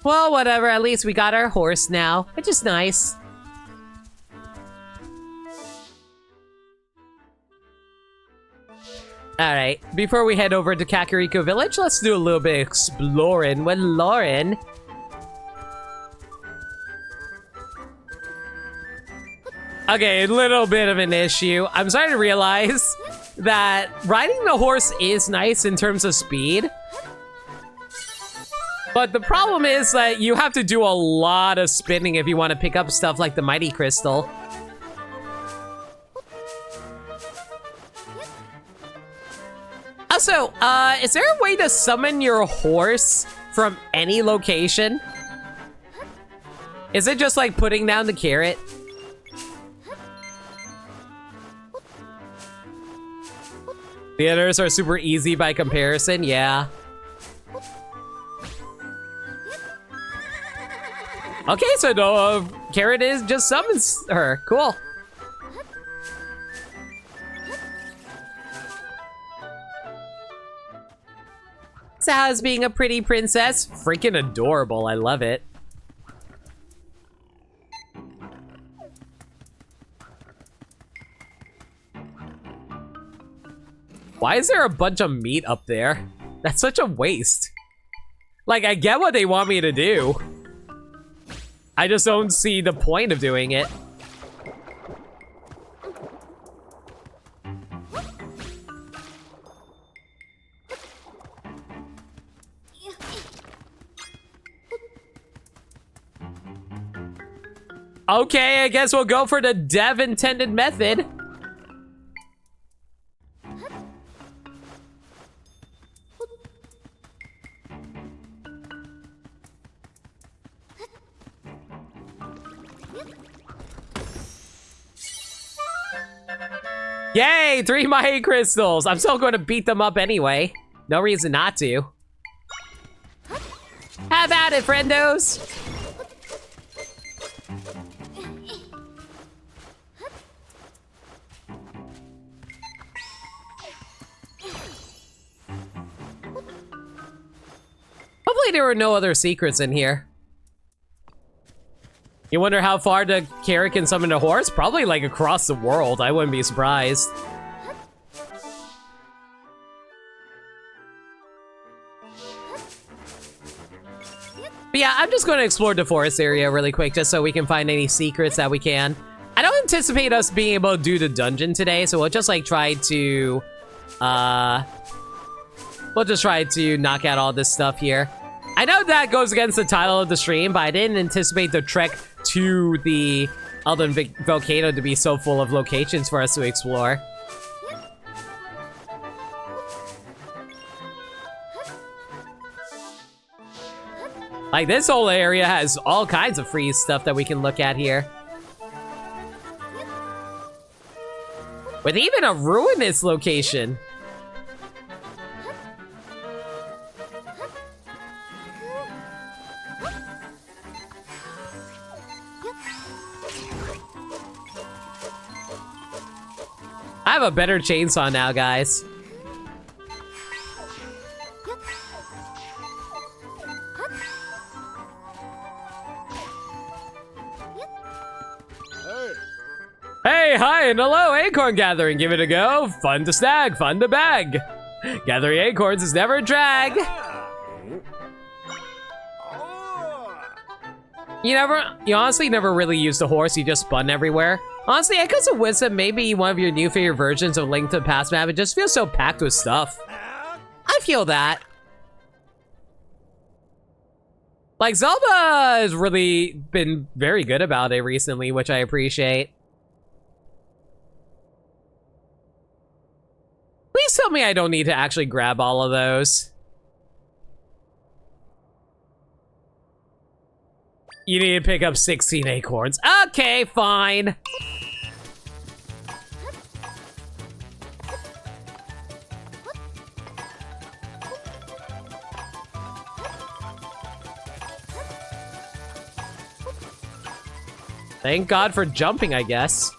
Well, whatever, at least we got our horse now, which is nice. Alright, before we head over to Kakariko Village, let's do a little bit of exploring with Lauren. Okay, a little bit of an issue. I'm starting to realize that riding the horse is nice in terms of speed. But the problem is that you have to do a lot of spinning if you want to pick up stuff like the Mighty Crystal. Also, is there a way to summon your horse from any location? Is it just like putting down the carrot? The others are super easy by comparison, yeah. Okay, so the carrot is just summons her. Cool. So how's being a pretty princess? Freaking adorable, I love it. Why is there a bunch of meat up there? That's such a waste. Like, I get what they want me to do. I just don't see the point of doing it. Okay, I guess we'll go for the dev intended method. Yay, 3 Mighty Crystals. I'm still going to beat them up anyway. No reason not to. How about it, friendos? Hopefully there were no other secrets in here. You wonder how far the carrot can summon a horse? Probably like across the world. I wouldn't be surprised. But yeah, I'm just going to explore the forest area really quick just so we can find any secrets that we can. I don't anticipate us being able to do the dungeon today, so we'll just like try to... we'll just try to knock out all this stuff here. I know that goes against the title of the stream, but I didn't anticipate the trek to the Elden Volcano to be so full of locations for us to explore. Like, this whole area has all kinds of free stuff that we can look at here. With even a ruinous location. have a better chainsaw now, guys. Hey, hi, and hello, acorn gathering. Give it a go. Fun to snag, fun to bag. Gathering acorns is never a drag. You honestly never really used a horse, you just spun everywhere. Honestly, Echoes of Wisdom may be one of your new favorite versions of Link to the Past map. It just feels so packed with stuff. I feel that. Like, Zelda has really been very good about it recently, which I appreciate. Please tell me I don't need to actually grab all of those. You need to pick up 16 acorns. Okay, fine. Thank God for jumping, I guess.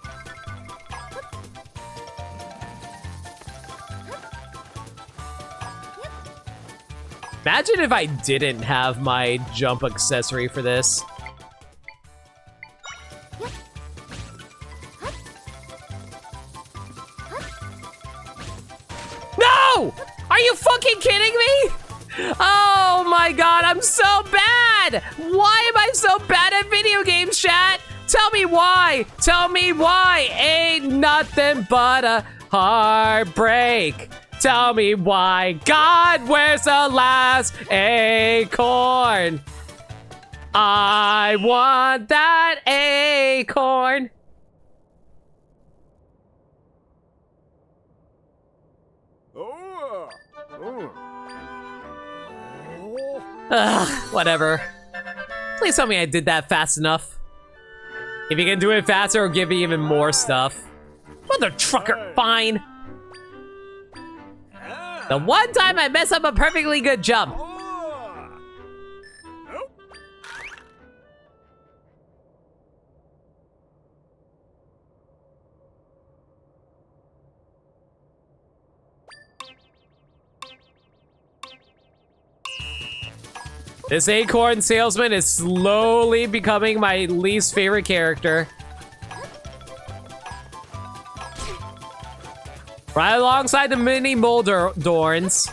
Imagine if I didn't have my jump accessory for this. No! Are you fucking kidding me? Oh my God, I'm so bad! Why am I so bad at video games, chat? Tell me why! Tell me why! Ain't nothing but a heartbreak. Tell me why. God, where's the last acorn? I want that acorn. Ugh, whatever. Please tell me I did that fast enough. If you can do it faster, or give me even more stuff. Mother trucker, fine. The one time I mess up a perfectly good jump. This acorn salesman is slowly becoming my least favorite character. Right alongside the mini Moldorns.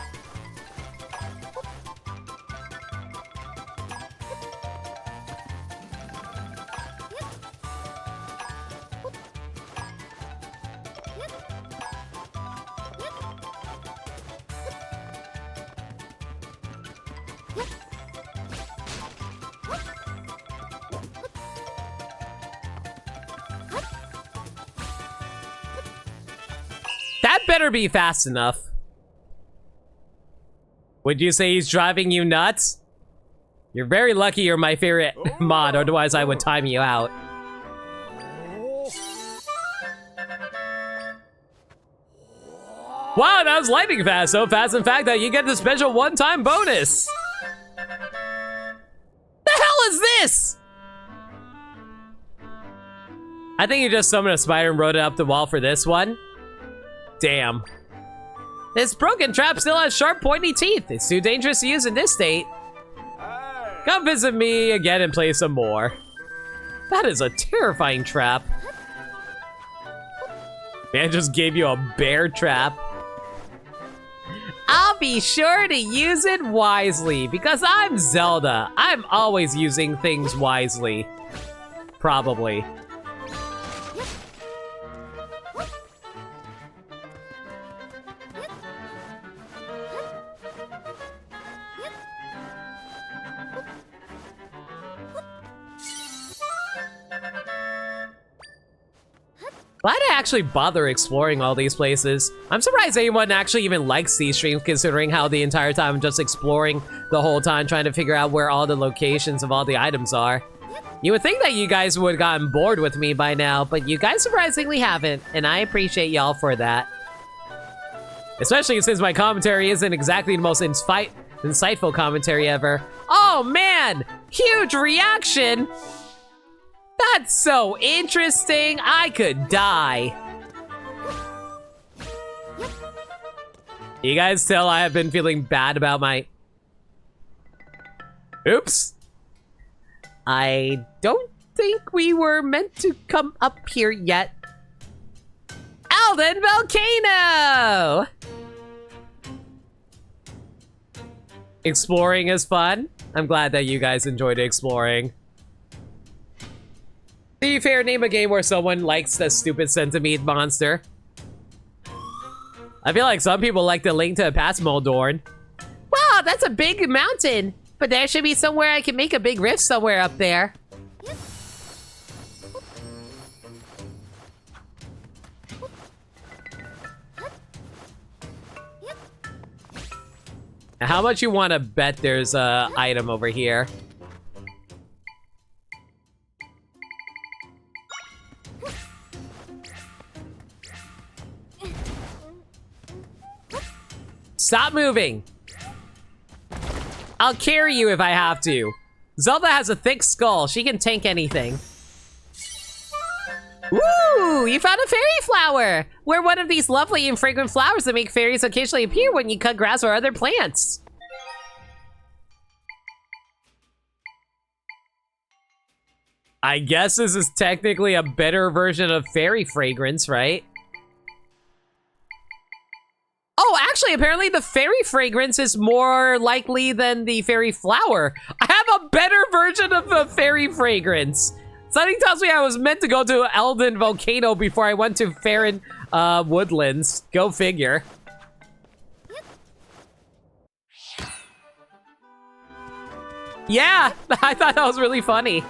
That better be fast enough. Would you say he's driving you nuts? You're very lucky you're my favorite mod, otherwise I would time you out. Wow, that was lightning fast. So fast, in fact, that you get the special one-time bonus. The hell is this? I think you just summoned a spider and rode it up the wall for this one. Damn. This broken trap still has sharp, pointy teeth. It's too dangerous to use in this state. Come visit me again and play some more. That is a terrifying trap. Man just gave you a bear trap. I'll be sure to use it wisely, because I'm Zelda. I'm always using things wisely. Probably. Glad I actually bother exploring all these places. I'm surprised anyone actually even likes these streams, considering how the entire time I'm just exploring the whole time, trying to figure out where all the locations of all the items are. You would think that you guys would have gotten bored with me by now, but you guys surprisingly haven't, and I appreciate y'all for that. Especially since my commentary isn't exactly the most insightful commentary ever. Oh man! Huge reaction! That's so interesting, I could die. You guys tell I have been feeling bad about my... Oops. I don't think we were meant to come up here yet. Alden Volcano! Exploring is fun. I'm glad that you guys enjoyed exploring. To be fair, name a game where someone likes the stupid centipede monster. I feel like some people like the Link to Past Moldorn. Wow, that's a big mountain. But there should be somewhere I can make a big rift somewhere up there. How much you want to bet there's a item over here? Stop moving! I'll carry you if I have to. Zelda has a thick skull. She can tank anything. Ooh, you found a fairy flower! We're one of these lovely and fragrant flowers that make fairies occasionally appear when you cut grass or other plants. I guess this is technically a better version of fairy fragrance, right? Oh, actually, apparently the fairy fragrance is more likely than the fairy flower. I have a better version of a fairy fragrance. Something tells me I was meant to go to Elden Volcano before I went to Farron Woodlands. Go figure. Yeah, I thought that was really funny.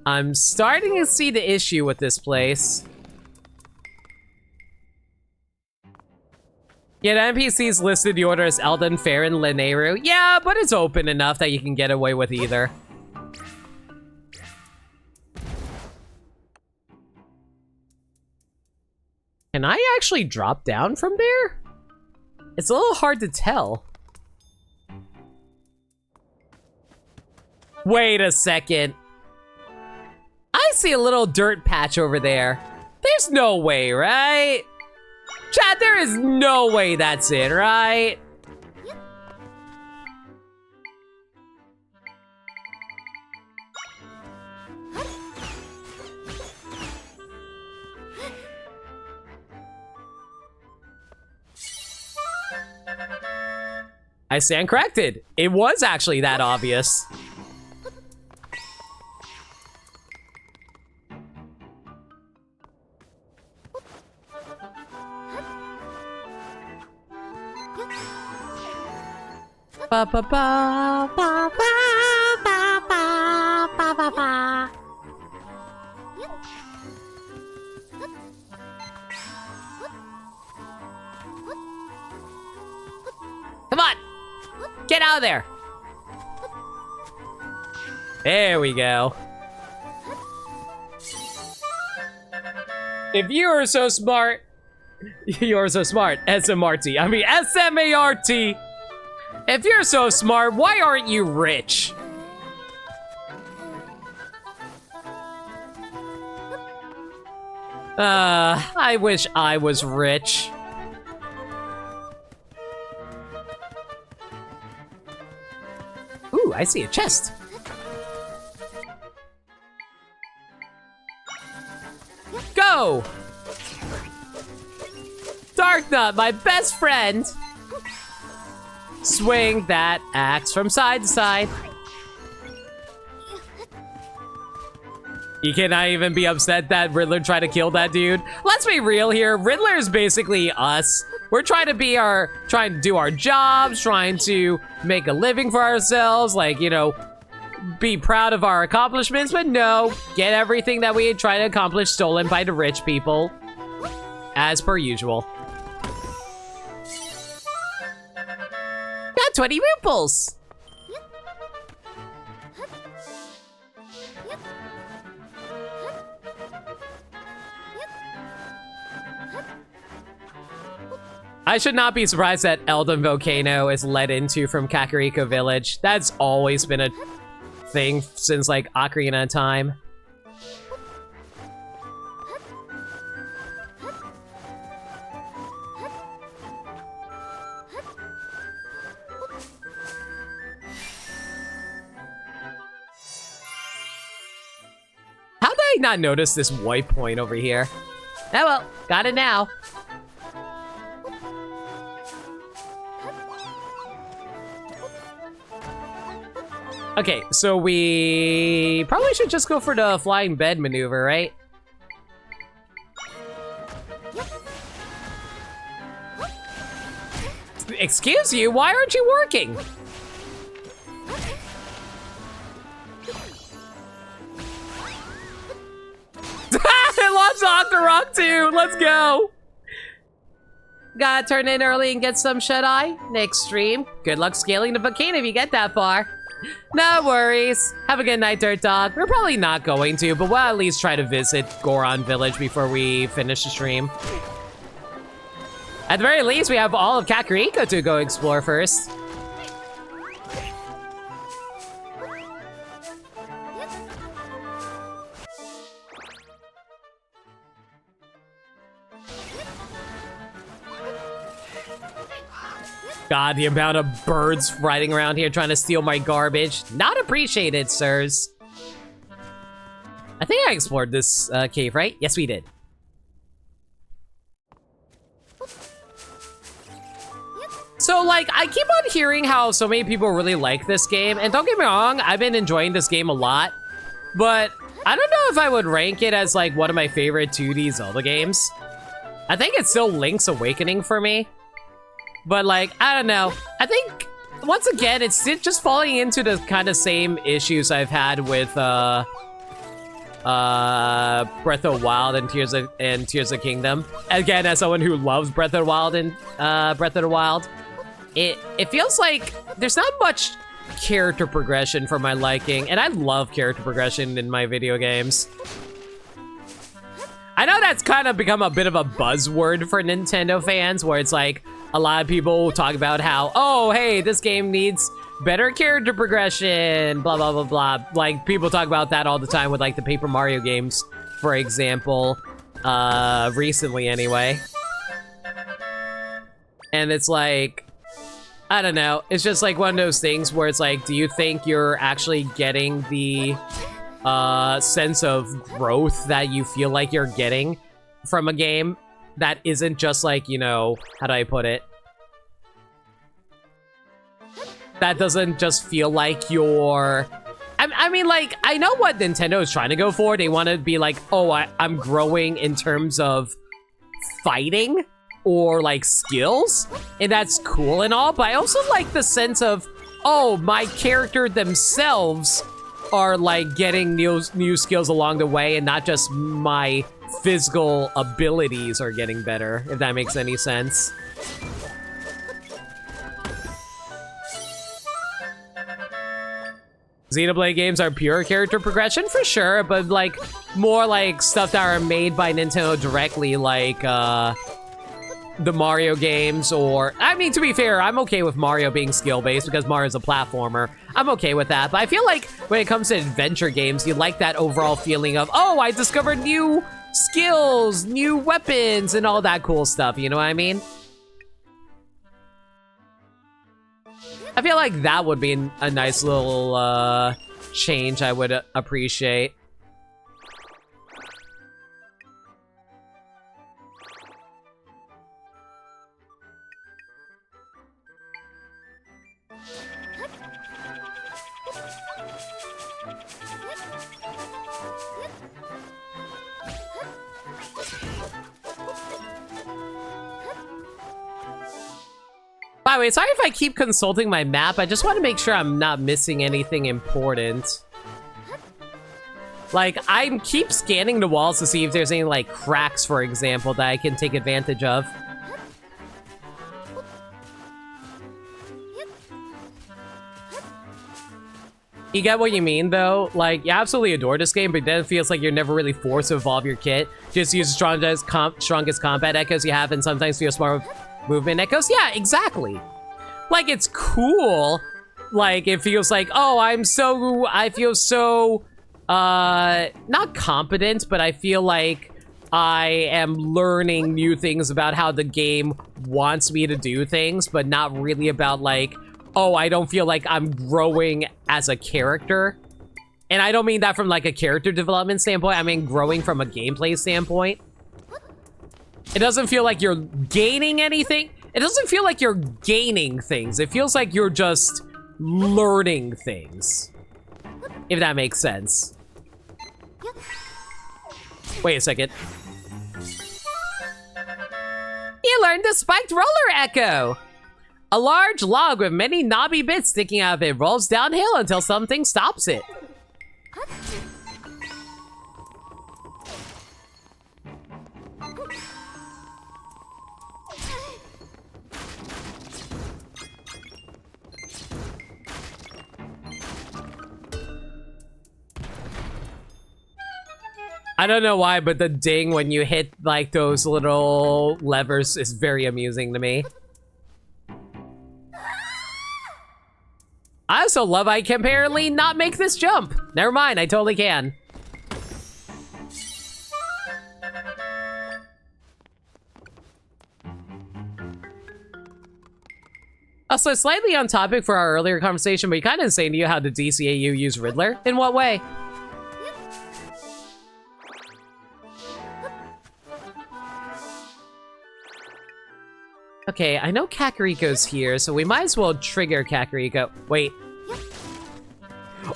I'm starting to see the issue with this place. Yeah, the NPCs listed the order as Elden, Farron, Lineru. Yeah, but it's open enough that you can get away with either. Can I actually drop down from there? It's a little hard to tell. Wait a second. I see a little dirt patch over there. There's no way, right? Chat, there is no way that's it, right? I stand corrected. It was actually that obvious. Ba ba ba ba ba ba ba ba ba ba. Come on! Get out of there! There we go. If you are so smart, you're so smart. S-M-R-T. I mean, S-M-A-R-T. If you're so smart, why aren't you rich? I wish I was rich. Ooh, I see a chest. Go! Darknut, my best friend! Swing that axe from side to side. You cannot even be upset that Riddler tried to kill that dude. Let's be real here. Riddler is basically us. We're trying to do our jobs, trying to make a living for ourselves, like, you know, be proud of our accomplishments, but no, get everything that we try to accomplish stolen by the rich people, as per usual. Got 20 rupees. I should not be surprised that Eldon Volcano is led into from Kakariko Village. That's always been a thing since, like, Ocarina of Time. How did I not notice this white point over here? Oh well, got it now. Okay, so we probably should just go for the flying bed maneuver, right? Excuse you, why aren't you working? It loves Octorok too, let's go. Gotta turn in early and get some shut-eye. Next stream. Good luck scaling the volcano if you get that far. No worries. Have a good night, Dirt Dog. We're probably not going to, but we'll at least try to visit Goron Village before we finish the stream. At the very least, we have all of Kakariko to go explore first. God, the amount of birds riding around here trying to steal my garbage. Not appreciated, sirs. I think I explored this cave, right? Yes, we did. So, like, I keep on hearing how so many people really like this game. And don't get me wrong, I've been enjoying this game a lot. But I don't know if I would rank it as, like, one of my favorite 2D Zelda games. I think it's still Link's Awakening for me. But, like, I don't know. I think, once again, it's just falling into the kind of same issues I've had with, Breath of the Wild and Tears of Kingdom. Again, as someone who loves Breath of the Wild and, Breath of the Wild, it feels like there's not much character progression for my liking, and I love character progression in my video games. I know that's kind of become a bit of a buzzword for Nintendo fans, where it's like, a lot of people talk about how, oh, hey, this game needs better character progression, blah, blah, blah, blah. Like, people talk about that all the time with, like, the Paper Mario games, for example, recently anyway. And it's like, I don't know, it's just like one of those things where it's like, do you think you're actually getting the sense of growth that you feel like you're getting from a game that isn't just like, you know, how do I put it? That doesn't just feel like you're... I mean, like, I know what Nintendo is trying to go for. They want to be like, oh, I'm growing in terms of fighting or, like, skills. And that's cool and all. But I also like the sense of, oh, my character themselves are, like, getting new skills along the way, and not just my physical abilities are getting better, if that makes any sense. Xenoblade games are pure character progression for sure, but like more like stuff that are made by Nintendo directly, like the Mario games, or I mean, to be fair, I'm okay with Mario being skill-based because Mario's a platformer. I'm okay with that, but I feel like when it comes to adventure games, you like that overall feeling of, oh, I discovered new skills, new weapons, and all that cool stuff, you know what I mean? I feel like that would be a nice little change I would appreciate. By the way, sorry if I keep consulting my map. I just want to make sure I'm not missing anything important. Like, I keep scanning the walls to see if there's any, like, cracks, for example, that I can take advantage of. You get what you mean, though? Like, you absolutely adore this game, but then it feels like you're never really forced to evolve your kit. Just use the strongest combat echoes you have, and sometimes feel smart movement echoes. Yeah, exactly. Like, it's cool. Like, it feels like, oh, I feel so, not competent, but I feel like I am learning new things about how the game wants me to do things, but not really about, like, oh, I don't feel like I'm growing as a character. And I don't mean that from, like, a character development standpoint. I mean growing from a gameplay standpoint. It doesn't feel like you're gaining anything. It doesn't feel like you're gaining things. It feels like you're just learning things. If that makes sense. Wait a second. You learned the spiked roller echo. A large log with many knobby bits sticking out of it rolls downhill until something stops it. I don't know why, but the ding when you hit, like, those little levers is very amusing to me. I also love I can apparently not make this jump. Never mind, I totally can. Also, slightly on topic for our earlier conversation, but you kind of saying to you how the DCAU use Riddler. In what way? Okay, I know Kakariko's here, so we might as well trigger Kakariko. Wait.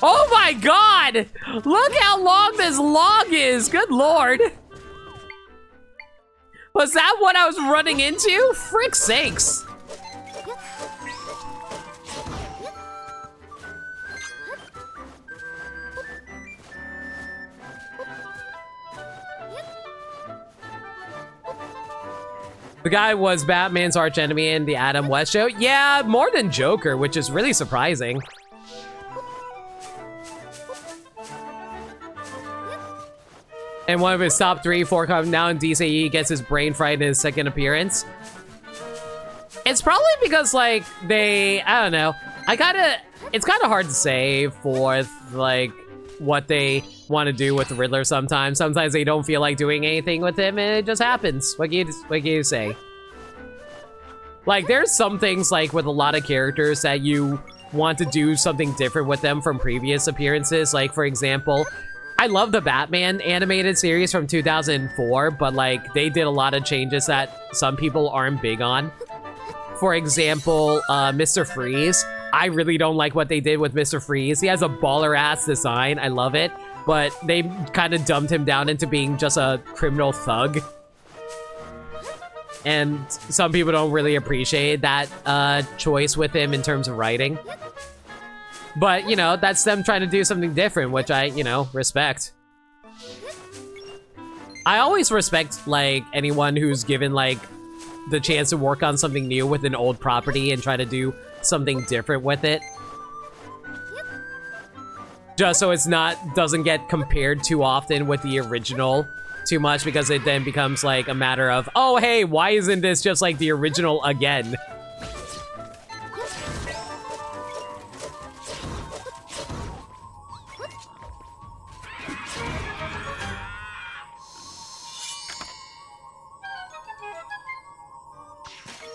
Oh my god! Look how long this log is! Good lord! Was that what I was running into? Frick's sakes! The guy was Batman's archenemy in the Adam West show. Yeah, more than Joker, which is really surprising. And one of his top 3 4 now in DCE gets his brain fried in his second appearance. It's probably because, like, I don't know. It's kind of hard to say for, like, what they want to do with the Riddler sometimes. Sometimes they don't feel like doing anything with him, and it just happens. What can you say? Like, there's some things, like, with a lot of characters that you want to do something different with them from previous appearances. Like, for example, I love the Batman animated series from 2004, but, like, they did a lot of changes that some people aren't big on. For example, Mr. Freeze. I really don't like what they did with Mr. Freeze. He has a baller-ass design. I love it. But they kind of dumbed him down into being just a criminal thug. And some people don't really appreciate that choice with him in terms of writing. But, you know, that's them trying to do something different, which I, you know, respect. I always respect, like, anyone who's given, like, the chance to work on something new with an old property and try to do something different with it. Just so it's doesn't get compared too often with the original too much, because it then becomes like a matter of, oh hey, why isn't this just like the original again?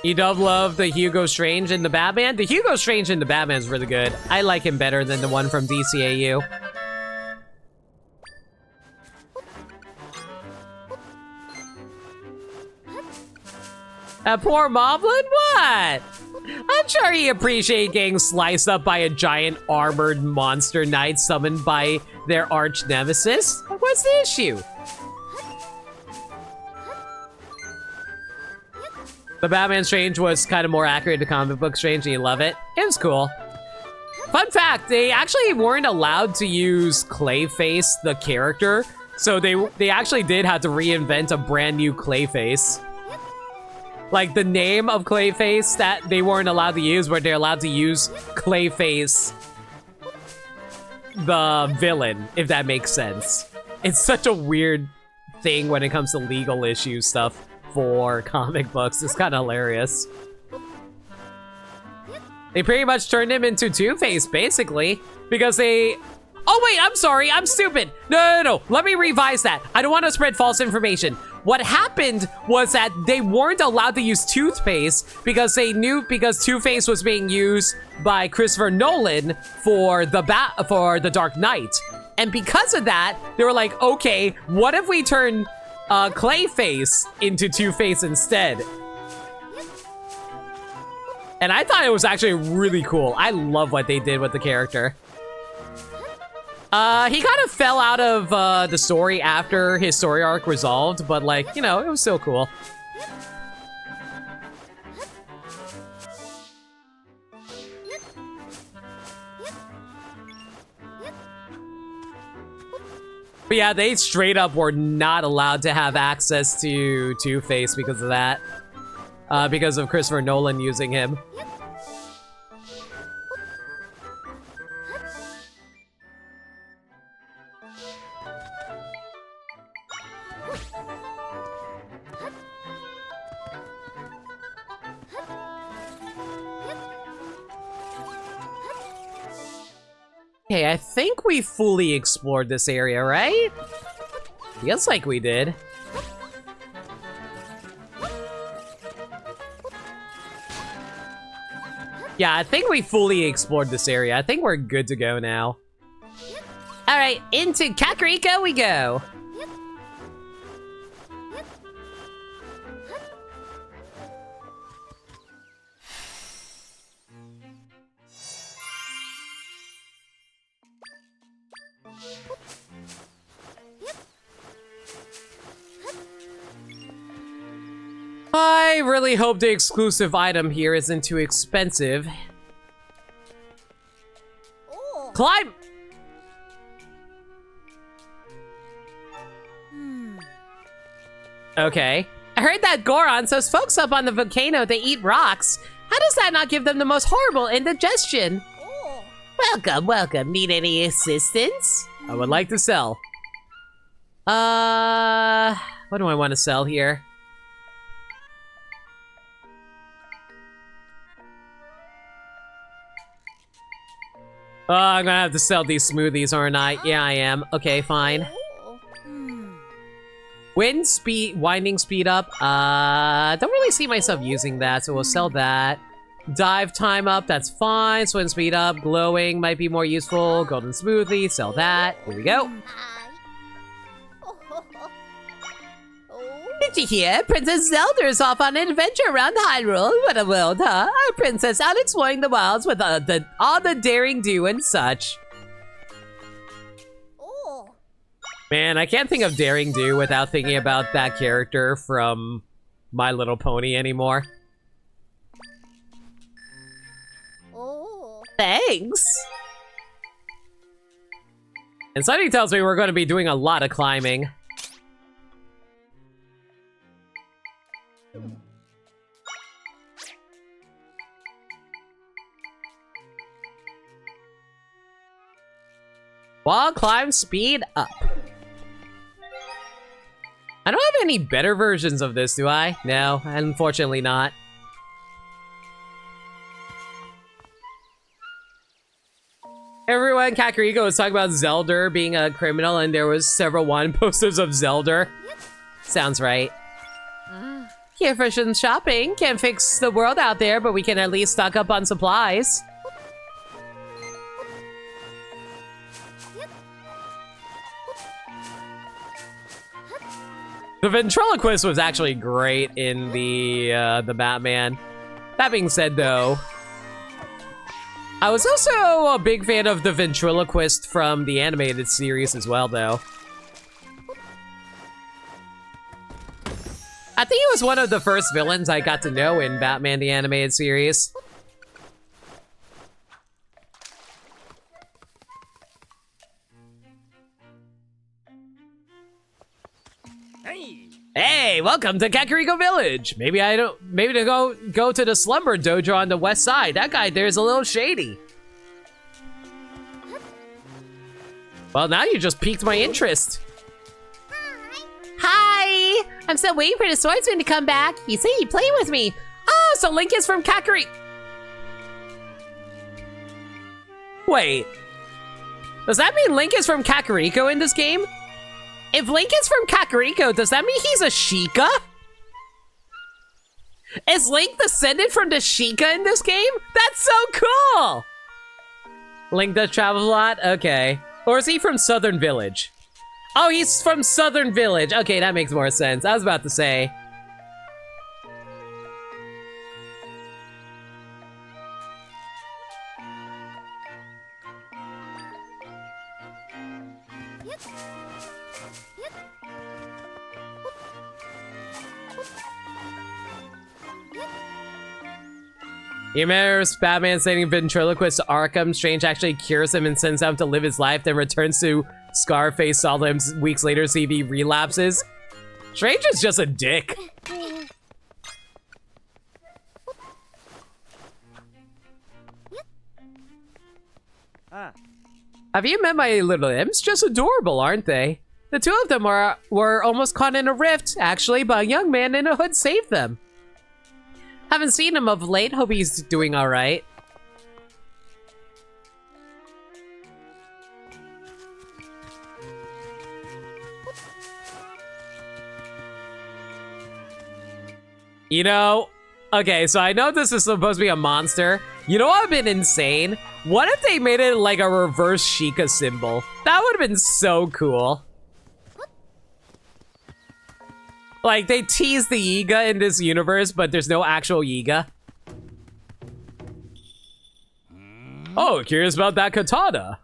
You don't love the Hugo Strange in the Batman? The Hugo Strange in the Batman is really good. I like him better than the one from DCAU. Poor Moblin? What? I'm sure he appreciates getting sliced up by a giant armored monster knight summoned by their arch nemesis. What's the issue? The Batman Strange was kind of more accurate to comic book Strange, and you love it. It was cool. Fun fact, they actually weren't allowed to use Clayface, the character, so they actually did have to reinvent a brand new Clayface. Like, the name of Clayface that they weren't allowed to use, but they're allowed to use Clayface, the villain, if that makes sense. It's such a weird thing when it comes to legal issue stuff. for comic books. It's kind of hilarious. They pretty much turned him into Two-Face, basically, because they... Oh, wait, I'm sorry. I'm stupid. No. Let me revise that. I don't want to spread false information. What happened was that they weren't allowed to use toothpaste because they knew because Two-Face was being used by Christopher Nolan for the Dark Knight. And because of that, they were like, okay, what if we turn Clayface into Two-Face instead? And I thought it was actually really cool. I love what they did with the character. He kind of fell out of the story after his story arc resolved, but like, you know, it was still cool. But yeah, they straight up were not allowed to have access to Two-Face because of that. Because of Christopher Nolan using him. Okay, I think we fully explored this area, right? Feels like we did. Yeah, I think we fully explored this area. I think we're good to go now. All right, into Kakariko we go. I really hope the exclusive item here isn't too expensive. Oh. Climb! Okay. I heard that Gorons, those folks up on the volcano, they eat rocks. How does that not give them the most horrible indigestion? Oh. Welcome. Need any assistance? I would like to sell. What do I want to sell here? Oh, I'm gonna have to sell these smoothies, aren't I? Yeah, I am. Okay, fine. Oh. Winding speed up. Don't really see myself using that, so we'll sell that. Dive time up, that's fine. Swim speed up, glowing might be more useful. Golden smoothie, sell that. Here we go. Did you hear? Princess Zelda is off on an adventure around Hyrule. What a world, huh? Our princess out exploring the wilds with all the daring do and such. Oh. Man, I can't think of Daring Do without thinking about that character from My Little Pony anymore. Oh. Thanks. And somebody tells me we're going to be doing a lot of climbing. Wall climb speed up. I don't have any better versions of this, do I? No, unfortunately not. Everyone, Kakariko was talking about Zelda being a criminal, and there was several wanted posters of Zelda. Sounds right. Here for some shopping. Can't fix the world out there, but we can at least stock up on supplies. The ventriloquist was actually great in the Batman. That being said, though, I was also a big fan of the ventriloquist from the animated series as well, though. I think he was one of the first villains I got to know in Batman the Animated Series. Hey, welcome to Kakariko Village. Maybe to go to the Slumber Dojo on the west side. That guy there's a little shady. Well, now you just piqued my interest. Hi! I'm still waiting for the swordsman to come back. He said he'd play with me. Oh, so Link is from Kakariko. Wait. Does that mean Link is from Kakariko in this game? If Link is from Kakariko, does that mean he's a Sheikah? Is Link descended from the Sheikah in this game? That's so cool! Link does travel a lot? Okay. Or is he from Southern Village? Oh, he's from Southern Village. Okay, that makes more sense. I was about to say. You remember Batman sending ventriloquist to Arkham? Strange actually cures him and sends him to live his life, then returns to Scarface Solheim weeks later, see if he relapses. Strange is just a dick. Have you met my little imps? Just adorable, aren't they? The two of them were almost caught in a rift, actually, but a young man in a hood saved them. Haven't seen him of late. Hope he's doing all right. You know, okay, so I know this is supposed to be a monster. You know what would have been insane? What if they made it like a reverse Sheikah symbol? That would have been so cool. Like, they tease the Yiga in this universe, but there's no actual Yiga. Oh, curious about that katana?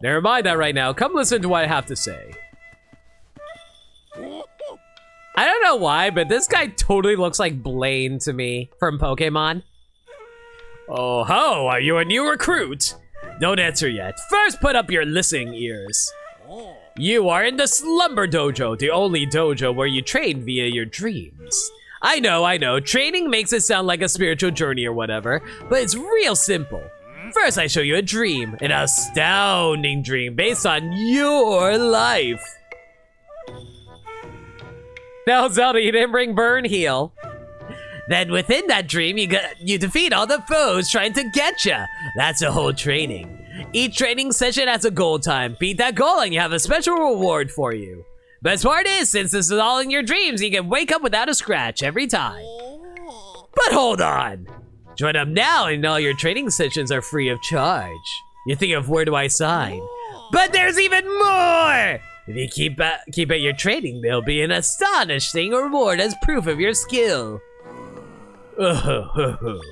Never mind that right now. Come listen to what I have to say. I don't know why, but this guy totally looks like Blaine to me from Pokemon. Oh ho, are you a new recruit? Don't answer yet. First, put up your listening ears. You are in the Slumber Dojo, the only dojo where you train via your dreams. I know, training makes it sound like a spiritual journey or whatever, but it's real simple. First, I show you a dream, an astounding dream based on your life. No, Zelda, you didn't bring Burn Heal. Then within that dream, you defeat all the foes trying to get ya. That's the whole training. Each training session has a goal time. Beat that goal and you have a special reward for you. Best part is, since this is all in your dreams, you can wake up without a scratch every time. But hold on. Join up now and all your training sessions are free of charge. You think of where do I sign? But there's even more! If you keep at your training, there'll be an astonishing reward as proof of your skill. Alright,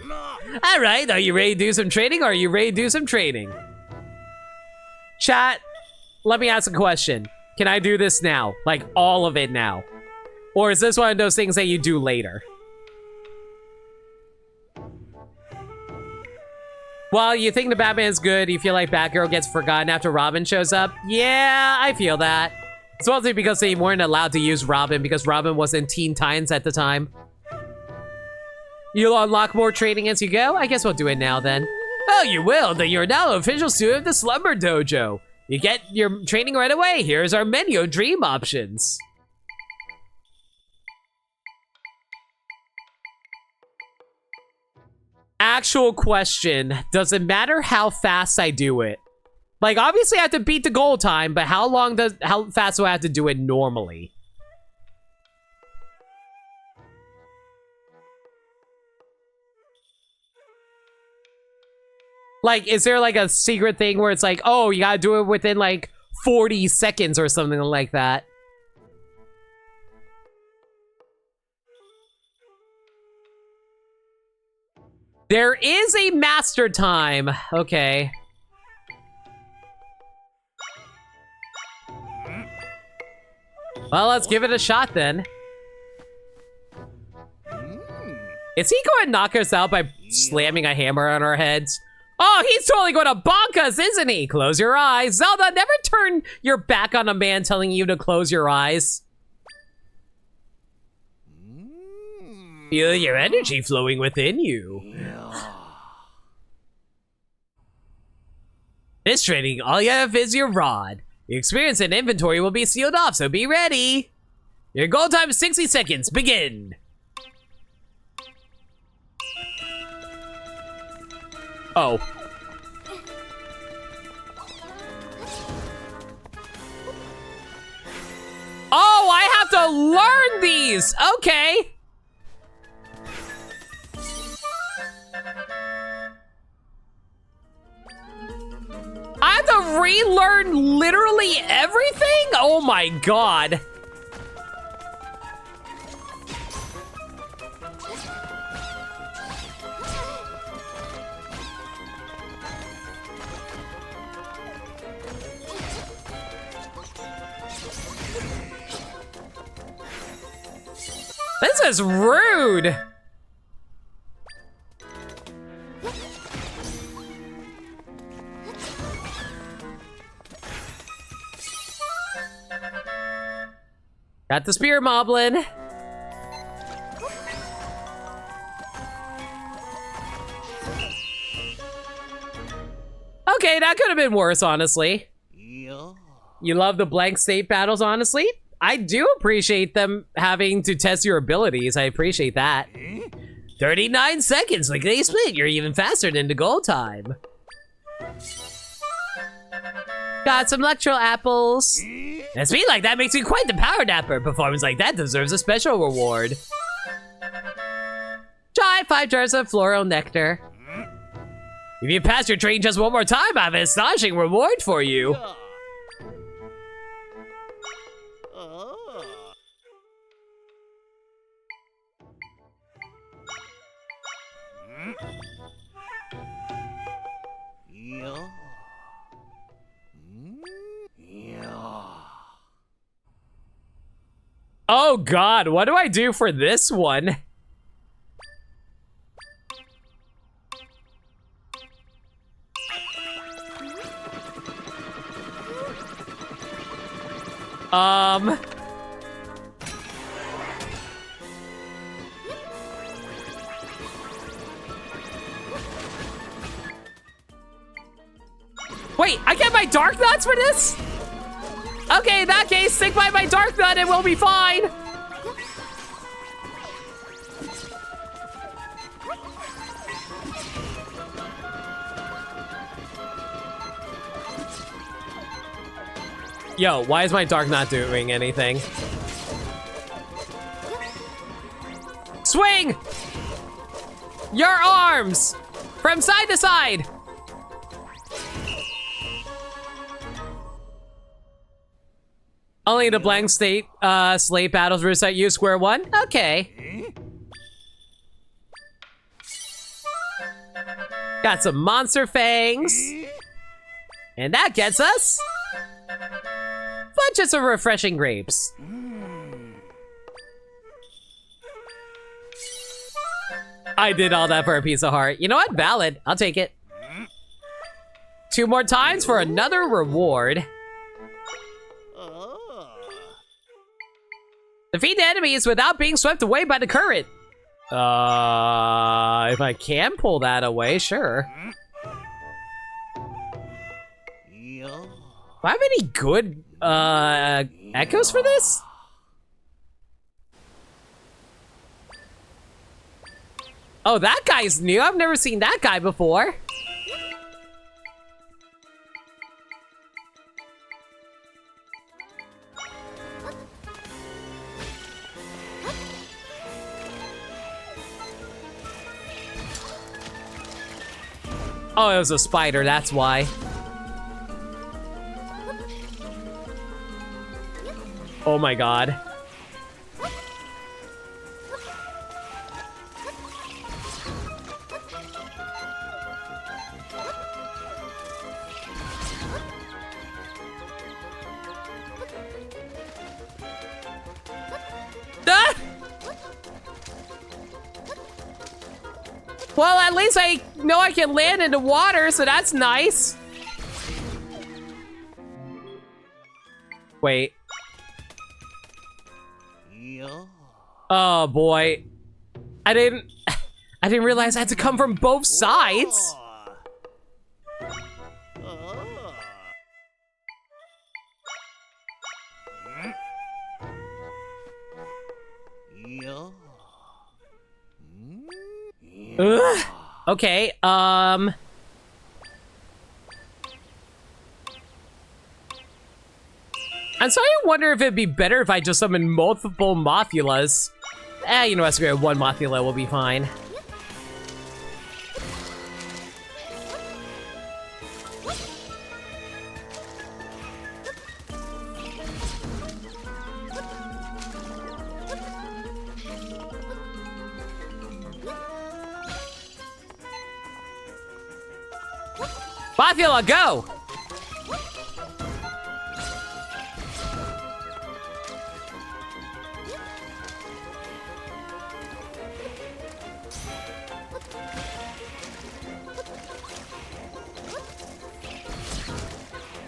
are you ready to do some training or are you ready to do some training? Chat, let me ask a question. Can I do this now? Like, all of it now? Or is this one of those things that you do later? Well, you think the Batman's good, you feel like Batgirl gets forgotten after Robin shows up? Yeah, I feel that. It's mostly because they weren't allowed to use Robin because Robin was in Teen Titans at the time. You'll unlock more training as you go? I guess we'll do it now then. Oh, you will? Then you're now an official student of the Slumber Dojo. You get your training right away. Here's our menu of dream options. Actual question. Does it matter how fast I do it? Like, obviously I have to beat the goal time, but how fast do I have to do it normally? Like, is there like a secret thing where it's like, oh, you gotta do it within like 40 seconds or something like that? There is a master time. Okay. Well, let's give it a shot then. Is he going to knock us out by slamming a hammer on our heads? Oh, he's totally going to bonk us, isn't he? Close your eyes. Zelda, never turn your back on a man telling you to close your eyes. Feel your energy flowing within you. This training, all you have is your rod. Your experience and inventory will be sealed off, so be ready. Your goal time is 60 seconds. Begin. Oh. Oh, I have to learn these. Okay. I have to relearn literally everything? Oh my god. This is rude. Got the spear moblin. Okay, that could have been worse, honestly. Yeah. You love the blank state battles, honestly? I do appreciate them having to test your abilities. I appreciate that. 39 seconds, like they split. You're even faster than the goal time. Got some electro apples. And speed like that makes you quite the power napper. Performance like that deserves a special reward. Try 5 jars of floral nectar. If you pass your train just one more time, I have an astonishing reward for you. Oh god, what do I do for this one? Wait, I get my dark nuts for this? Okay, in that case, stick by my dark nut and we'll be fine. Yo, why is my dark not doing anything? Swing! Your arms! From side to side! Only the blank state slate battles reset you square one? Okay. Got some monster fangs. And that gets us bunches of refreshing grapes. I did all that for a piece of heart. You know what? Valid. I'll take it. 2 more times for another reward. Defeat the enemies without being swept away by the current. If I can pull that away, sure. Do I have any good echoes for this? Oh, that guy's new. I've never seen that guy before. Oh, it was a spider, that's why. Oh my god. Ah! Well, at least I know I can land in the water, so that's nice. Wait. Oh boy. I didn't realize I had to come from both sides. Ugh. Okay, I'm starting to wonder if it'd be better if I just summon multiple Mothulas. You know, that's great. One Mothula will be fine. Mothula, go!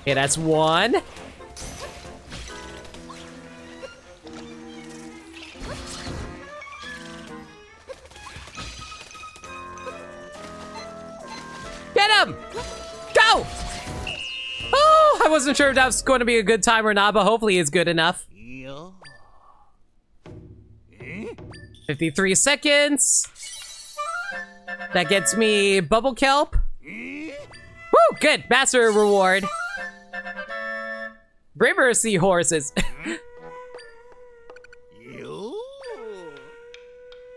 Okay, that's one. Get him! Go! Oh, I wasn't sure if that was going to be a good time or not, but hopefully it's good enough. 53 seconds. That gets me Bubble Kelp. Woo, good, master reward. River seahorses.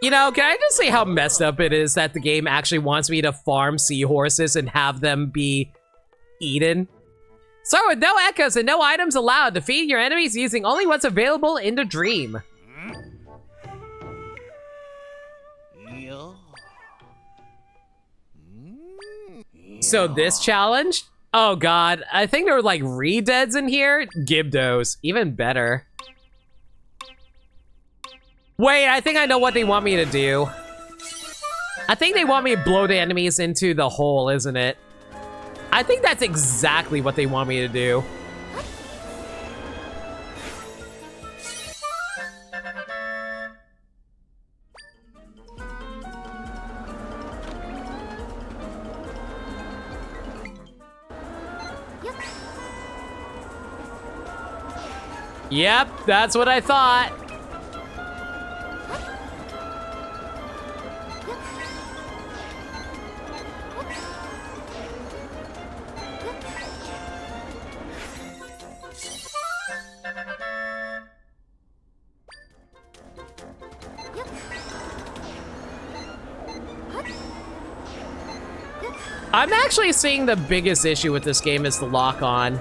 You know, can I just say how messed up it is that the game actually wants me to farm seahorses and have them be eaten? So with no echoes and no items allowed, defeat your enemies using only what's available in the dream. So this challenge? Oh god, I think there were like re-deads in here. Gibdos, even better. Wait, I think I know what they want me to do. I think they want me to blow the enemies into the hole, isn't it? I think that's exactly what they want me to do. Yep, that's what I thought. I'm actually seeing the biggest issue with this game is the lock-on.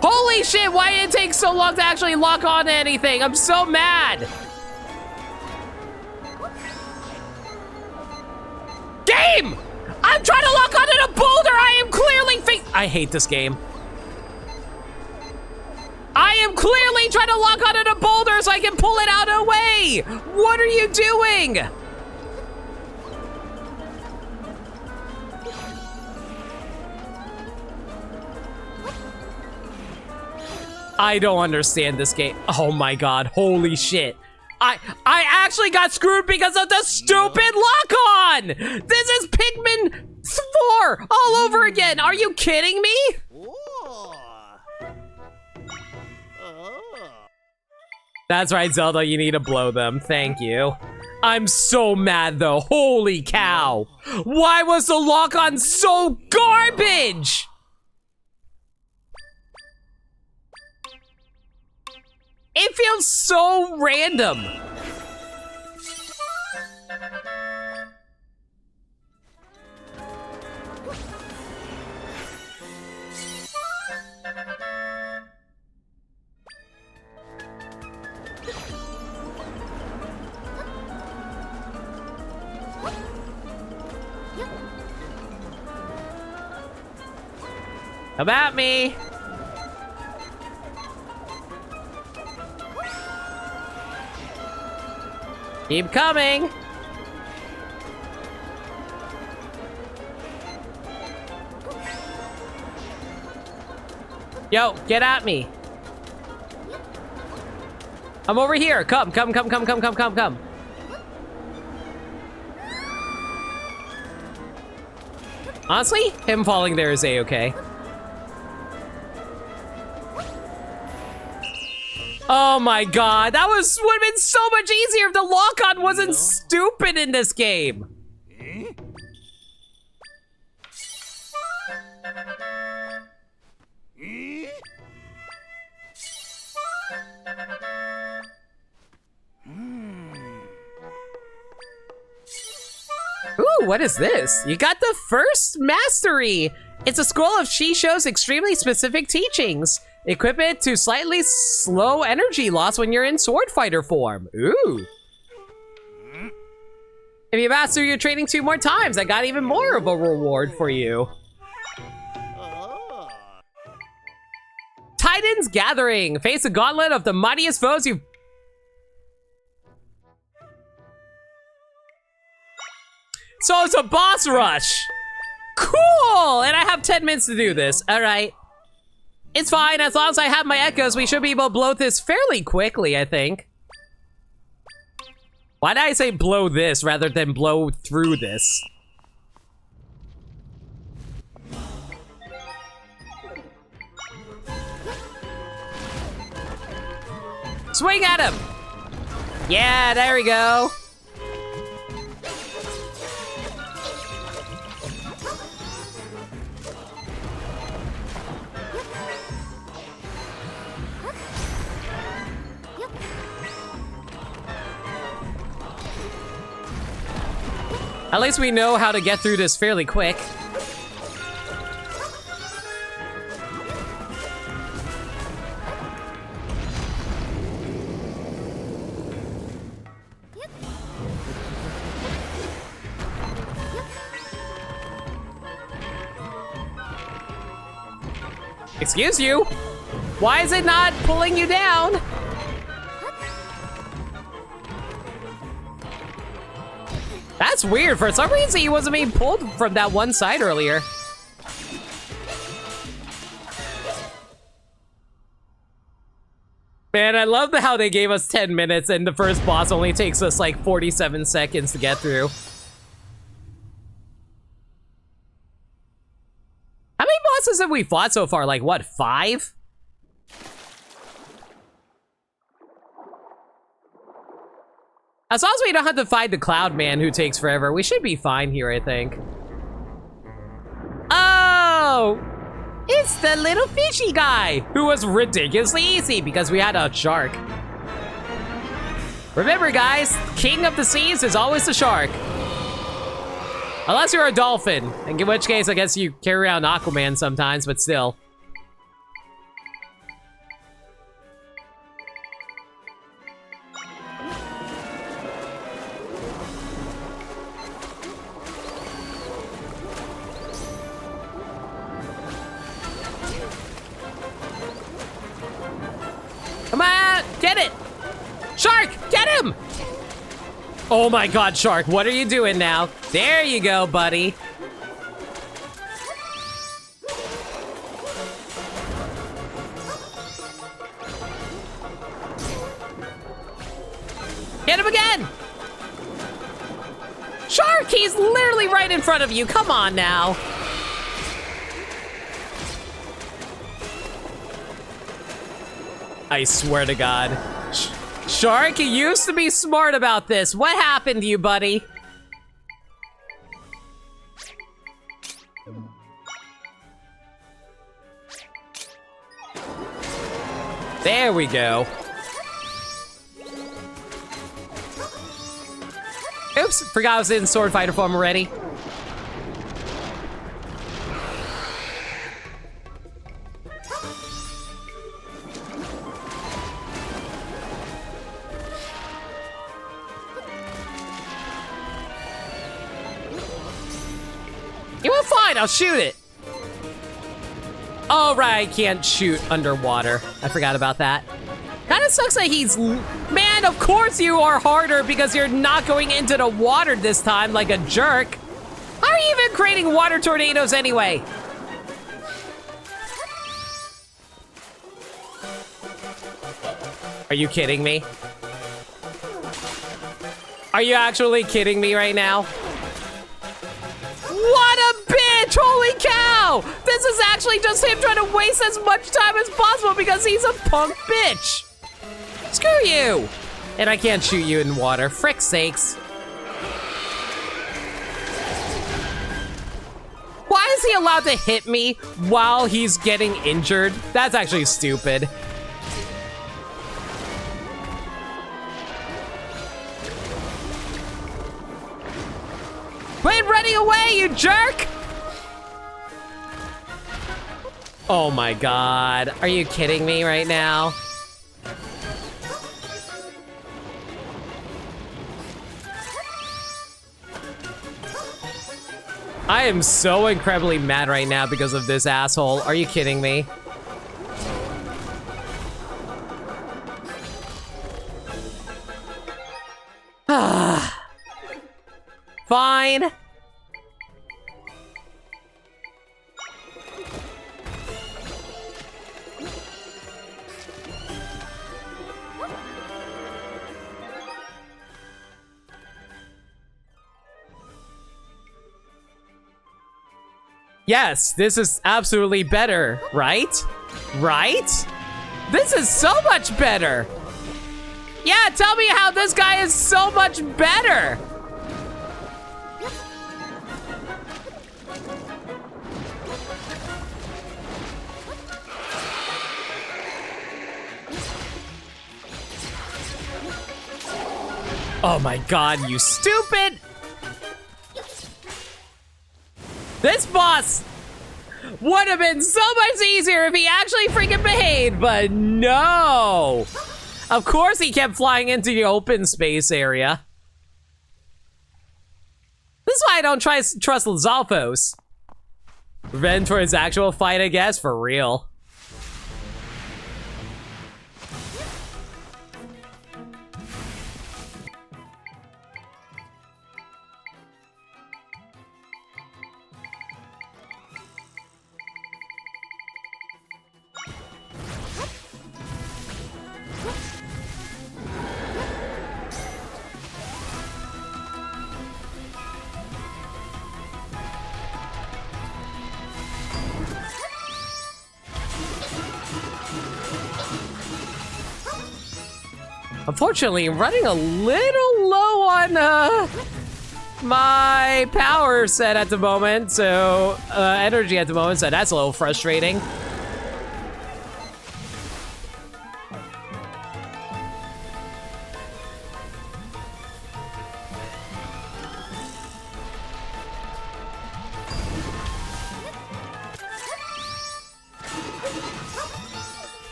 Holy shit, why did it take so long to actually lock on to anything? I'm so mad. Game! I'm trying to lock onto the boulder! I am clearly I hate this game. I am clearly trying to lock onto the boulder so I can pull it out away! What are you doing? I don't understand this game. Oh my god, holy shit. I actually got screwed because of the stupid lock-on! This is Pikmin 4 all over again! Are you kidding me? That's right, Zelda, you need to blow them. Thank you. I'm so mad though, holy cow! Why was the lock-on so garbage? It feels so random. Come at me. Keep coming! Yo, get at me! I'm over here! Come! Honestly, him falling there is a-okay. Oh my god, that would have been so much easier if the lock-on wasn't stupid in this game. Ooh, what is this? You got the first mastery. It's a scroll of Shisho's extremely specific teachings. Equip it to slightly slow energy loss when you're in sword fighter form. Ooh. If you master your training 2 more times, I got even more of a reward for you. Titan's Gathering. Face a gauntlet of the mightiest foes you've... So it's a boss rush. Cool! And I have 10 minutes to do this. All right. It's fine. As long as I have my echoes, we should be able to blow this fairly quickly, I think. Why did I say blow this rather than blow through this? Swing at him! Yeah, there we go. At least we know how to get through this fairly quick. Excuse you? Why is it not pulling you down? That's weird. For some reason, he wasn't being pulled from that one side earlier. Man, I love how they gave us 10 minutes and the first boss only takes us like 47 seconds to get through. How many bosses have we fought so far? Like, what, 5? As long as we don't have to fight the Cloud Man who takes forever, we should be fine here, I think. Oh! It's the little fishy guy who was ridiculously easy because we had a shark. Remember, guys, king of the seas is always the shark. Unless you're a dolphin, in which case I guess you carry around Aquaman sometimes, but still. Come on, get it! Shark, get him! Oh my god, Shark, what are you doing now? There you go, buddy. Hit him again! Shark, he's literally right in front of you, come on now. I swear to God. Shark, you used to be smart about this. What happened to you, buddy? There we go. Oops, forgot I was in sword fighter form already. You were fine, I'll shoot it. Oh, right, I can't shoot underwater. I forgot about that. Kinda sucks that he's... Man, of course you are harder because you're not going into the water this time like a jerk. How are you even creating water tornadoes anyway? Are you kidding me? Are you actually kidding me right now? What a bitch! Holy cow! This is actually just him trying to waste as much time as possible because he's a punk bitch. Screw you! And I can't shoot you in water, frick's sakes. Why is he allowed to hit me while he's getting injured? That's actually stupid. Quit running away, you jerk! Oh my god, are you kidding me right now? I am so incredibly mad right now because of this asshole. Are you kidding me? Fine. Yes, this is absolutely better, right? Right? This is so much better. Yeah, tell me how this guy is so much better. Oh my god, you stupid! This boss would have been so much easier if he actually freaking behaved, but no! Of course he kept flying into the open space area. This is why I don't trust Lizalfos. Revenge for his actual fight, I guess, for real. Unfortunately, I'm running a little low on my power set at the moment, so energy at the moment, so that's a little frustrating.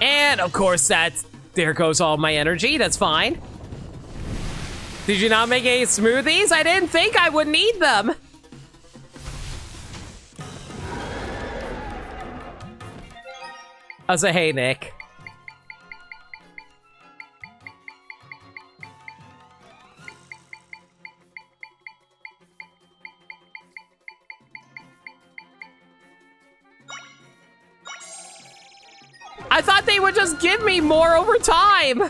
And of course, there goes all my energy. That's fine. Did you not make any smoothies? I didn't think I would need them. I say, hey, Nick. I thought they would just give me more over time.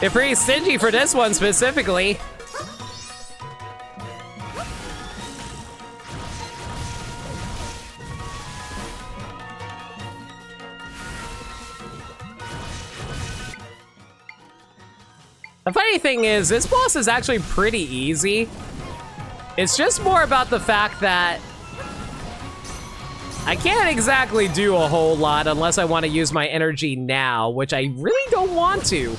They're pretty stingy for this one specifically. The funny thing is, this boss is actually pretty easy. It's just more about the fact that I can't exactly do a whole lot unless I want to use my energy now, which I really don't want to.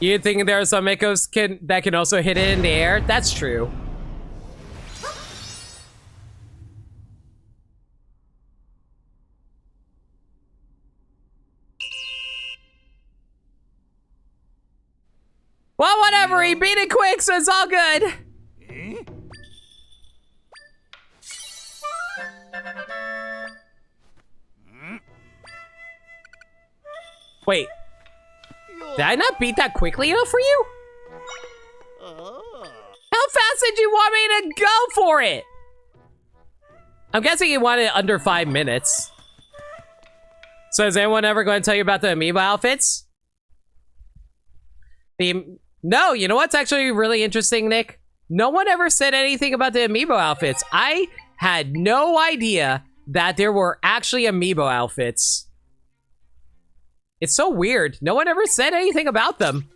You think there are some echoes that can also hit it in the air? That's true. Well, whatever. whatever, he beat it quick, so it's all good. Wait, did I not beat that quickly enough for you? How fast did you want me to go for it? I'm guessing you wanted it under 5 minutes. So is anyone ever going to tell you about the amiibo outfits? No, you know what's actually really interesting, Nick? No one ever said anything about the amiibo outfits. I had no idea that there were actually amiibo outfits. It's so weird. No one ever said anything about them.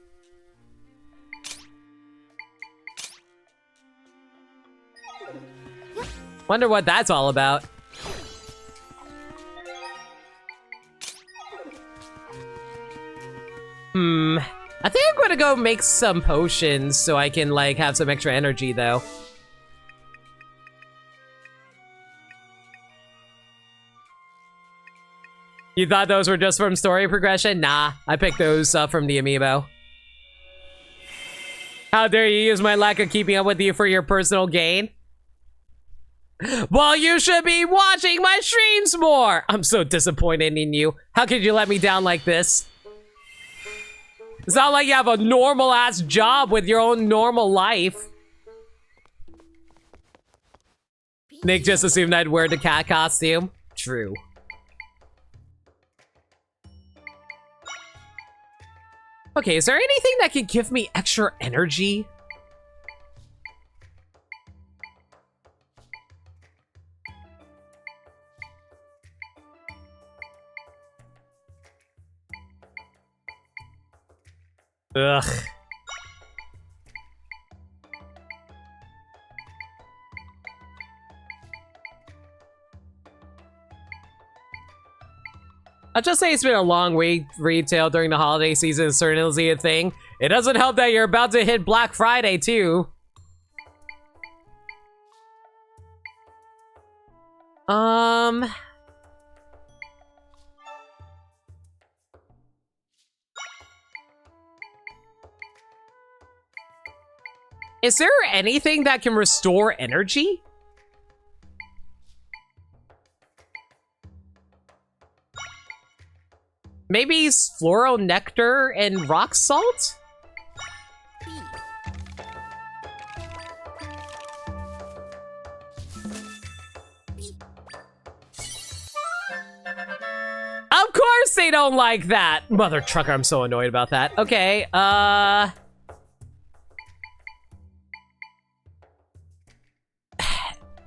Wonder what that's all about. I think I'm gonna go make some potions so I can, like, have some extra energy, though. You thought those were just from story progression? Nah, I picked those up from the amiibo. How dare you use my lack of keeping up with you for your personal gain? Well, you should be watching my streams more! I'm so disappointed in you. How could you let me down like this? It's not like you have a normal-ass job with your own normal life. Nick just assumed I'd wear the cat costume. True. Okay, is there anything that could give me extra energy? Ugh. I'll just say it's been a long week retail during the holiday season, certainly a thing. It doesn't help that you're about to hit Black Friday, too. Is there anything that can restore energy? Maybe floral nectar and rock salt? Of course they don't like that! Mother trucker, I'm so annoyed about that. Okay,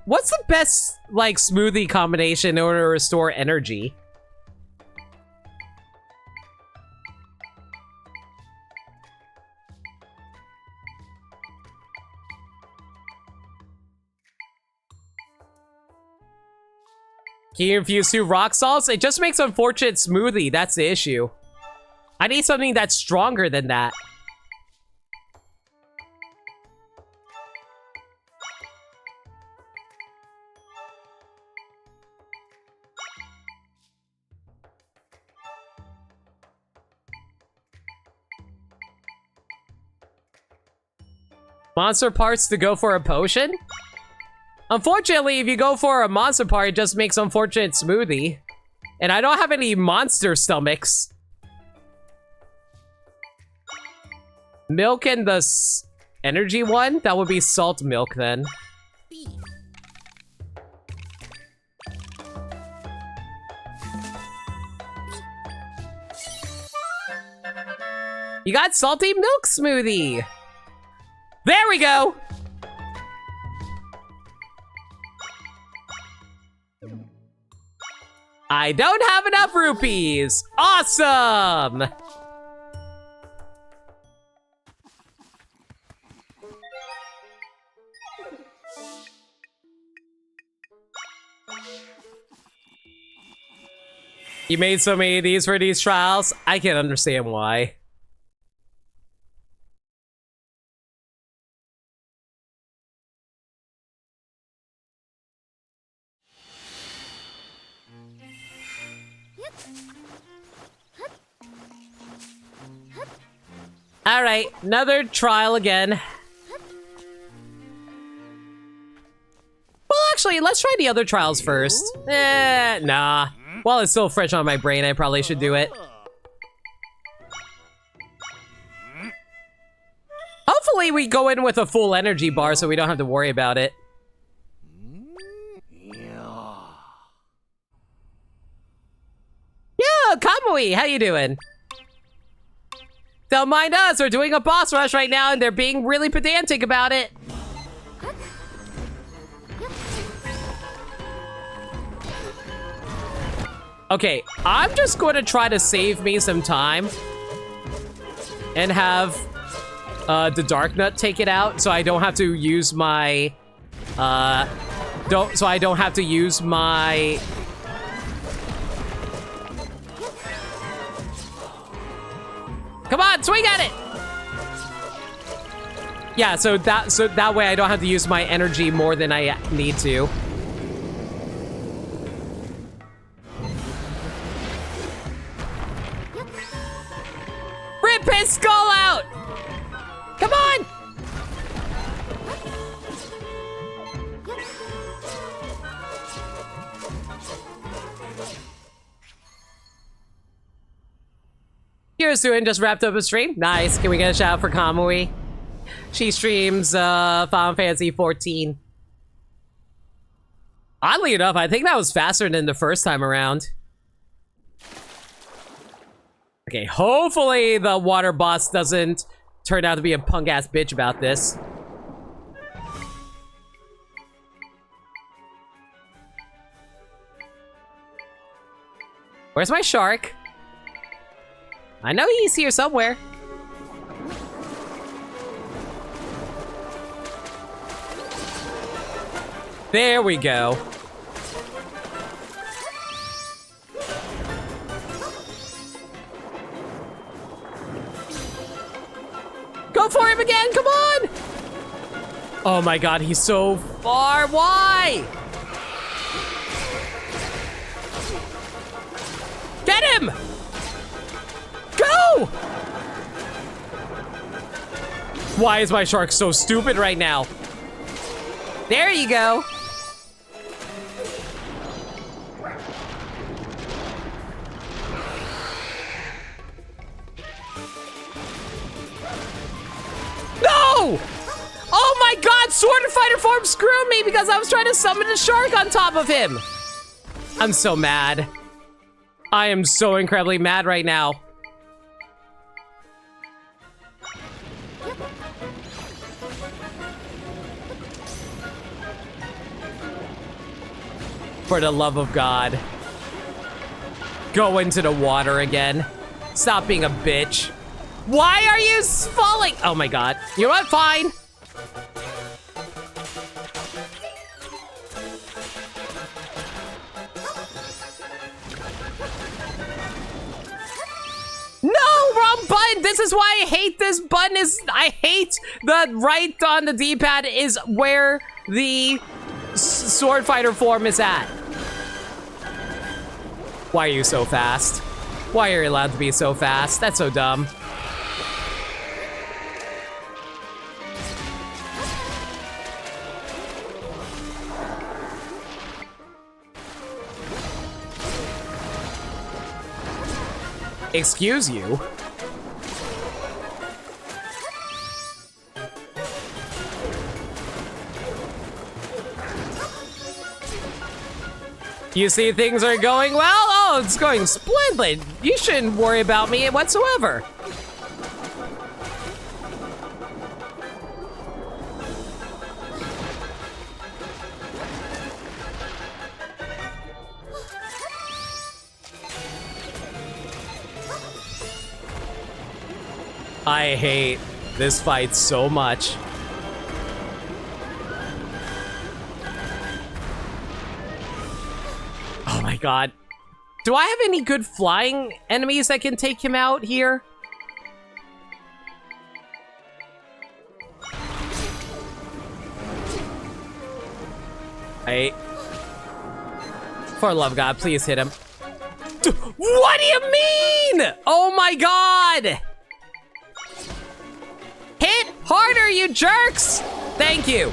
what's the best, like, smoothie combination in order to restore energy? Can you infuse 2 rock salts? It just makes unfortunate smoothie. That's the issue. I need something that's stronger than that. Monster parts to go for a potion? Unfortunately, if you go for a monster part, it just makes unfortunate smoothie. And I don't have any monster stomachs. Milk and the energy one? That would be salt milk then. You got salty milk smoothie. There we go. I don't have enough rupees. Awesome. You made so many of these for these trials. I can understand why. All right, another trial again. Well, actually, let's try the other trials first. Nah. While it's still fresh on my brain, I probably should do it. Hopefully we go in with a full energy bar so we don't have to worry about it. Yo, Kamui, how you doing? Don't mind us, we're doing a boss rush right now and they're being really pedantic about it. Okay, I'm just going to try to save me some time and have the Dark Nut take it out so I don't have to use my Come on, swing at it. Yeah, so that way I don't have to use my energy more than I need to. Rip his skull out! Come on! Kirisuin just wrapped up a stream. Nice. Can we get a shout out for Kamui? She streams Final Fantasy 14. Oddly enough, I think that was faster than the first time around. Okay, hopefully the water boss doesn't turn out to be a punk-ass bitch about this. Where's my shark? I know he's here somewhere. There we go. Go for him again, come on! Oh my god, he's so far, why? Get him! Go! Why is my shark so stupid right now? There you go. No! Oh my god, Sword and Fighter form screwed me because I was trying to summon a shark on top of him. I'm so mad. I am so incredibly mad right now. For the love of God. Go into the water again. Stop being a bitch. Why are you falling? Oh my god. You know what? Fine. No, wrong button. This is why I hate this button. I hate the right on the D-pad is where the sword fighter form is at. Why are you so fast? Why are you allowed to be so fast? That's so dumb. Excuse you? You see things are going well? Oh, it's going splendid. You shouldn't worry about me whatsoever. I hate this fight so much. Oh my god. Do I have any good flying enemies that can take him out here? For the love of God, please hit him. What do you mean? Oh my god! Harder, you jerks! Thank you.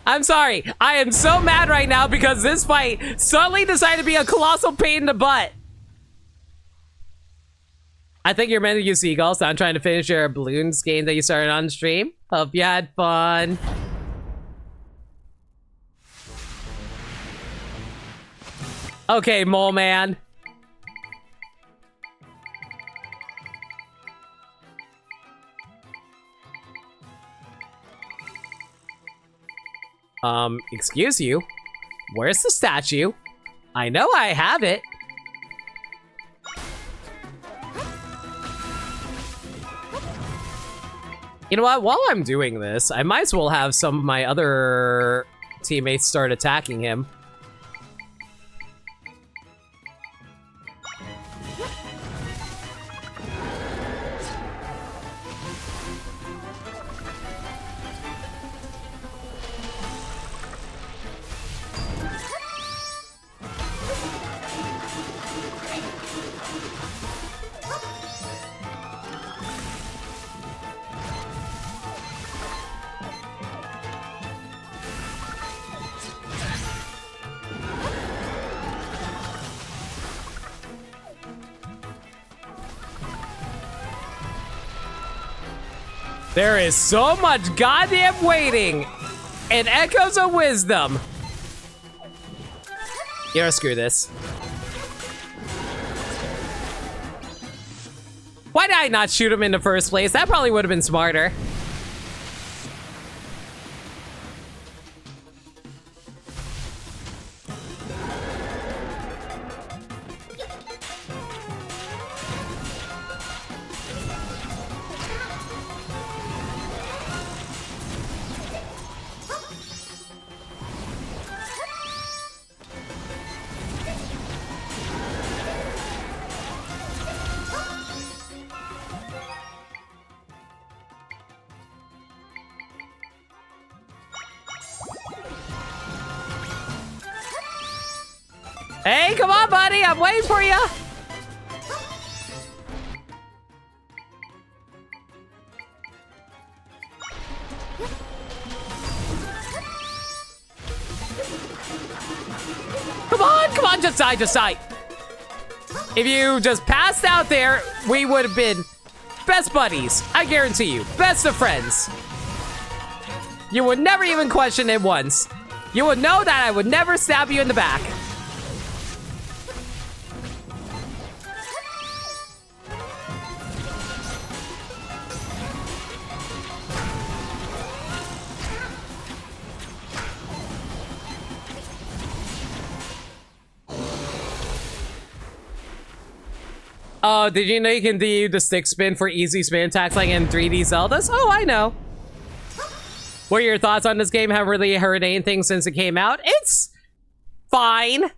I'm sorry. I am so mad right now because this fight suddenly decided to be a colossal pain in the butt. I think you're meant to use seagulls, so I'm trying to finish your balloons game that you started on stream. Hope you had fun. Okay, mole man. Excuse you? Where's the statue? I know I have it. You know what? While I'm doing this, I might as well have some of my other teammates start attacking him. There is so much goddamn waiting and echoes of wisdom. You know, screw this. Why did I not shoot him in the first place? That probably would have been smarter. Hey, come on, buddy. I'm waiting for you. Come on, just die, just die. If you just passed out there, we would have been best buddies. I guarantee you, best of friends. You would never even question it once. You would know that I would never stab you in the back. Oh, did you know you can do the stick spin for easy spin attacks like in 3D Zeldas? Oh, I know. What are your thoughts on this game? Haven't really heard anything since it came out. It's fine.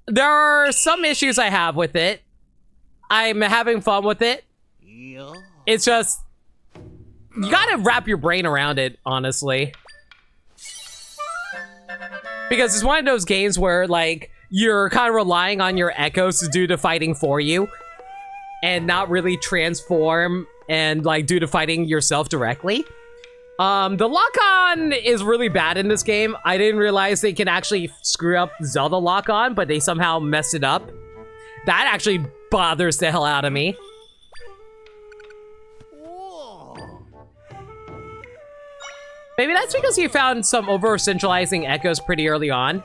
There are some issues I have with it. I'm having fun with it. It's just, you gotta wrap your brain around it, honestly. Because it's one of those games where, like, you're kind of relying on your echoes to do the fighting for you. And not really transform and like do the fighting yourself directly. The lock-on is really bad in this game. I didn't realize they can actually screw up Zelda lock-on, but they somehow messed it up. That actually bothers the hell out of me. Maybe that's because you found some over-centralizing echoes pretty early on.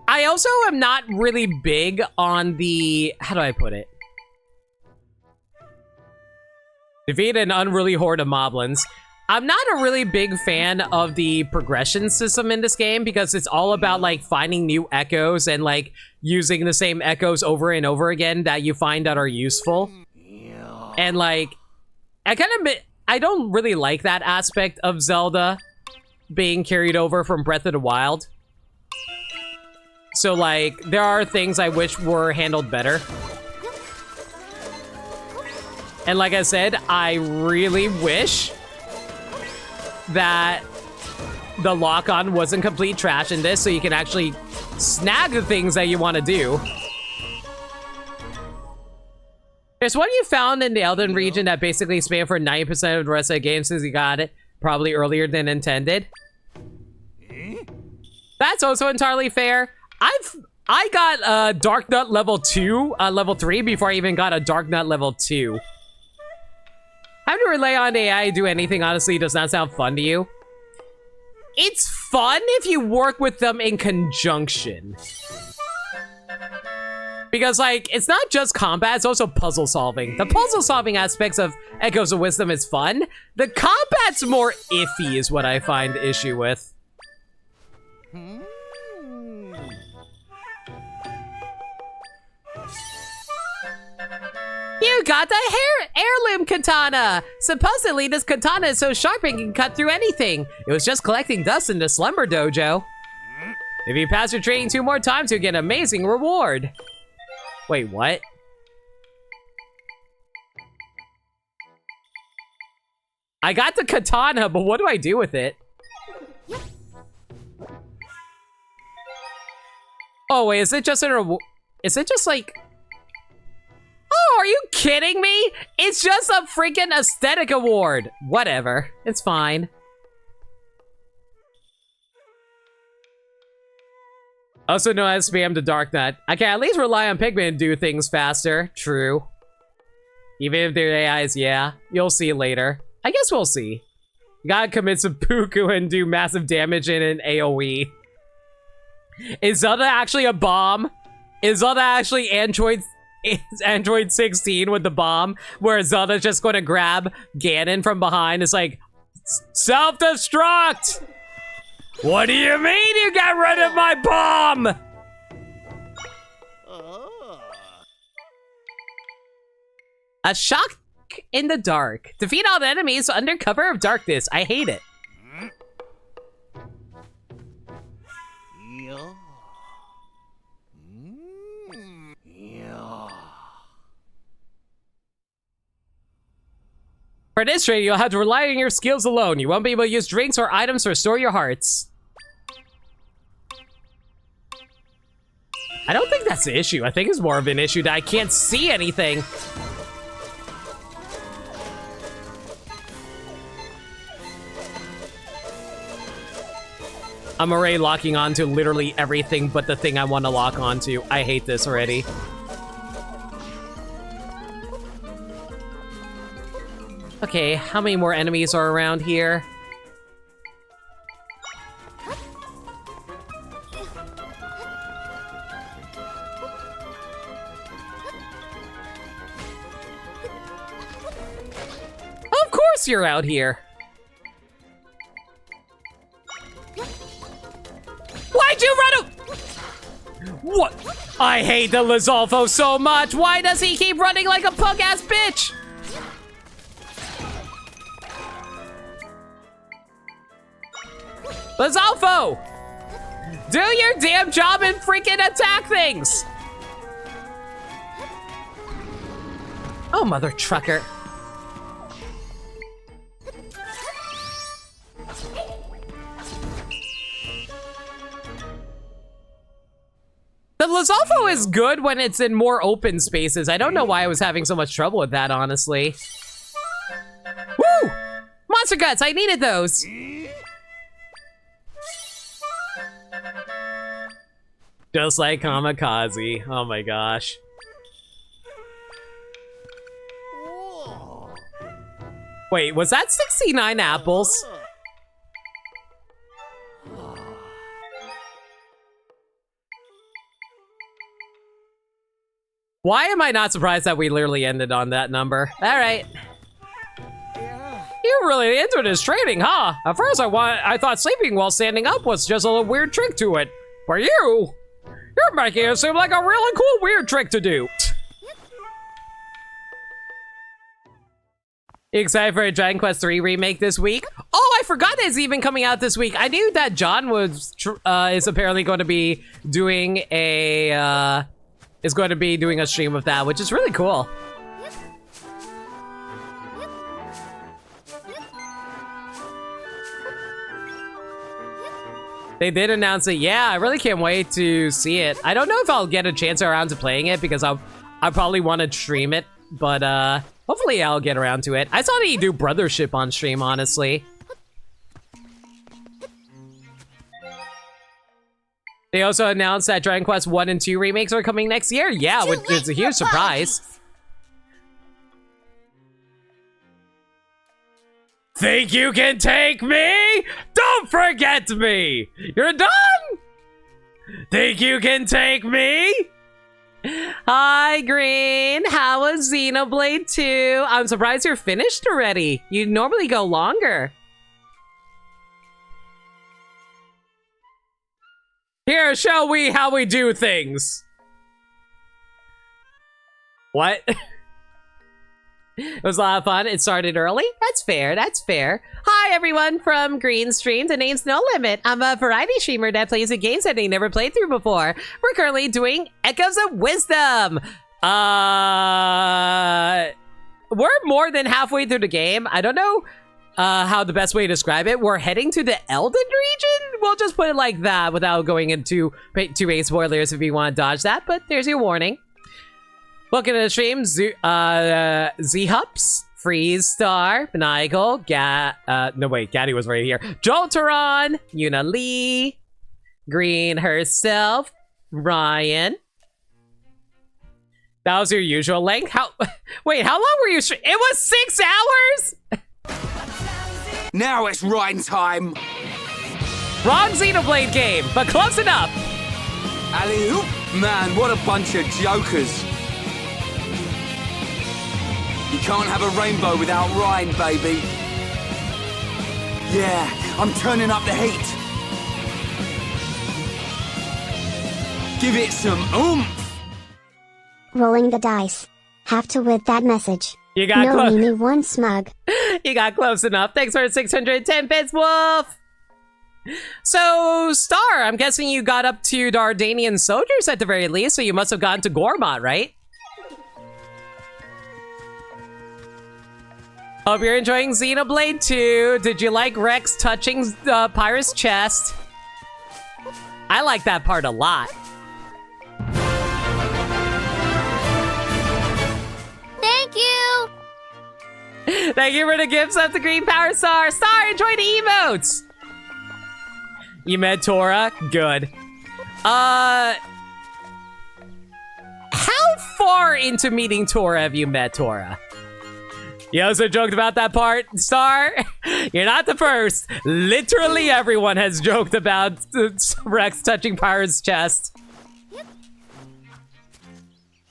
I also am not really big on the, how do I put it? Defeat an unruly horde of moblins. I'm not a really big fan of the progression system in this game because it's all about like finding new echoes and like using the same echoes over and over again that you find that are useful. And like, I don't really like that aspect of Zelda being carried over from Breath of the Wild. So like, there are things I wish were handled better. And like I said, I really wish that the lock-on wasn't complete trash in this, so you can actually snag the things that you want to do. There's one you found in the Elden region that basically spanned for 90% of the rest of the game since you got it, probably earlier than intended. That's also entirely fair. I got Dark Nut level 2, level 3 before I even got a Dark Nut level 2. Having to rely on AI to do anything honestly does not sound fun to you. It's fun if you work with them in conjunction. Because, like, it's not just combat, it's also puzzle solving. The puzzle solving aspects of Echoes of Wisdom is fun. The combat's more iffy is what I find issue with. You got the heirloom katana! Supposedly, this katana is so sharp it can cut through anything. It was just collecting dust in the slumber dojo. If you pass your training 2 more times, you'll get an amazing reward. Wait, what? I got the katana, but what do I do with it? Oh, wait, is it just a reward? Is it just like... Oh, are you kidding me? It's just a freaking aesthetic award. Whatever, it's fine. Also known as spam to Dark Nut. I can at least rely on Pikmin to do things faster. True. Even if they're AIs, yeah. You'll see later. I guess we'll see. You gotta commit seppuku and do massive damage in an AoE. Is Zelda actually a bomb? Is Zelda actually Android 16 with the bomb? Where Zelda's just gonna grab Ganon from behind. It's like, self-destruct! What do you mean you got rid of my bomb? A shock in the dark. Defeat all the enemies under cover of darkness. I hate it. For this trade, you'll have to rely on your skills alone. You won't be able to use drinks or items to restore your hearts. I don't think that's the issue. I think it's more of an issue that I can't see anything. I'm already locking onto literally everything but the thing I want to lock onto. I hate this already. Okay, how many more enemies are around here? Of course you're out here. Why'd you run What? I hate the Lizalfo so much. Why does he keep running like a punk-ass bitch? Lizalfo! Do your damn job and freaking attack things! Oh, mother trucker. The Lizalfo is good when it's in more open spaces. I don't know why I was having so much trouble with that, honestly. Woo! Monster guts, I needed those! Just like Kamikaze. Oh my gosh. Wait, was that 69 apples? Why am I not surprised that we literally ended on that number? All right. You're really into this training, huh? At first I thought sleeping while standing up was just a little weird trick to it. But you're making it seem like a really cool weird trick to do. You excited for a Dragon Quest 3 remake this week? Oh, I forgot that it's even coming out this week. I knew that John was is apparently going to be doing a stream of that, which is really cool. They did announce it. Yeah, I really can't wait to see it. I don't know if I'll get a chance around to playing it because I probably want to stream it but hopefully I'll get around to it. I saw that you do Brothership on stream, honestly. They also announced that Dragon Quest 1 and 2 remakes are coming next year. Yeah, which is a huge surprise. Think you can take me? Don't forget me! You're done? Think you can take me? Hi, Green. How was Xenoblade 2? I'm surprised you're finished already. You normally go longer. Here, show we how we do things. What? It was a lot of fun. It started early. That's fair. That's fair. Hi, everyone from Green Stream. The name's No Limit. I'm a variety streamer that plays a games that they never played through before. We're currently doing Echoes of Wisdom. We're more than halfway through the game. I don't know how the best way to describe it. We're heading to the Elden region. We'll just put it like that without going into too many spoilers if you want to dodge that. But there's your warning. Welcome to the stream, Z-Hups, Freeze Star, Maniacal, no wait, Gaddy was right here. Jolteron, Yuna Lee, Green herself, Ryan. That was your usual length? Wait, how long were you It was 6 hours? Now it's Ryan time. Wrong Xenoblade game, but close enough. Alley-oop. Man, what a bunch of jokers. You can't have a rainbow without Ryan, baby. Yeah, I'm turning up the heat. Give it some oomph. Rolling the dice. Have to with that message. You got no close. Mimi one smug. You got close enough. Thanks for 610 bits, Wolf. So, Star, I'm guessing you got up to Dardanian soldiers at the very least, so you must have gotten to Gormott, right? Hope you're enjoying Xenoblade 2. Did you like Rex touching Pyra's chest? I like that part a lot. Thank you. Thank you for the gifts of the Green Power Star. Star, enjoy the emotes. You met Tora? Good. How far into meeting Tora have you met Tora? You also joked about that part, Star. You're not the first. Literally everyone has joked about Rex touching Pyra's chest.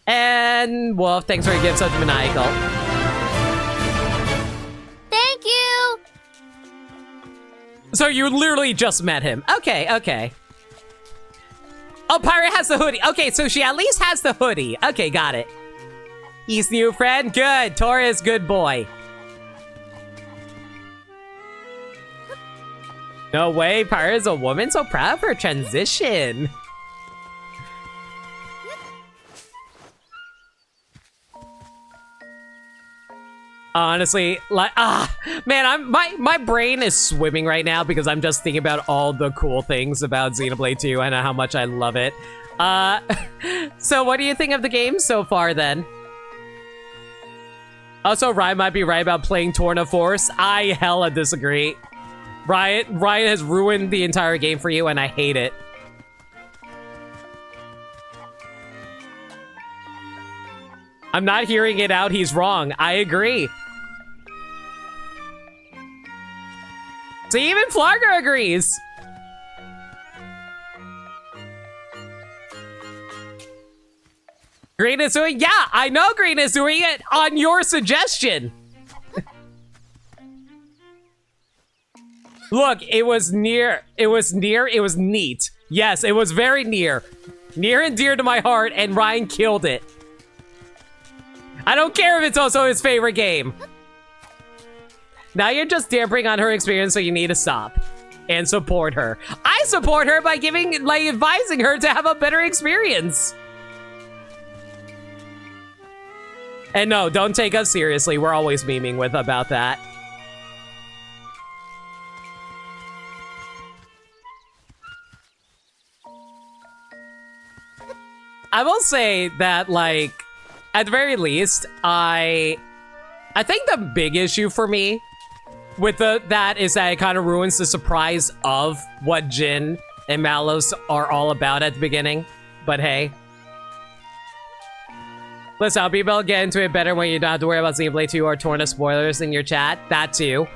And Wolf, thanks for your gifts of Maniacal. Thank you. So you literally just met him. Okay, okay. Oh, Pyra has the hoodie. Okay, so she at least has the hoodie. Okay, got it. He's new friend? Good. Tora is good boy. No way, Pyra is a woman? So proud of her transition. Honestly, like, man, my brain is swimming right now because I'm just thinking about all the cool things about Xenoblade 2 and how much I love it. So what do you think of the game so far then? Also, Ryan might be right about playing Torna Force. I hella disagree. Ryan has ruined the entire game for you and I hate it. I'm not hearing it out, he's wrong. I agree. See, even Flarga agrees. Green is doing, yeah, I know Green is doing it on your suggestion. Look, it was near, it was neat. Yes, it was very near. Near and dear to my heart, and Ryan killed it. I don't care if it's also his favorite game. Now you're just dampering on her experience, so you need to stop and support her. I support her by advising her to have a better experience. And no, don't take us seriously. We're always memeing about that. I will say that, like, At the very least, I think the big issue for me with that is that it kind of ruins the surprise of what Jin and Malos are all about at the beginning. But hey. Listen, I'll be able to get into it better when you don't have to worry about Xenoblade 2 or Torna spoilers in your chat. That too.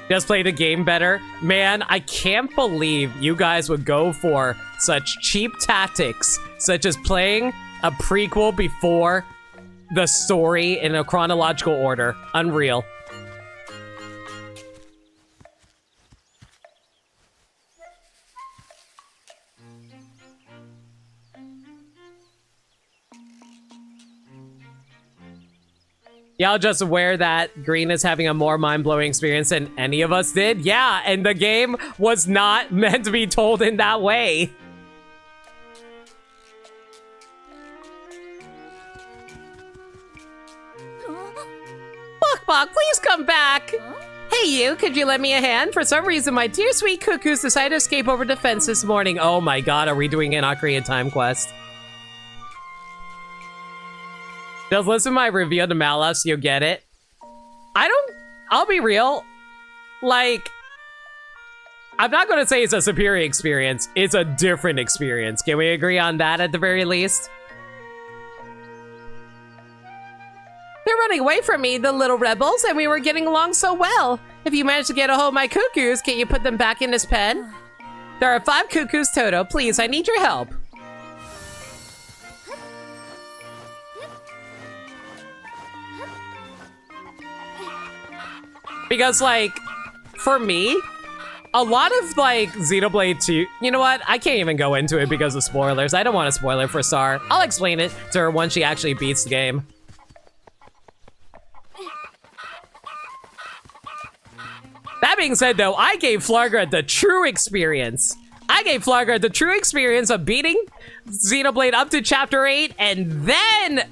Just play the game better. Man, I can't believe you guys would go for such cheap tactics, such as playing a prequel before the story in a chronological order. Unreal. Y'all just aware that Green is having a more mind-blowing experience than any of us did? Yeah, and the game was not meant to be told in that way. Bok, please come back! Hey you, could you lend me a hand? For some reason, my dear sweet cuckoos decided to escape over the fence this morning. Oh my god, are we doing an Ocarina of Time quest? Just listen to my review to Malos, you'll get it. I'll be real. Like, I'm not gonna say it's a superior experience. It's a different experience. Can we agree on that at the very least? They're running away from me, the little rebels, and we were getting along so well. If you manage to get a hold of my cuckoos, can you put them back in this pen? There are 5 cuckoos total. Please, I need your help. Because, like, for me, a lot of, like, Xenoblade 2... You know what? I can't even go into it because of spoilers. I don't want a spoiler for Star. I'll explain it to her once she actually beats the game. That being said, though, I gave Flarga the true experience. I gave Flarga the true experience of beating Xenoblade up to Chapter 8, and then...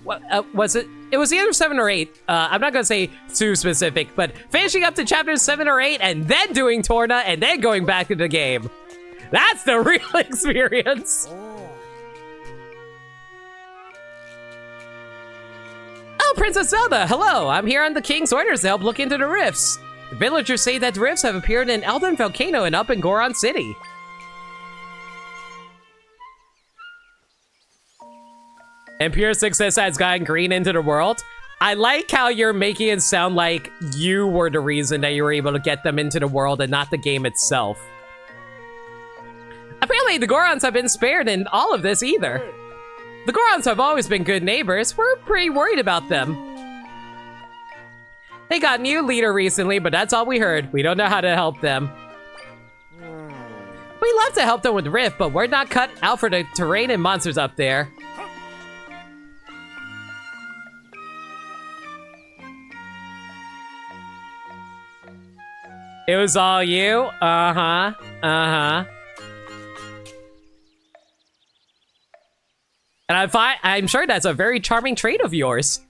was it? It was either 7 or 8. I'm not gonna say too specific, but finishing up to Chapter 7 or 8, and then doing Torna, and then going back to the game. That's the real experience. Oh, Princess Zelda, hello. I'm here on the King's orders to help look into the rifts. The villagers say that rifts have appeared in Elden Volcano and up in Goron City. And pure success has gotten Green into the world. I like how you're making it sound like you were the reason that you were able to get them into the world and not the game itself. Apparently, the Gorons have been spared in all of this either. The Gorons have always been good neighbors. We're pretty worried about them. They got a new leader recently, but that's all we heard. We don't know how to help them. We love to help them with Rift, but we're not cut out for the terrain and monsters up there. It was all you? Uh-huh. Uh-huh. And I'm sure that's a very charming trait of yours.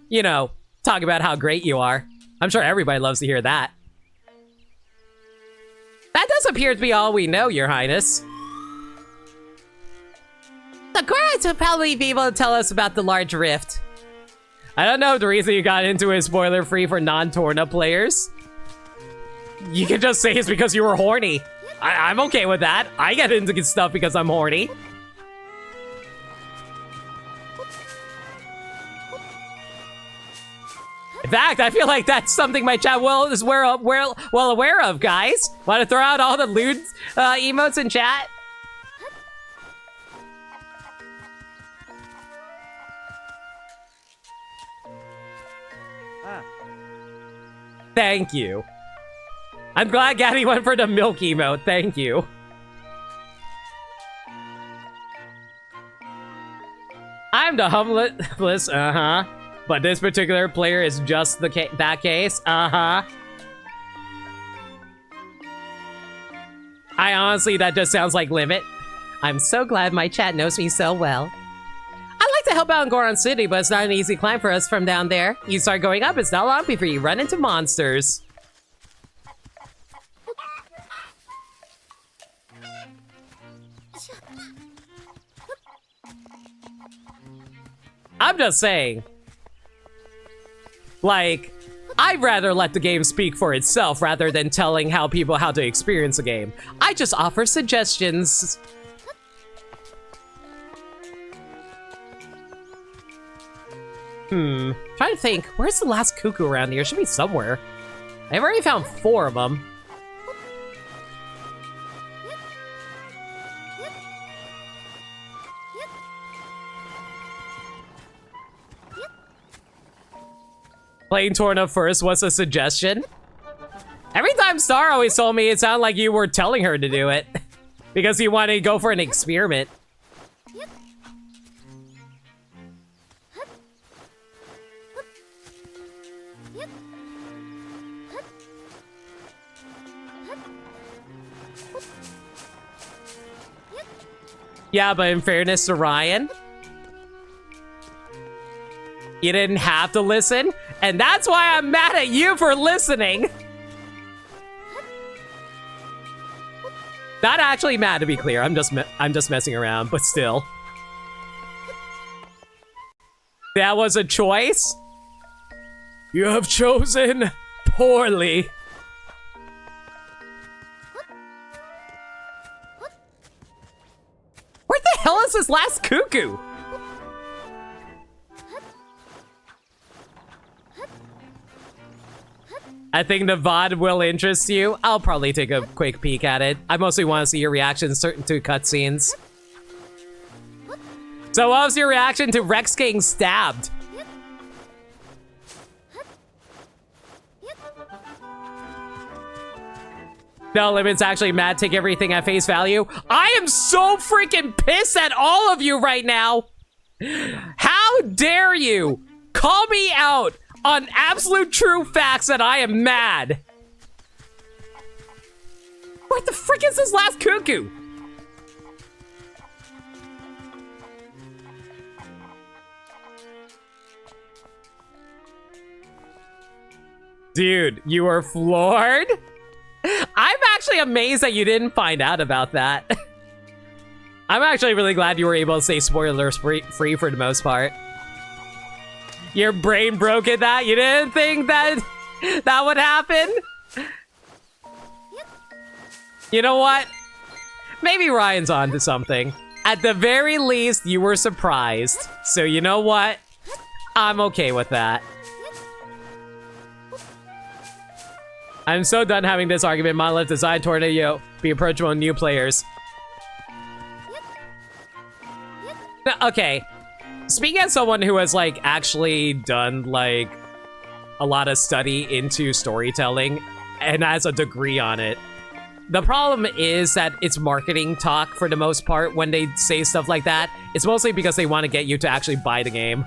You know, talk about how great you are. I'm sure everybody loves to hear that. That does appear to be all we know, Your Highness. The Gorons will probably be able to tell us about the large rift. I don't know if the reason you got into it is spoiler-free for non-Torna players. You can just say it's because you were horny. I'm okay with that. I get into stuff because I'm horny. In fact, I feel like that's something my chat is well aware of, guys. Want to throw out all the lewd emotes in chat? Thank you. I'm glad Gaddy went for the milk emote. Thank you. I'm the humblest, uh-huh. But this particular player is just that case, uh-huh. That just sounds like Limit. I'm so glad my chat knows me so well. I'd like to help out in Goron City, but it's not an easy climb for us from down there. You start going up, it's not long before you run into monsters. I'm just saying. Like, I'd rather let the game speak for itself rather than telling people how to experience a game. I just offer suggestions. Trying to think, where's the last cuckoo around here? Should be somewhere. I've already found 4 of them. Playing Torna first was a suggestion. Every time Star always told me it sounded like you were telling her to do it. Because you wanted to go for an experiment. Yeah, but in fairness to Ryan, you didn't have to listen, and that's why I'm mad at you for listening. Not actually mad, to be clear. I'm just messing around, but still. That was a choice. You have chosen poorly. Where the hell is this last cuckoo? I think the VOD will interest you. I'll probably take a quick peek at it. I mostly want to see your reactions to cutscenes. So what was your reaction to Rex getting stabbed? No Limit's actually mad, take everything at face value. I am so freaking pissed at all of you right now. How dare you call me out on absolute true facts that I am mad. What the frick is this last cuckoo? Dude, you were floored? I'm actually amazed that you didn't find out about that. I'm actually really glad you were able to stay spoilers free for the most part. Your brain broke at that? You didn't think that that would happen? You know what? Maybe Ryan's onto something. At the very least, you were surprised. So you know what? I'm okay with that. I'm so done having this argument. Monolith designed Tornado be approachable to new players. Okay. Speaking as someone who has, like, actually done, like, a lot of study into storytelling and has a degree on it, the problem is that it's marketing talk for the most part when they say stuff like that. It's mostly because they want to get you to actually buy the game.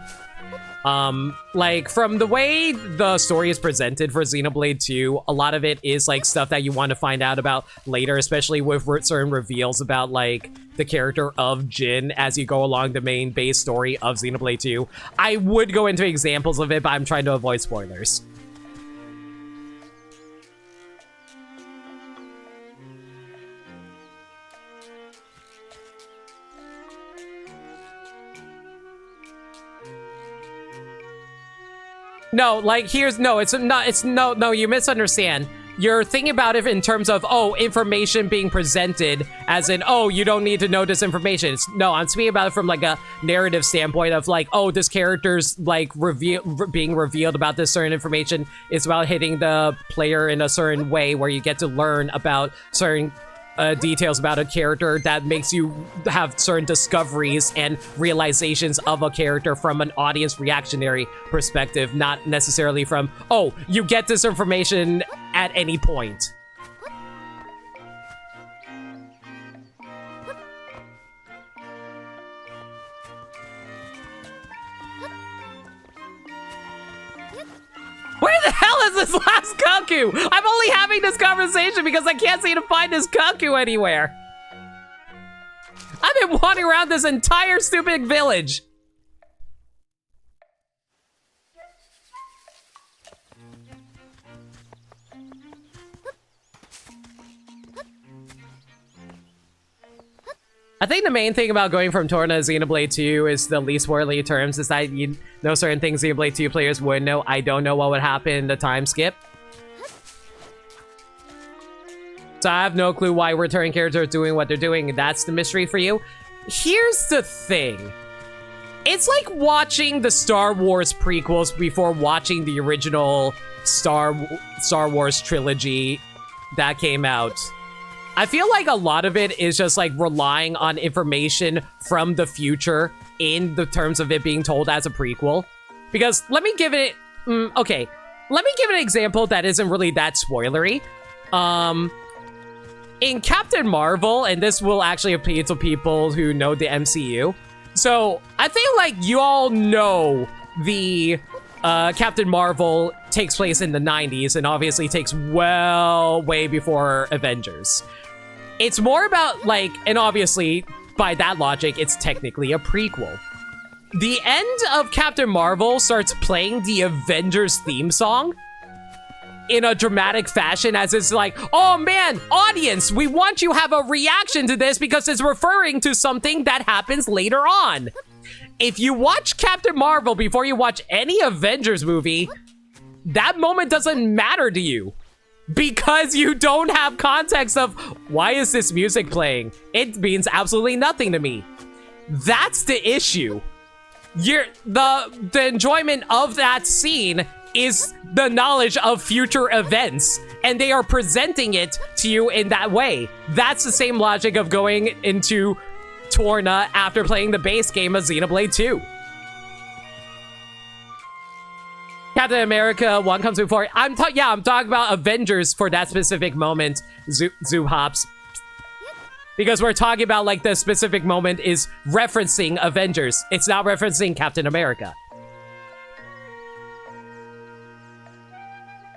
Like, from the way the story is presented for Xenoblade 2, a lot of it is, like, stuff that you want to find out about later, especially with certain reveals about, like, the character of Jin as you go along the main base story of Xenoblade 2. I would go into examples of it, but I'm trying to avoid spoilers. No, like, no, you misunderstand. You're thinking about it in terms of, oh, information being presented, as in, oh, you don't need to know this information. No, I'm speaking about it from, like, a narrative standpoint of, like, oh, this character's, like, being revealed about this certain information. It's about hitting the player in a certain way where you get to learn about certain details about a character that makes you have certain discoveries and realizations of a character from an audience reactionary perspective, not necessarily from, oh, you get this information at any point. Where the hell is this last cuckoo? I'm only having this conversation because I can't seem to find this cuckoo anywhere. I've been wandering around this entire stupid village. I think the main thing about going from Torna to Xenoblade 2 is the least worldly terms is that you know certain things Xenoblade 2 players would know. I don't know what would happen in the time skip. So I have no clue why returning characters are doing what they're doing. That's the mystery for you. Here's the thing. It's like watching the Star Wars prequels before watching the original Star Wars trilogy that came out. I feel like a lot of it is just like relying on information from the future in the terms of it being told as a prequel. Because let me give it, okay, let me give an example that isn't really that spoilery. In Captain Marvel, and this will actually appeal to people who know the MCU. So I feel like you all know the Captain Marvel takes place in the 90s and obviously takes way before Avengers. It's more about like, and obviously by that logic, it's technically a prequel. The end of Captain Marvel starts playing the Avengers theme song in a dramatic fashion as it's like, oh man, audience, we want you to have a reaction to this because it's referring to something that happens later on. If you watch Captain Marvel before you watch any Avengers movie, that moment doesn't matter to you because you don't have context of why is this music playing? It means absolutely nothing to me. That's the issue. The enjoyment of that scene is the knowledge of future events, and they are presenting it to you in that way. That's the same logic of going into Torna after playing the base game of Xenoblade 2. Captain America 1 comes before. I'm talking about Avengers for that specific moment, Zoo Hops. Because we're talking about like the specific moment is referencing Avengers. It's not referencing Captain America.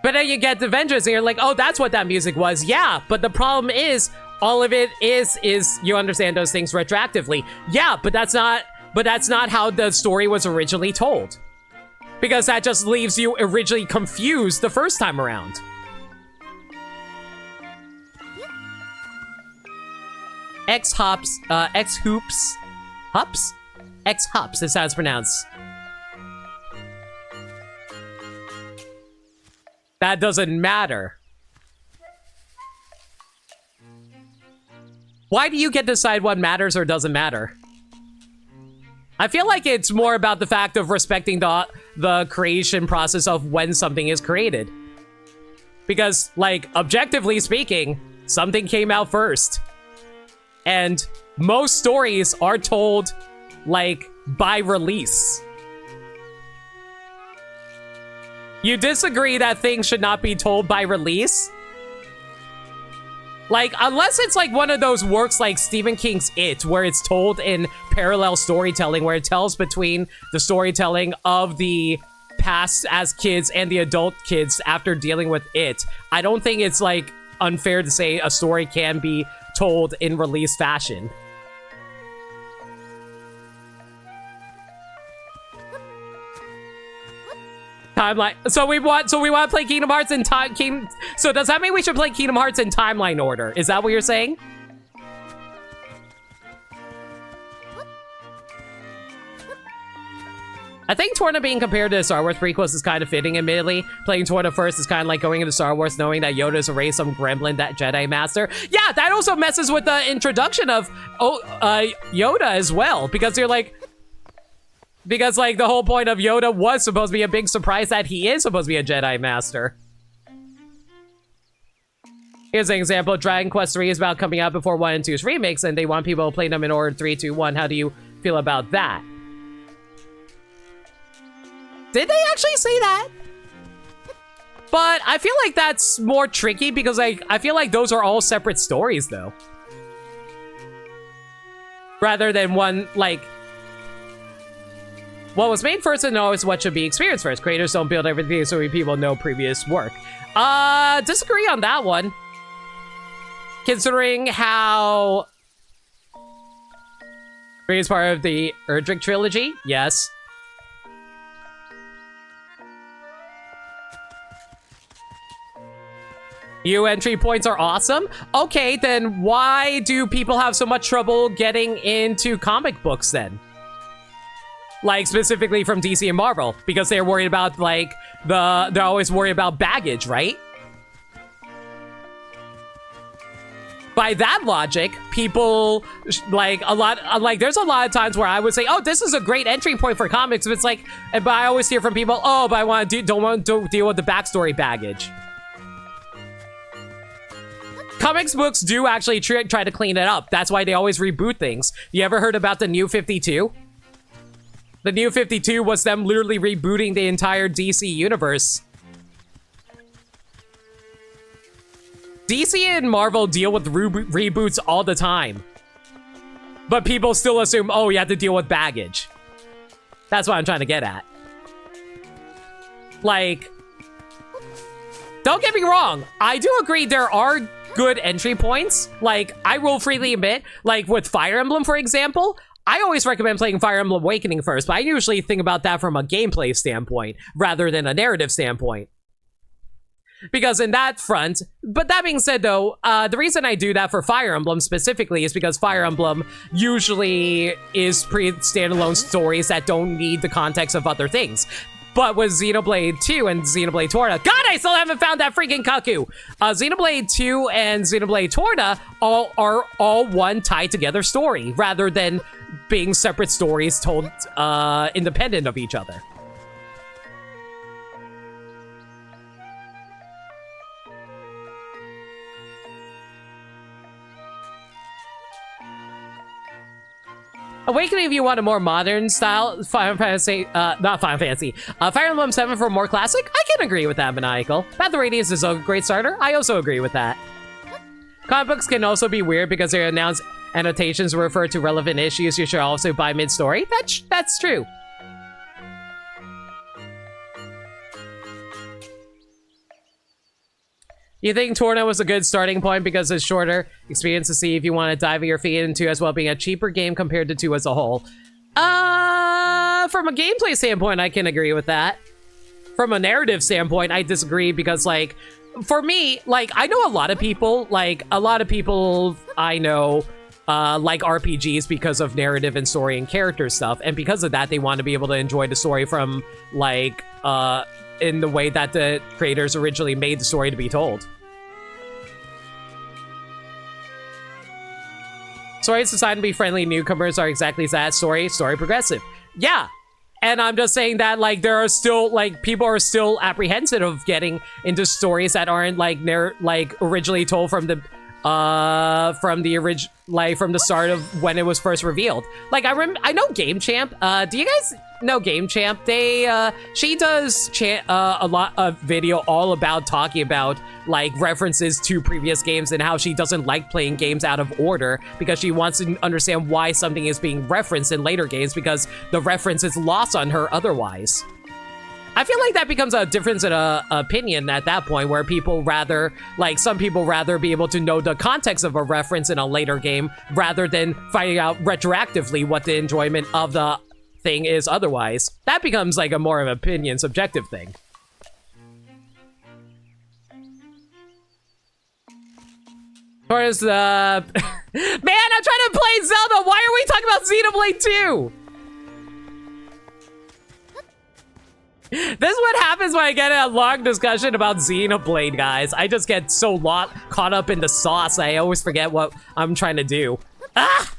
But then you get the Avengers and you're like, oh, that's what that music was. Yeah, but the problem is all of it is you understand those things retroactively. Yeah, but that's not how the story was originally told. Because that just leaves you originally confused the first time around. X-Hoops is how it's pronounced. That doesn't matter. Why do you get to decide what matters or doesn't matter? I feel like it's more about the fact of respecting the creation process of when something is created. Because, like, objectively speaking, something came out first. And most stories are told, like, by release. You disagree that things should not be told by release? Like, unless it's like one of those works like Stephen King's It, where it's told in parallel storytelling, where it tells between the storytelling of the past as kids and the adult kids after dealing with it. I don't think it's like unfair to say a story can be told in release fashion. Timeline. So we want to play Kingdom Hearts in time. So does that mean we should play Kingdom Hearts in timeline order? Is that what you're saying? I think Torna being compared to the Star Wars prequels is kind of fitting, admittedly. Playing Torna first is kind of like going into Star Wars knowing that Yoda's erased some gremlin, that Jedi Master. Yeah, that also messes with the introduction of Yoda as well, because you're like... Because, like, the whole point of Yoda was supposed to be a big surprise that he is supposed to be a Jedi Master. Here's an example. Dragon Quest 3 is about coming out before 1 and 2's remakes, and they want people to play them in order 3, 2, 1. How do you feel about that? Did they actually say that? But I feel like that's more tricky because, like, I feel like those are all separate stories, though. Rather than one, like... What was made first and always what should be experienced first. Creators don't build everything so people know previous work. Disagree on that one. Considering how... Is part of the Erdrick trilogy? Yes. New entry points are awesome. Okay, then why do people have so much trouble getting into comic books then? Like, specifically from DC and Marvel, because they're worried about, like, they're always worried about baggage, right? By that logic, people, like, there's a lot of times where I would say, oh, this is a great entry point for comics, but it's like, but I always hear from people, oh, but I don't want to deal with the backstory baggage. Comics books do actually try to clean it up. That's why they always reboot things. You ever heard about the New 52? The New 52 was them literally rebooting the entire DC universe. DC and Marvel deal with reboots all the time. But people still assume, oh, you have to deal with baggage. That's what I'm trying to get at. Like, don't get me wrong. I do agree there are good entry points. Like, I will freely admit, like with Fire Emblem, for example, I always recommend playing Fire Emblem Awakening first, but I usually think about that from a gameplay standpoint rather than a narrative standpoint. Because in that front, but that being said though, the reason I do that for Fire Emblem specifically is because Fire Emblem usually is standalone stories that don't need the context of other things. But with Xenoblade 2 and Xenoblade Torna, God, I still haven't found that freaking Kaku. Xenoblade 2 and Xenoblade Torna are all one tied together story, rather than being separate stories told independent of each other. Awakening, if you want a more modern style, Final Fantasy, not Final Fantasy, Fire Emblem 7 for more classic, I can agree with that, Maniacal. Path of Radiance is a great starter, I also agree with that. Comic books can also be weird because their announced annotations refer to relevant issues you should also buy mid-story. That's true. You think Torna was a good starting point because it's shorter experience to see if you want to dive your feet into, as well being a cheaper game compared to 2 as a whole? From a gameplay standpoint, I can agree with that. From a narrative standpoint, I disagree because, like, for me, like, I know a lot of people I know like RPGs because of narrative and story and character stuff, and because of that, they want to be able to enjoy the story from, like, in the way that the creators originally made the story to be told. Stories designed to be friendly newcomers are exactly that. Story progressive. Yeah. And I'm just saying that, like, there are still, like, people are still apprehensive of getting into stories that aren't, like, originally told from the start of when it was first revealed. Like, I know Game Champ. Do you guys know Game Champ? She does a lot of video all about talking about, like, references to previous games and how she doesn't like playing games out of order because she wants to understand why something is being referenced in later games because the reference is lost on her otherwise. I feel like that becomes a difference in opinion at that point, where people rather, like, some people rather be able to know the context of a reference in a later game rather than finding out retroactively what the enjoyment of the thing is otherwise. That becomes, like, a more of an opinion, subjective thing. Whereas, man, I'm trying to play Zelda! Why are we talking about Xenoblade 2? This is what happens when I get in a long discussion about Xenoblade, guys. I just get so caught up in the sauce, I always forget what I'm trying to do. Ah!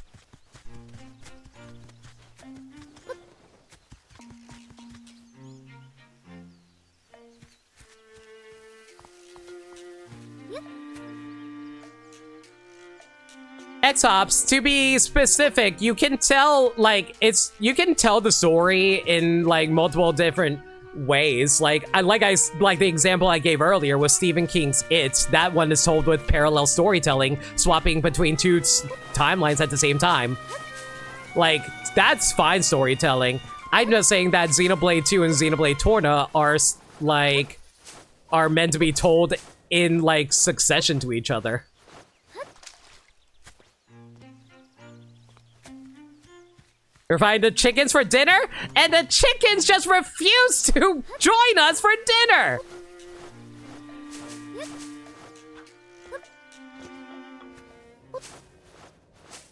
X-Hops, to be specific, you can tell, like, you can tell the story in, like, multiple different ways. Like the example I gave earlier was Stephen King's It. That one is told with parallel storytelling, swapping between two timelines at the same time. Like, that's fine storytelling. I'm just saying that Xenoblade 2 and Xenoblade Torna are meant to be told in, like, succession to each other. We're finding the chickens for dinner, and the chickens just refuse to join us for dinner!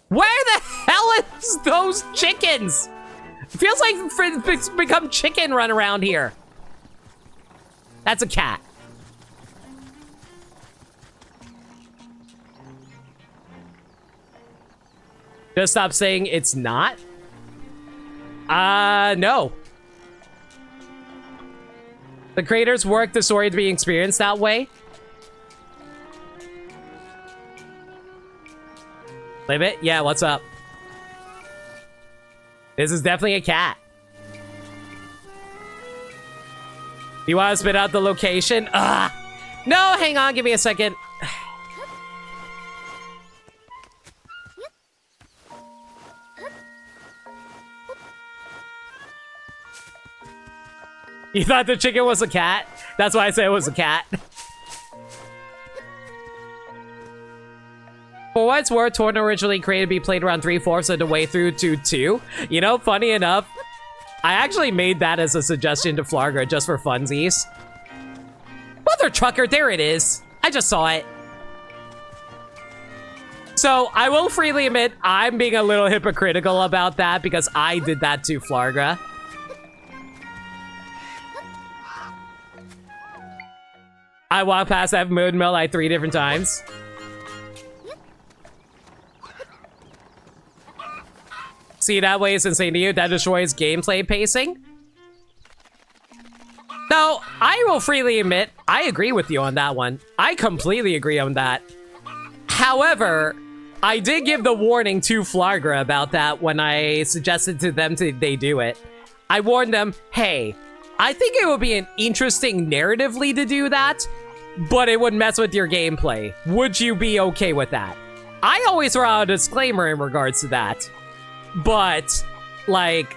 Where the hell is those chickens? It feels like it's become chicken run around here. That's a cat. Just stop saying it's not. No. The creators work the story to be experienced that way. Limit? Yeah, what's up? This is definitely a cat. You want to spit out the location? No, hang on, give me a second. You thought the chicken was a cat? That's why I said it was a cat. For what it's worth, Torn originally created to be played around 3/4 of the way through to 2. You know, funny enough, I actually made that as a suggestion to Flarga just for funsies. Mother trucker, there it is. I just saw it. So, I will freely admit, I'm being a little hypocritical about that because I did that to Flarga. I walked past that moon mill like 3 different times. See, that way is insane to you. That destroys gameplay pacing. No, I will freely admit, I agree with you on that one. I completely agree on that. However, I did give the warning to Flarga about that when I suggested to them they do it. I warned them, hey, I think it would be an interesting narratively to do that, but it would mess with your gameplay. Would you be okay with that? I always throw out a disclaimer in regards to that. But, like,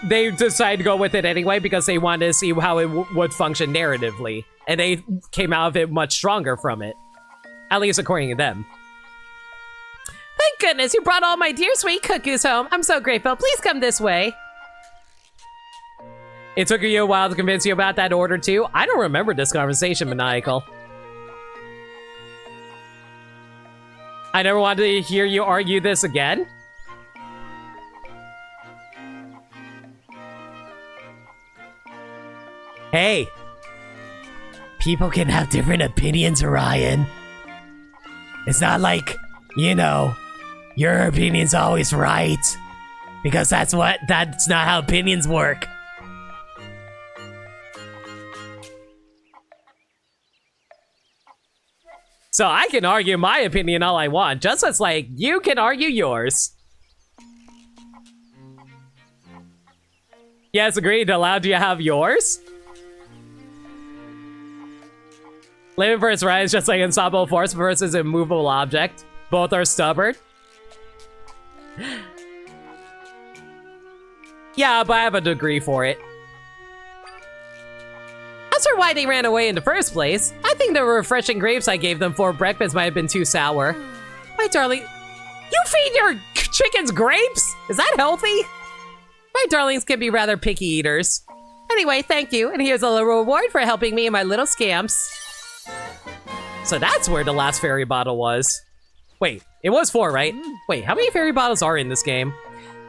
they decided to go with it anyway because they wanted to see how it would function narratively. And they came out of it much stronger from it. At least according to them. Thank goodness you brought all my dear sweet cuckoos home. I'm so grateful. Please come this way. It took you a while to convince you about that order too? I don't remember this conversation, Maniacal. I never wanted to hear you argue this again. Hey, people can have different opinions, Orion. It's not like, you know, your opinion's always right. Because that's not how opinions work. So I can argue my opinion all I want, just as like you can argue yours. Yes, agreed. Allowed you to have yours? Limit versus right is just like unstoppable force versus immovable object. Both are stubborn. Yeah, but I have a degree for it. As for why they ran away in the first place, I think the refreshing grapes I gave them for breakfast might have been too sour. My darling, you feed your chickens grapes? Is that healthy? My darlings can be rather picky eaters. Anyway, thank you, and here's a little reward for helping me and my little scamps. So that's where the last fairy bottle was. Wait, it was 4, right? Wait, how many fairy bottles are in this game?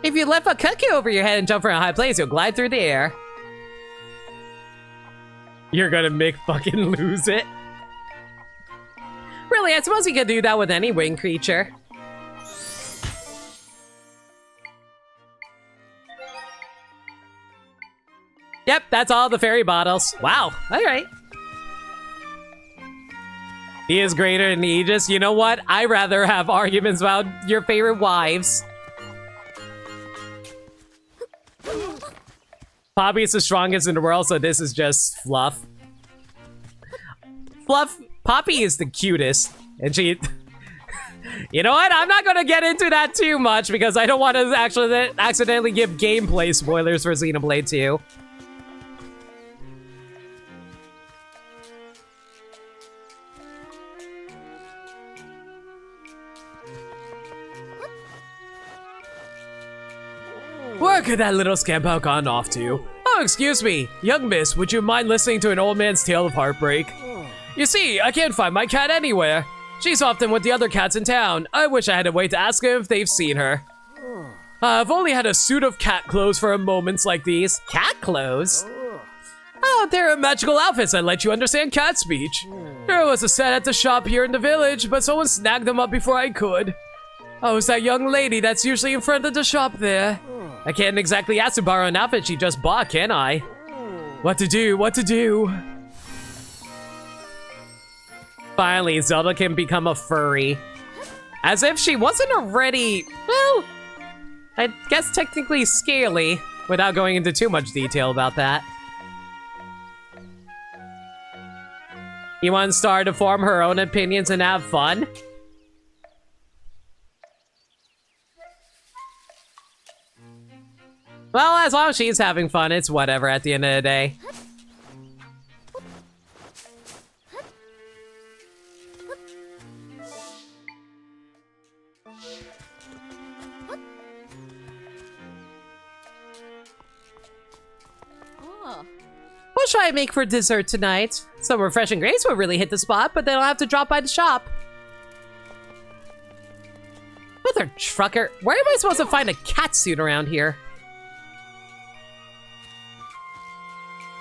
If you lift a cookie over your head and jump from a high place, you'll glide through the air. You're gonna make fucking lose it. Really, I suppose you could do that with any winged creature. Yep, that's all the fairy bottles. Wow, alright. He is greater than Aegis. You know what? I'd rather have arguments about your favorite wives. Poppy's the strongest in the world, so this is just fluff. Poppy is the cutest, and she... You know what? I'm not gonna get into that too much because I don't want to actually accidentally give gameplay spoilers for Xenoblade 2. Where could that little scamp have gone off to? Oh, excuse me. Young miss, would you mind listening to an old man's tale of heartbreak? You see, I can't find my cat anywhere. She's often with the other cats in town. I wish I had a way to ask them if they've seen her. I've only had a suit of cat clothes for moments like these. Cat clothes? Oh, they're magical outfits that let you understand cat speech. There was a set at the shop here in the village, but someone snagged them up before I could. Oh, it's that young lady that's usually in front of the shop there. I can't exactly ask to borrow an outfit she just bought, can I? What to do, what to do? Finally, Zelda can become a furry. As if she wasn't already, well, I guess technically scaly, without going into too much detail about that. You want Star to form her own opinions and have fun? Well, as long as she's having fun, it's whatever at the end of the day. What should I make for dessert tonight? Some refreshing grapes will really hit the spot, but then I'll have to drop by the shop. Mother trucker, where am I supposed to find a cat suit around here?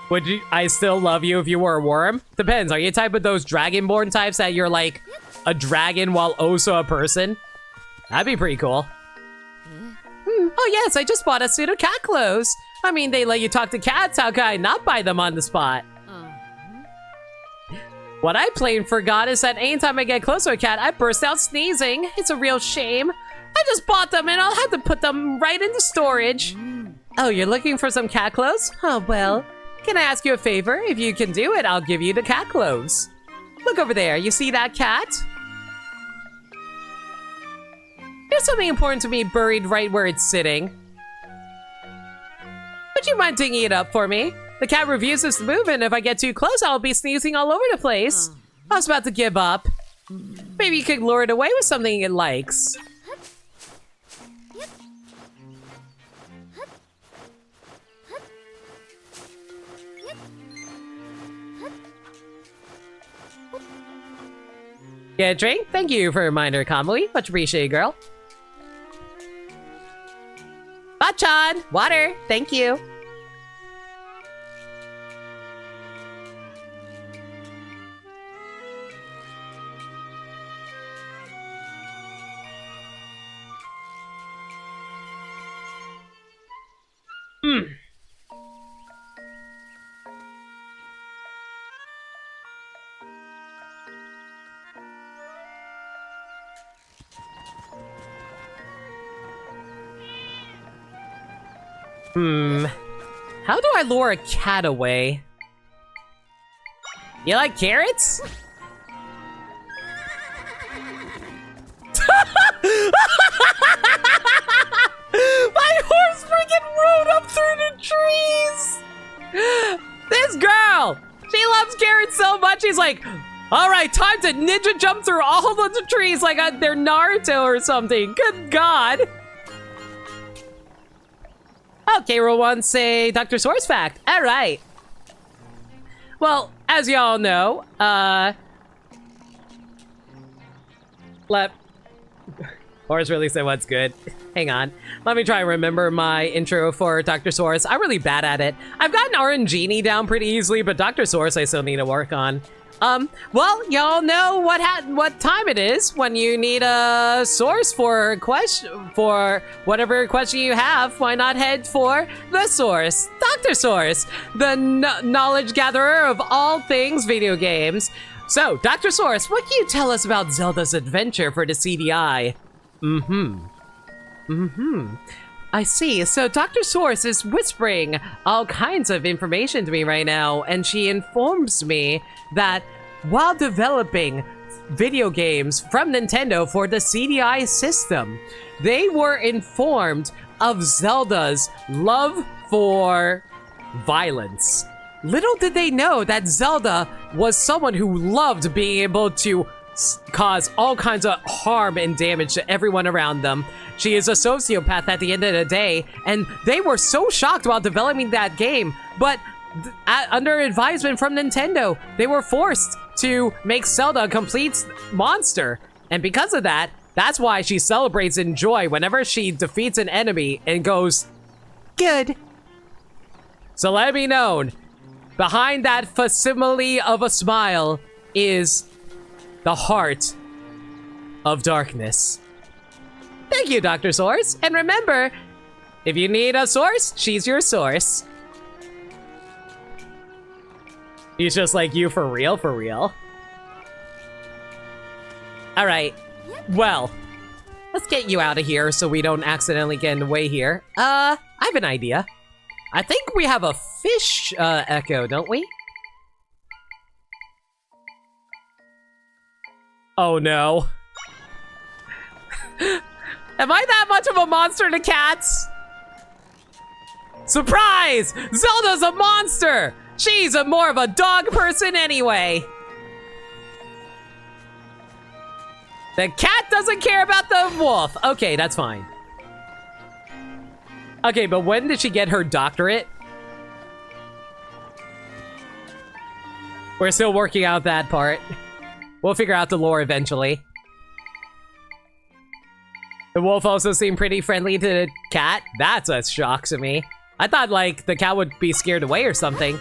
Would I still love you if you were a worm? Depends, are you a type of those dragonborn types that you're like a dragon while also a person? That'd be pretty cool. Oh yes, I just bought a suit of cat clothes. I mean, they let you talk to cats, how could I not buy them on the spot? What I plain forgot is that anytime I get close to a cat, I burst out sneezing. It's a real shame. I just bought them and I'll have to put them right into storage. Oh, you're looking for some cat clothes? Oh, well, can I ask you a favor? If you can do it, I'll give you the cat clothes. Look over there, you see that cat? There's something important to me buried right where it's sitting. Would you mind digging it up for me? The cat refuses to move, and if I get too close, I'll be sneezing all over the place. I was about to give up. Maybe you could lure it away with something it likes. Get a drink? Thank you for a reminder, Kamui. Much appreciated, girl. Bachan! Water! Thank you. How do I lure a cat away? You like carrots? My horse freaking rode up through the trees! This girl! She loves carrots so much, she's like, alright, time to ninja jump through all of the trees like they're Naruto or something. Good God! Okay, rule one, say Dr. Source Fact. Alright. Well, as y'all know, Horace really said what's good. Hang on. Let me try and remember my intro for Dr. Source. I'm really bad at it. I've gotten Orangini down pretty easily, but Dr. Source I still need to work on. Well, y'all know what time it is when you need a source for whatever question you have. Why not head for the source, Dr. Source, the knowledge gatherer of all things video games. So, Dr. Source, what can you tell us about Zelda's adventure for the CDI? I see. So Dr. Source is whispering all kinds of information to me right now, and she informs me that while developing video games from Nintendo for the CDI system, they were informed of Zelda's love for violence. Little did they know that Zelda was someone who loved being able to cause all kinds of harm and damage to everyone around them. She is a sociopath at the end of the day, and they were so shocked while developing that game, but under advisement from Nintendo, they were forced to make Zelda a complete monster. And because of that, that's why she celebrates in joy whenever she defeats an enemy and goes, good. So let it be known, behind that facsimile of a smile is the heart of darkness. Thank you, Dr. Source. And remember, if you need a source, she's your source. He's just like you for real, for real. All right, well, let's get you out of here so we don't accidentally get in the way here. I have an idea. I think we have a fish echo, don't we? Oh no. Am I that much of a monster to cats? Surprise! Zelda's a monster! She's more of a dog person anyway. The cat doesn't care about the wolf. Okay, that's fine. Okay, but when did she get her doctorate? We're still working out that part. We'll figure out the lore eventually. The wolf also seemed pretty friendly to the cat. That's a shock to me. I thought, like, the cat would be scared away or something.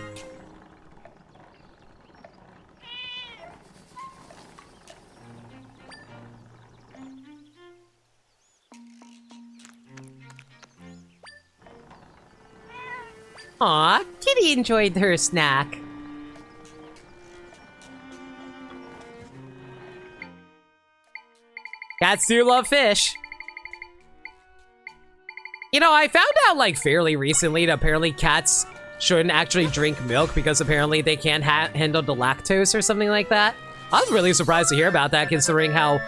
Aw, Kitty enjoyed her snack. Cats do love fish. You know, I found out like fairly recently that apparently cats shouldn't actually drink milk because apparently they can't handle the lactose or something like that. I was really surprised to hear about that considering how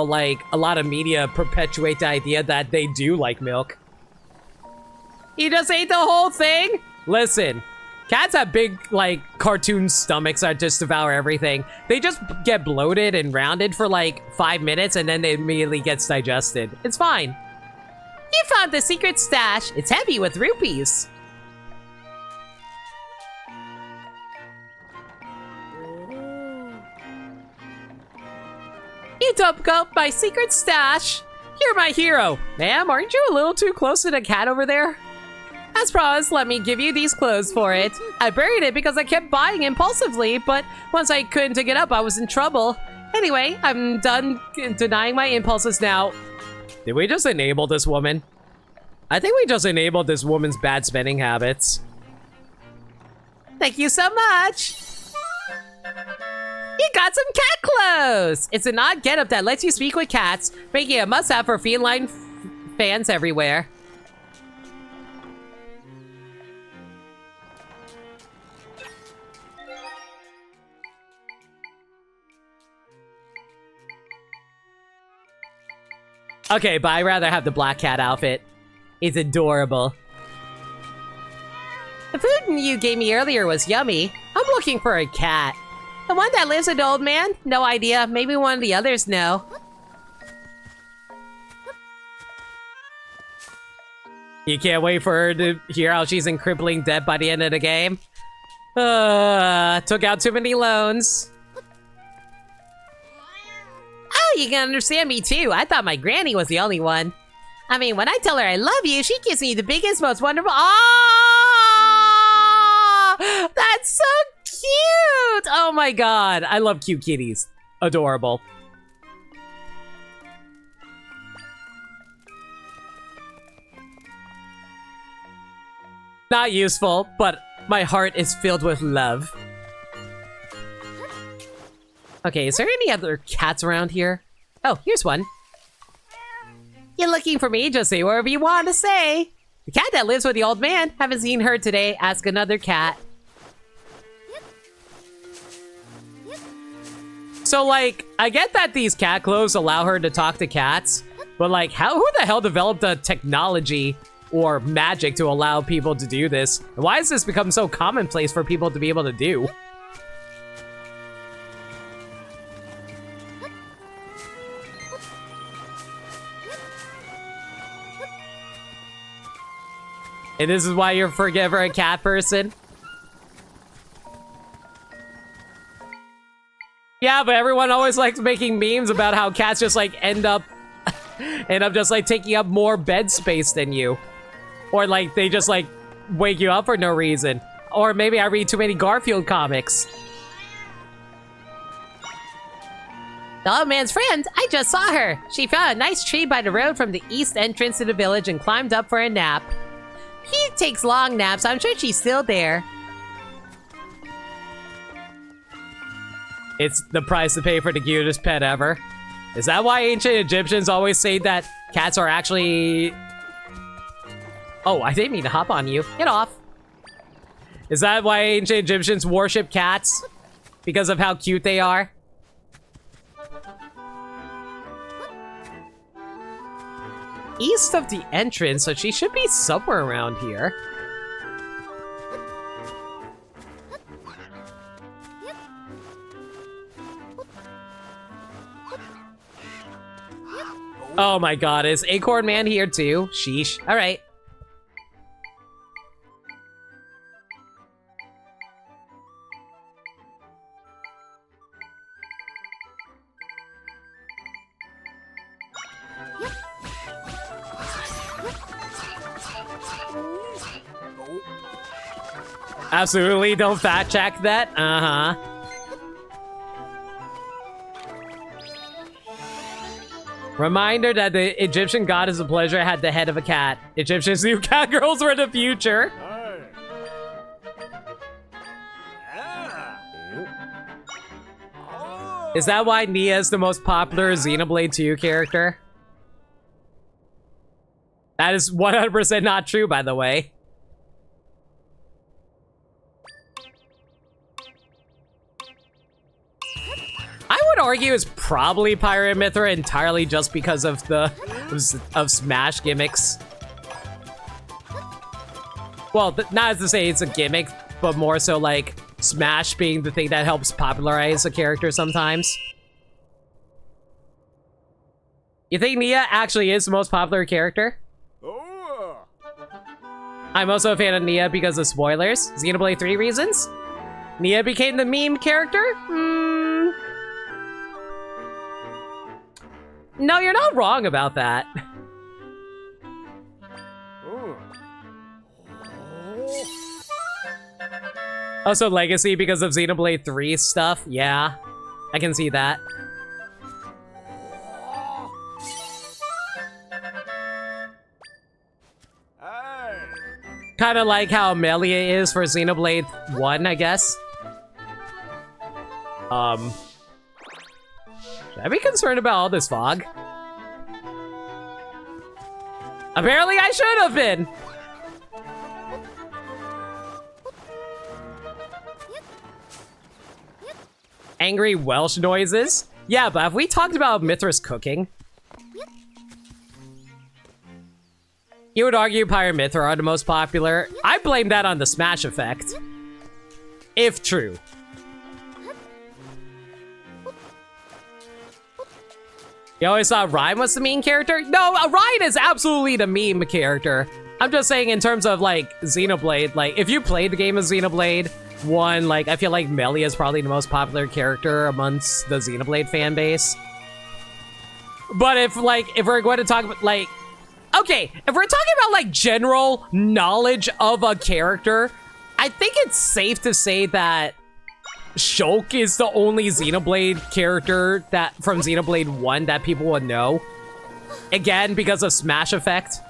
like a lot of media perpetuate the idea that they do like milk. You just ate the whole thing? Listen, cats have big, like, cartoon stomachs that just devour everything. They just get bloated and rounded for, like, 5 minutes, and then it immediately gets digested. It's fine. You found the secret stash. It's heavy with rupees. You dug up my secret stash. You're my hero. Ma'am, aren't you a little too close to the cat over there? As promised, let me give you these clothes for it. I buried it because I kept buying impulsively, but once I couldn't dig it up, I was in trouble. Anyway, I'm done denying my impulses now. Did we just enable this woman? I think we just enabled this woman's bad spending habits. Thank you so much. You got some cat clothes. It's an odd getup that lets you speak with cats, making it a must-have for feline fans everywhere. Okay, but I'd rather have the black cat outfit. It's adorable. The food you gave me earlier was yummy. I'm looking for a cat. The one that lives with the old man? No idea. Maybe one of the others know. You can't wait for her to hear how she's in crippling debt by the end of the game? Took out too many loans. Oh, you can understand me too. I thought my granny was the only one. I mean, when I tell her I love you, she gives me the biggest, most wonderful... Oh! That's so cute! Oh my god. I love cute kitties. Adorable. Not useful, but my heart is filled with love. Okay, is there any other cats around here? Oh, here's one. You're looking for me? Just say whatever you want to say. The cat that lives with the old man. Haven't seen her today. Ask another cat. So, like, I get that these cat clothes allow her to talk to cats, but, like, who the hell developed the technology or magic to allow people to do this? And why has this become so commonplace for people to be able to do? And this is why you're forever a cat person? Yeah, but everyone always likes making memes about how cats just like end up just like taking up more bed space than you. Or like they just like wake you up for no reason. Or maybe I read too many Garfield comics. The old man's friend, I just saw her. She found a nice tree by the road from the east entrance to the village and climbed up for a nap. He takes long naps. I'm sure she's still there. It's the price to pay for the cutest pet ever. Is that why ancient Egyptians always say that cats are actually... Oh, I didn't mean to hop on you. Get off. Is that why ancient Egyptians worship cats? Because of how cute they are? East of the entrance, so she should be somewhere around here. Oh my god, is Acorn Man here too? Sheesh. Alright. Absolutely, don't fact check that. Uh-huh. Reminder that the Egyptian goddess of pleasure had the head of a cat. Egyptians knew cat girls were the future. Is that why Nia is the most popular Xenoblade 2 character? That is 100% not true, by the way. I would argue it's probably Pyra and Mithra entirely just because of the Smash gimmicks. Well, not as to say it's a gimmick, but more so like Smash being the thing that helps popularize a character sometimes. You think Nia actually is the most popular character? I'm also a fan of Nia because of spoilers. Xenoblade 3 reasons? Nia became the meme character? No, you're not wrong about that. Also Legacy because of Xenoblade 3 stuff. Yeah, I can see that. Kind of like how Melia is for Xenoblade 1, I guess. Should I be concerned about all this fog? Apparently I should have been! Angry Welsh noises? Yeah, but have we talked about Mithra's cooking? You would argue Pyra and Mithra are the most popular. I blame that on the Smash effect. If true. You always thought Ryan was the main character? No, Ryan is absolutely the meme character. I'm just saying in terms of, like, Xenoblade, like, if you played the game of Xenoblade 1, like, I feel like Melia is probably the most popular character amongst the Xenoblade fan base. But if we're going to talk about, like, okay, if we're talking about, like, general knowledge of a character, I think it's safe to say that Shulk is the only Xenoblade character that from Xenoblade 1 that people would know. Again, because of Smash effect.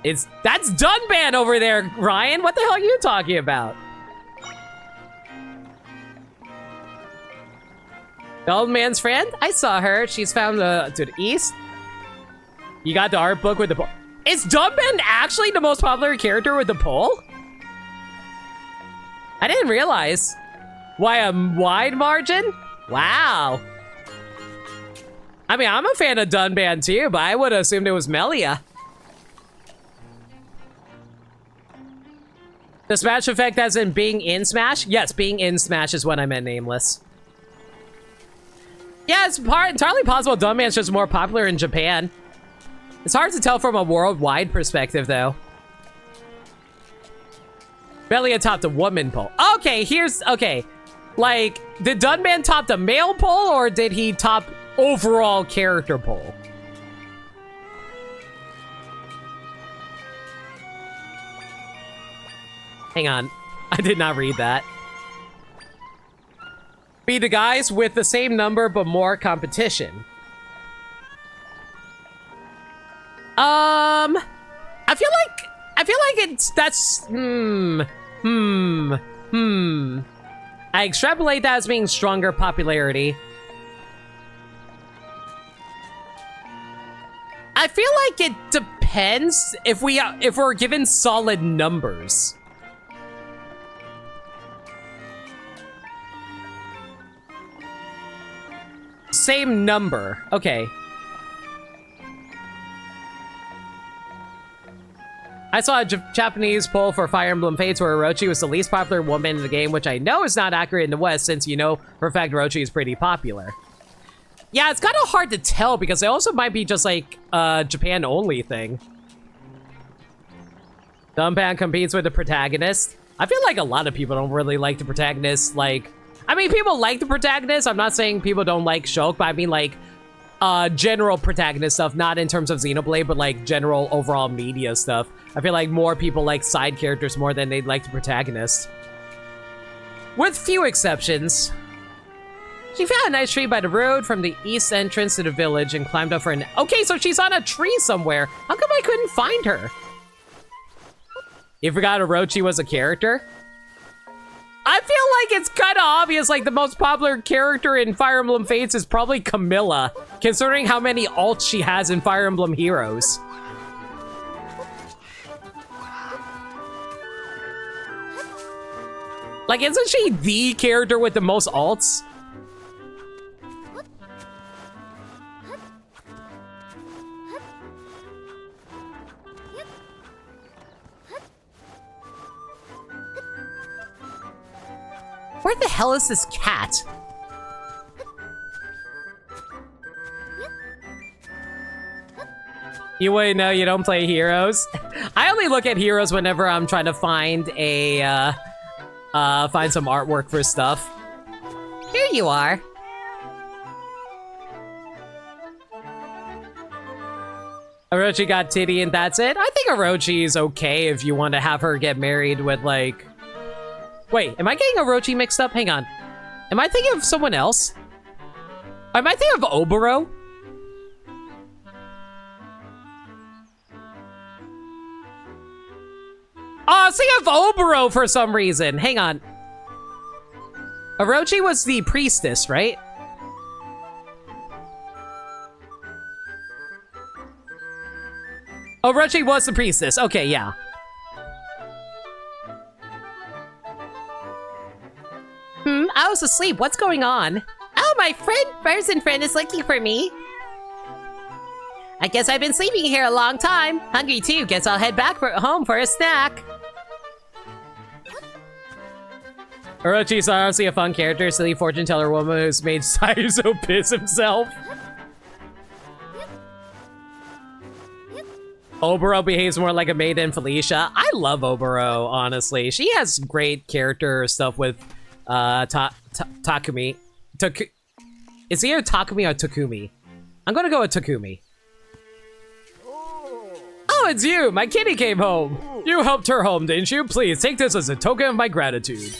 That's Dunban over there, Ryan. What the hell are you talking about? The old man's friend? I saw her. She's found to the east. You got the art book with the pole. Is Dunban actually the most popular character with the pole? I didn't realize. Why a wide margin? Wow. I mean, I'm a fan of Dunban too, but I would have assumed it was Melia. The Smash effect as in being in Smash? Yes, being in Smash is what I meant, Nameless. Yeah, it's entirely possible Dunban's just more popular in Japan. It's hard to tell from a worldwide perspective, though. Belia topped a woman poll. Okay, okay. Like, did Dunman top the male poll, or did he top overall character poll? Hang on. I did not read that. Be the guys with the same number but more competition. I feel like that's I extrapolate that as being stronger popularity. I feel like it depends if we're given solid numbers. Same number. Okay. I saw a Japanese poll for Fire Emblem Fates where Orochi was the least popular woman in the game, which I know is not accurate in the West since you know for a fact Orochi is pretty popular. Yeah, it's kind of hard to tell because it also might be just like a Japan-only thing. Dunpan competes with the protagonist. I feel like a lot of people don't really like the protagonist. Like, I mean, people like the protagonist. I'm not saying people don't like Shulk, but I mean like general protagonist stuff, not in terms of Xenoblade, but like general overall media stuff. I feel like more people like side characters more than they'd like the protagonist. With few exceptions. She found a nice tree by the road from the east entrance to the village and climbed up for an... Okay, so she's on a tree somewhere. How come I couldn't find her? You forgot Orochi was a character? I feel like it's kind of obvious, like the most popular character in Fire Emblem Fates is probably Camilla, considering how many alts she has in Fire Emblem Heroes. Like, isn't she the character with the most alts? Where the hell is this cat? You wouldn't know, you don't play Heroes. I only look at Heroes whenever I'm trying to find a, find some artwork for stuff. Here you are. Orochi got titty and that's it? I think Orochi is okay if you want to have her get married with, like... Wait, am I getting Orochi mixed up? Hang on. Am I thinking of someone else? Am I thinking of Oboro? Oh, I was thinking of Oboro for some reason. Hang on. Orochi was the priestess, right? Orochi was the priestess. Okay, yeah. I was asleep. What's going on? Oh, my person friend is looking for me. I guess I've been sleeping here a long time. Hungry too. Guess I'll head back home for a snack. Orochi's honestly a fun character, silly fortune teller woman who's made Sayuzo piss himself. Oboro behaves more like a maid than Felicia. I love Oboro, honestly. She has great character stuff with Takumi. Is he either Takumi or Takumi? I'm gonna go with Takumi. Oh, it's you! My kitty came home! You helped her home, didn't you? Please, take this as a token of my gratitude.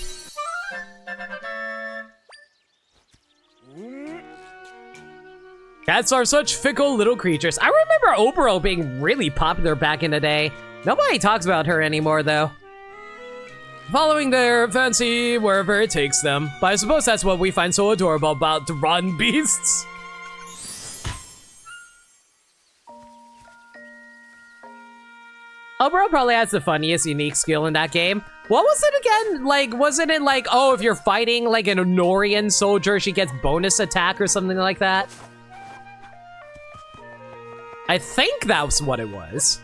Cats are such fickle little creatures. I remember Oboro being really popular back in the day. Nobody talks about her anymore, though. Following their fancy wherever it takes them. But I suppose that's what we find so adorable about the rotten beasts. Oboro probably has the funniest unique skill in that game. What was it again? Like, wasn't it like, oh, if you're fighting like an Honorian soldier, she gets bonus attack or something like that? I think that's what it was.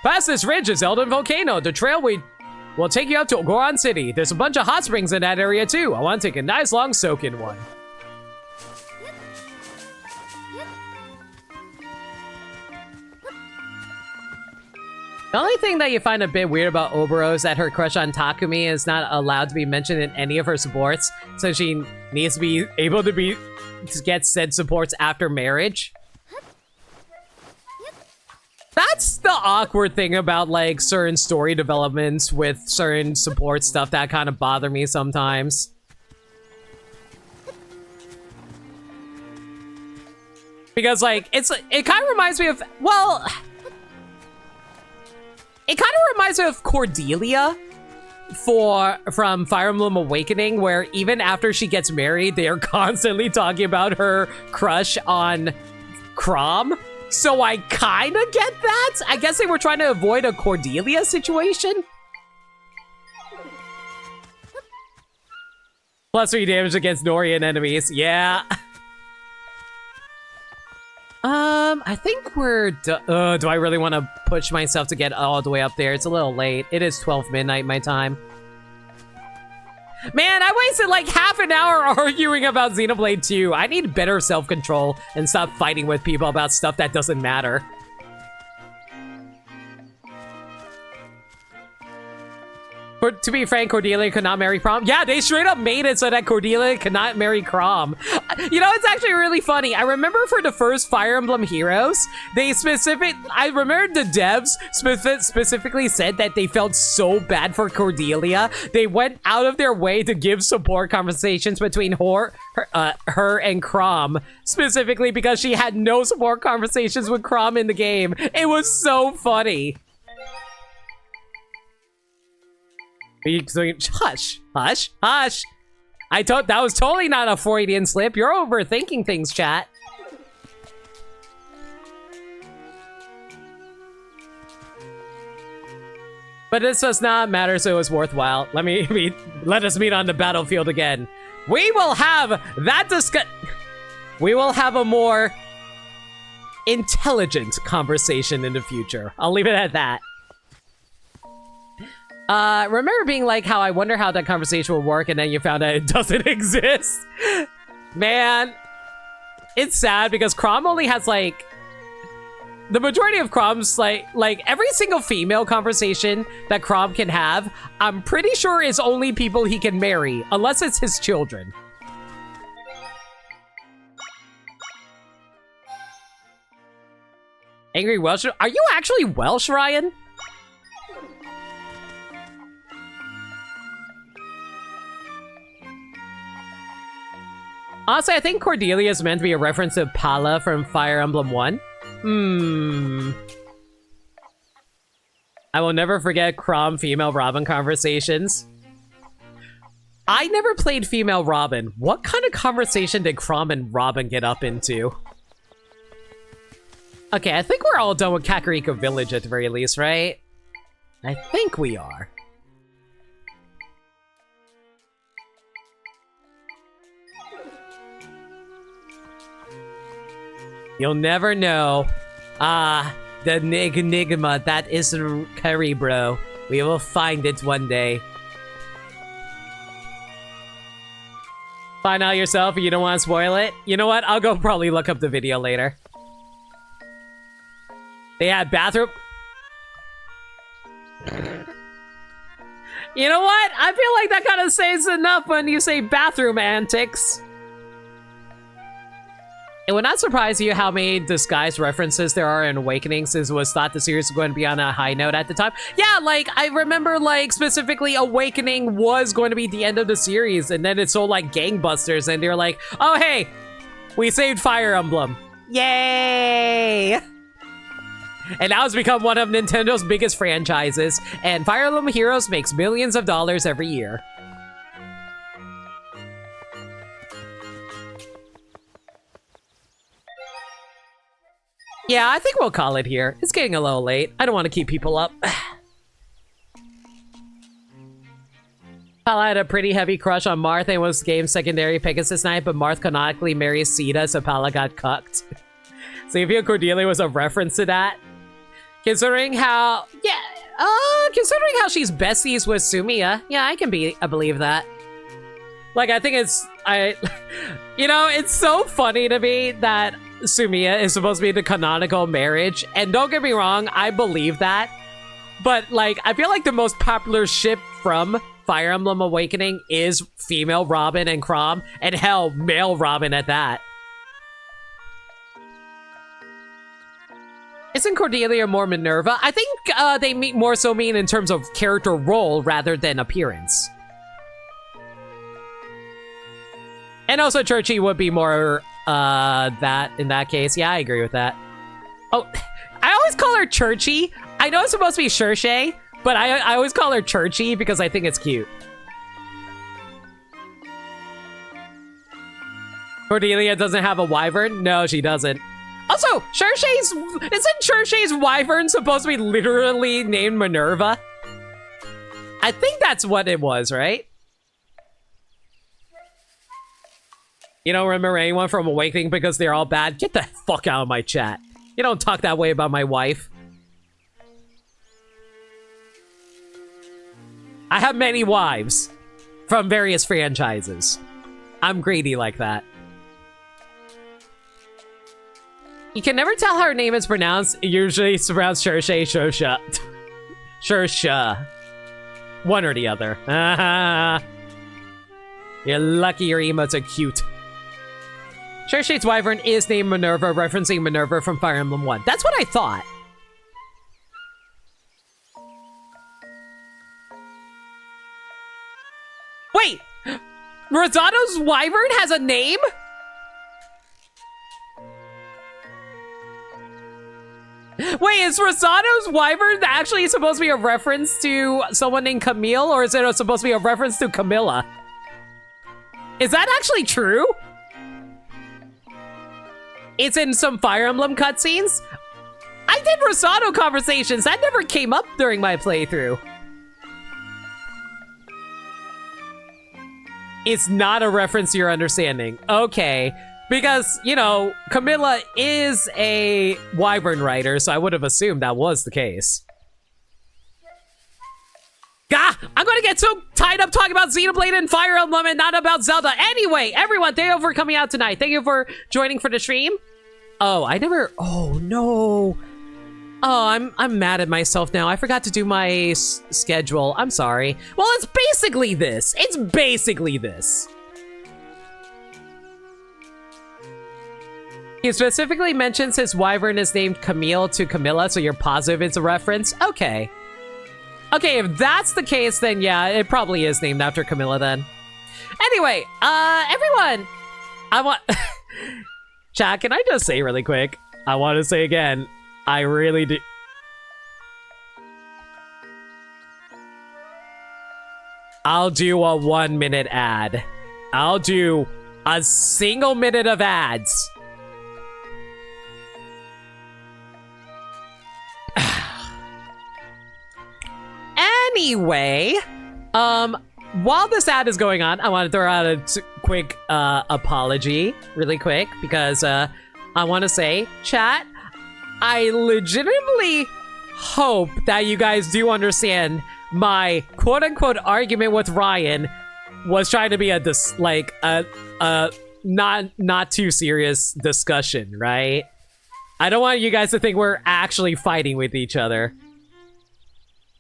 Past this ridge is Elden Volcano. The trail will take you up to Goron City. There's a bunch of hot springs in that area too. I want to take a nice long soak in one. The only thing that you find a bit weird about Oboro is that her crush on Takumi is not allowed to be mentioned in any of her supports, so she needs to be able to get said supports after marriage. That's the awkward thing about, like, certain story developments with certain support stuff that kind of bother me sometimes. Because, like, it kind of reminds me of, well... It kind of reminds me of Cordelia from Fire Emblem Awakening, where even after she gets married, they are constantly talking about her crush on Chrom. So I kind of get that. I guess they were trying to avoid a Cordelia situation. +3 damage against Norian enemies. Yeah. I think we're do I really want to push myself to get all the way up there? It's a little late. It is 12 midnight my time. Man, I wasted like half an hour arguing about Xenoblade 2. I need better self-control and stop fighting with people about stuff that doesn't matter. But to be frank, Cordelia could not marry Chrom. Yeah, they straight up made it so that Cordelia could not marry Chrom. You know, it's actually really funny. I remember for the first Fire Emblem Heroes, I remember the devs specifically said that they felt so bad for Cordelia. They went out of their way to give support conversations between her and Chrom, specifically because she had no support conversations with Chrom in the game. It was so funny. Hush, hush, hush. That was totally not a Freudian slip. You're overthinking things, chat. But this does not matter, so it was worthwhile. Let us meet on the battlefield again. We will have we will have a more intelligent conversation in the future. I'll leave it at that. Remember being like, how I wonder how that conversation will work, and then you found out it doesn't exist? Man, it's sad because Chrom only has, like, the majority of Chrom's, like, every single female conversation that Chrom can have, I'm pretty sure is only people he can marry, unless it's his children. Angry Welsh? Are you actually Welsh, Ryan? Honestly, I think Cordelia is meant to be a reference to Pala from Fire Emblem 1. I will never forget Chrom female Robin conversations. I never played female Robin. What kind of conversation did Chrom and Robin get up into? Okay, I think we're all done with Kakariko Village at the very least, right? I think we are. You'll never know. Ah, the enigma that is Karibro. We will find it one day. Find out yourself if you don't want to spoil it. You know what? I'll go probably look up the video later. They had bathroom. You know what? I feel like that kind of says enough when you say bathroom antics. It would not surprise you how many disguised references there are in Awakening, since it was thought the series was going to be on a high note at the time. Yeah, like, I remember, like, specifically Awakening was going to be the end of the series, and then it sold like gangbusters, and they're like, oh, hey, we saved Fire Emblem. Yay! And now it's become one of Nintendo's biggest franchises, and Fire Emblem Heroes makes millions of dollars every year. Yeah, I think we'll call it here. It's getting a little late. I don't want to keep people up. Pala had a pretty heavy crush on Marth and was the game's secondary Pegasus Knight, but Marth canonically marries Sita, so Pala got cucked. So you feel Cordelia was a reference to that? Considering how... Yeah, considering how she's besties with Sumiya, yeah, I believe that. Like, I think it's... You know, it's so funny to me that Sumiya is supposed to be the canonical marriage, and don't get me wrong, I believe that. but like, I feel like the most popular ship from Fire Emblem Awakening is female Robin and Chrom, and hell, male Robin at that. Isn't Cordelia more Minerva? I think they more so mean in terms of character role rather than appearance. And also Churchy would be more that in that case. Yeah, I agree with that. Oh, I always call her Churchy. I know it's supposed to be Shershay, but I always call her Churchy because I think it's cute. Cordelia doesn't have a wyvern? No, she doesn't. Also, isn't Chershay's wyvern supposed to be literally named Minerva? I think that's what it was, right? You don't remember anyone from Awakening because they're all bad? Get the fuck out of my chat. You don't talk that way about my wife. I have many wives from various franchises. I'm greedy like that. You can never tell how her name is pronounced. It usually it's pronounced Shershay, Shersha. Shersha. One or the other. You're lucky your emotes are cute. Shershay's wyvern is named Minerva, referencing Minerva from Fire Emblem 1. That's what I thought. Wait! Rosato's wyvern has a name? Wait, is Rosato's wyvern actually supposed to be a reference to someone named Camille, or is it supposed to be a reference to Camilla? Is that actually true? It's in some Fire Emblem cutscenes? I did Rosato conversations. That never came up during my playthrough. It's not a reference to your understanding. Okay. Because, you know, Camilla is a wyvern writer, so I would have assumed that was the case. Gah! I'm gonna get so tied up talking about Xenoblade and Fire Emblem and not about Zelda. Anyway, everyone, thank you for coming out tonight. Thank you for joining for the stream. Oh, oh no. Oh, I'm mad at myself now. I forgot to do my schedule. I'm sorry. Well, it's basically this. It's basically this. He specifically mentions his wyvern is named Camille to Camilla, so you're positive it's a reference? Okay. Okay, if that's the case, then yeah, it probably is named after Camilla then. Anyway, everyone, I want... Chat, can I just say really quick? I want to say again, I really do... I'll do a 1-minute ad. I'll do a single minute of ads. Anyway, while this ad is going on, I want to throw out a quick apology really quick because I want to say, chat, I legitimately hope that you guys do understand my quote-unquote argument with Ryan was trying to be a not too serious discussion, right? I don't want you guys to think we're actually fighting with each other.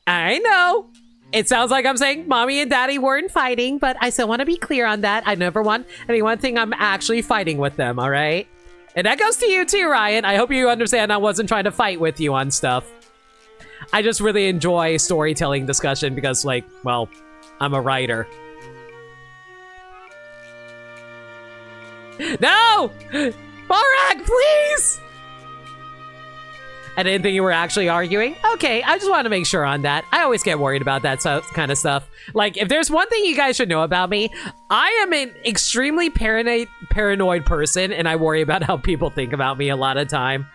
I know. It sounds like I'm saying mommy and daddy weren't fighting, but I still want to be clear on that. I never want anyone to think I'm actually fighting with them, all right? And that goes to you too, Ryan. I hope you understand I wasn't trying to fight with you on stuff. I just really enjoy storytelling discussion because, like, well, I'm a writer. No! Barak, please! I didn't think you were actually arguing. Okay, I just want to make sure on that. I always get worried about that kind of stuff. Like, if there's one thing you guys should know about me, I am an extremely paranoid person, and I worry about how people think about me a lot of time.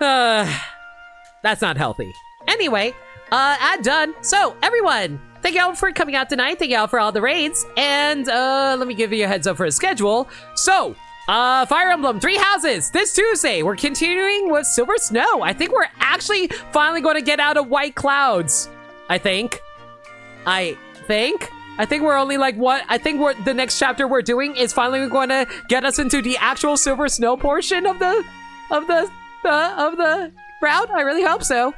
That's not healthy. Anyway, ad done. So, everyone, thank y'all for coming out tonight. Thank y'all for all the raids. And let me give you a heads up for a schedule. So, Fire Emblem 3 Houses this Tuesday. We're continuing with Silver Snow. I think we're actually finally going to get out of White Clouds. I think we're only like what? I think the next chapter we're doing is finally going to get us into the actual Silver Snow portion of the route. I really hope so.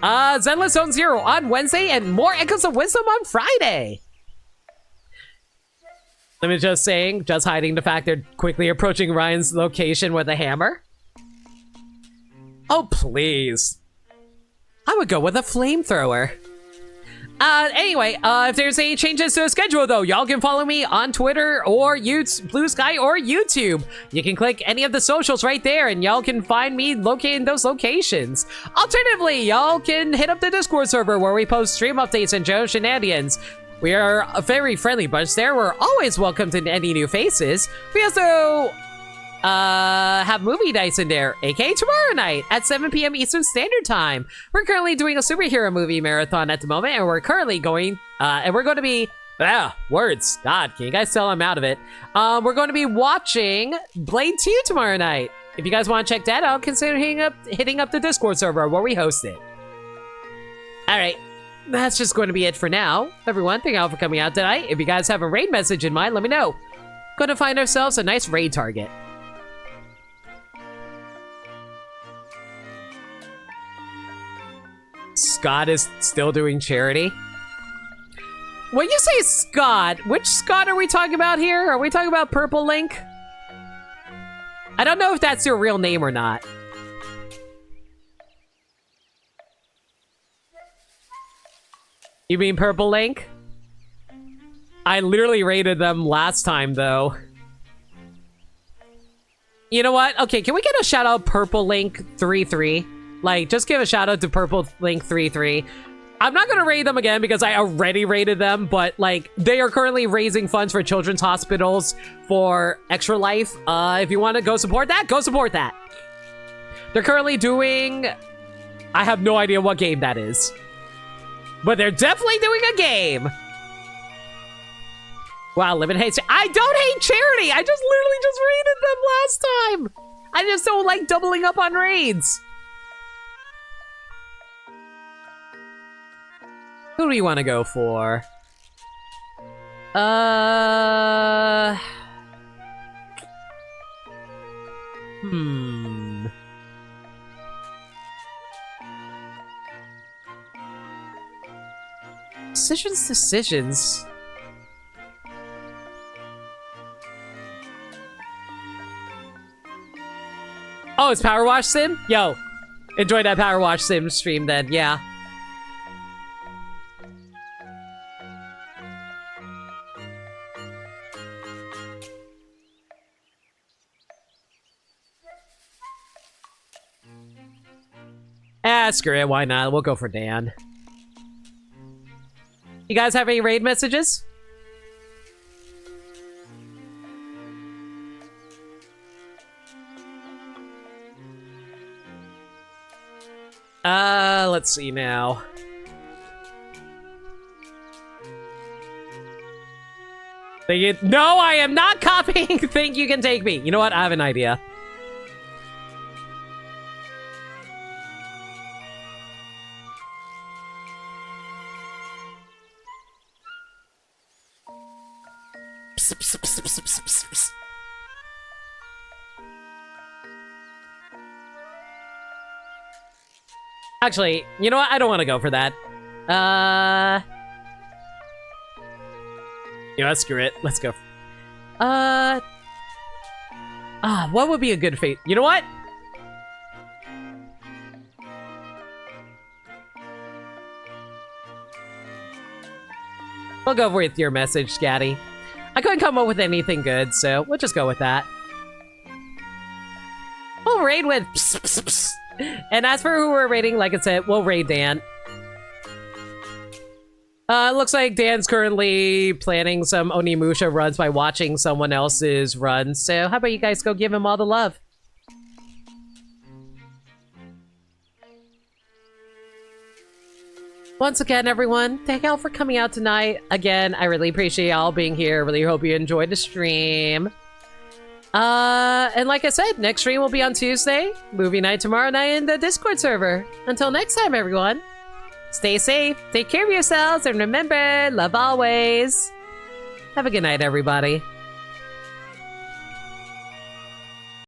Zenless Zone Zero on Wednesday, and more Echoes of Wisdom on Friday. Let me just saying, just hiding the fact they're quickly approaching Ryan's location with a hammer. Oh, please. I would go with a flamethrower. Anyway, if there's any changes to the schedule, though, y'all can follow me on Twitter or Blue Sky or YouTube. You can click any of the socials right there, and y'all can find me located in those locations. Alternatively, y'all can hit up the Discord server where we post stream updates and general shenanigans. We are a very friendly bunch there. We're always welcome to any new faces. We also have movie nights in there, aka tomorrow night at 7 p.m. Eastern Standard Time. We're currently doing a superhero movie marathon at the moment, and we're currently going, and we're going to be, words, God, can you guys tell I'm out of it? We're going to be watching Blade 2 tomorrow night. If you guys want to check that out, consider hitting up the Discord server where we host it. All right, that's just going to be it for now. Everyone, thank you all for coming out tonight. If you guys have a raid message in mind, let me know. Going to find ourselves a nice raid target. Scott is still doing charity. When you say Scott, which Scott are we talking about here? Are we talking about Purple Link? I don't know if that's your real name or not. You mean Purple Link? I literally rated them last time, though. You know what? Okay, can we get a shout out Purple Link 33? Like, just give a shout out to Purple Link 33. I'm not gonna raid them again because I already rated them, but like, they are currently raising funds for children's hospitals for Extra Life. If you want to go support that, go support that. They're currently doing, I have no idea what game that is, but they're definitely doing a game. Wow, Limit hates. I don't hate charity. I just literally just raided them last time. I just don't like doubling up on raids. Who do you want to go for? Decisions. Oh, it's Power Wash Sim? Yo, enjoy that Power Wash Sim stream then, yeah. Screw it, why not? We'll go for Dan. You guys have any raid messages? Let's see now. No, I am not copying Think You Can Take Me. You know what? I have an idea. Actually, you know what? I don't want to go for that. You know what? Screw it. Let's go. What would be a good fate? You know what? We'll go with your message, Scatty. I couldn't come up with anything good, so we'll just go with that. We'll raid with pss, pss, pss. And as for who we're raiding, like I said, we'll raid Dan. Looks like Dan's currently planning some Onimusha runs by watching someone else's runs, so how about you guys go give him all the love? Once again, everyone, thank y'all for coming out tonight. Again, I really appreciate y'all being here. Really hope you enjoyed the stream. And like I said, next stream will be on Tuesday. Movie night tomorrow night in the Discord server. Until next time, everyone. Stay safe, take care of yourselves, and remember, love always. Have a good night, everybody.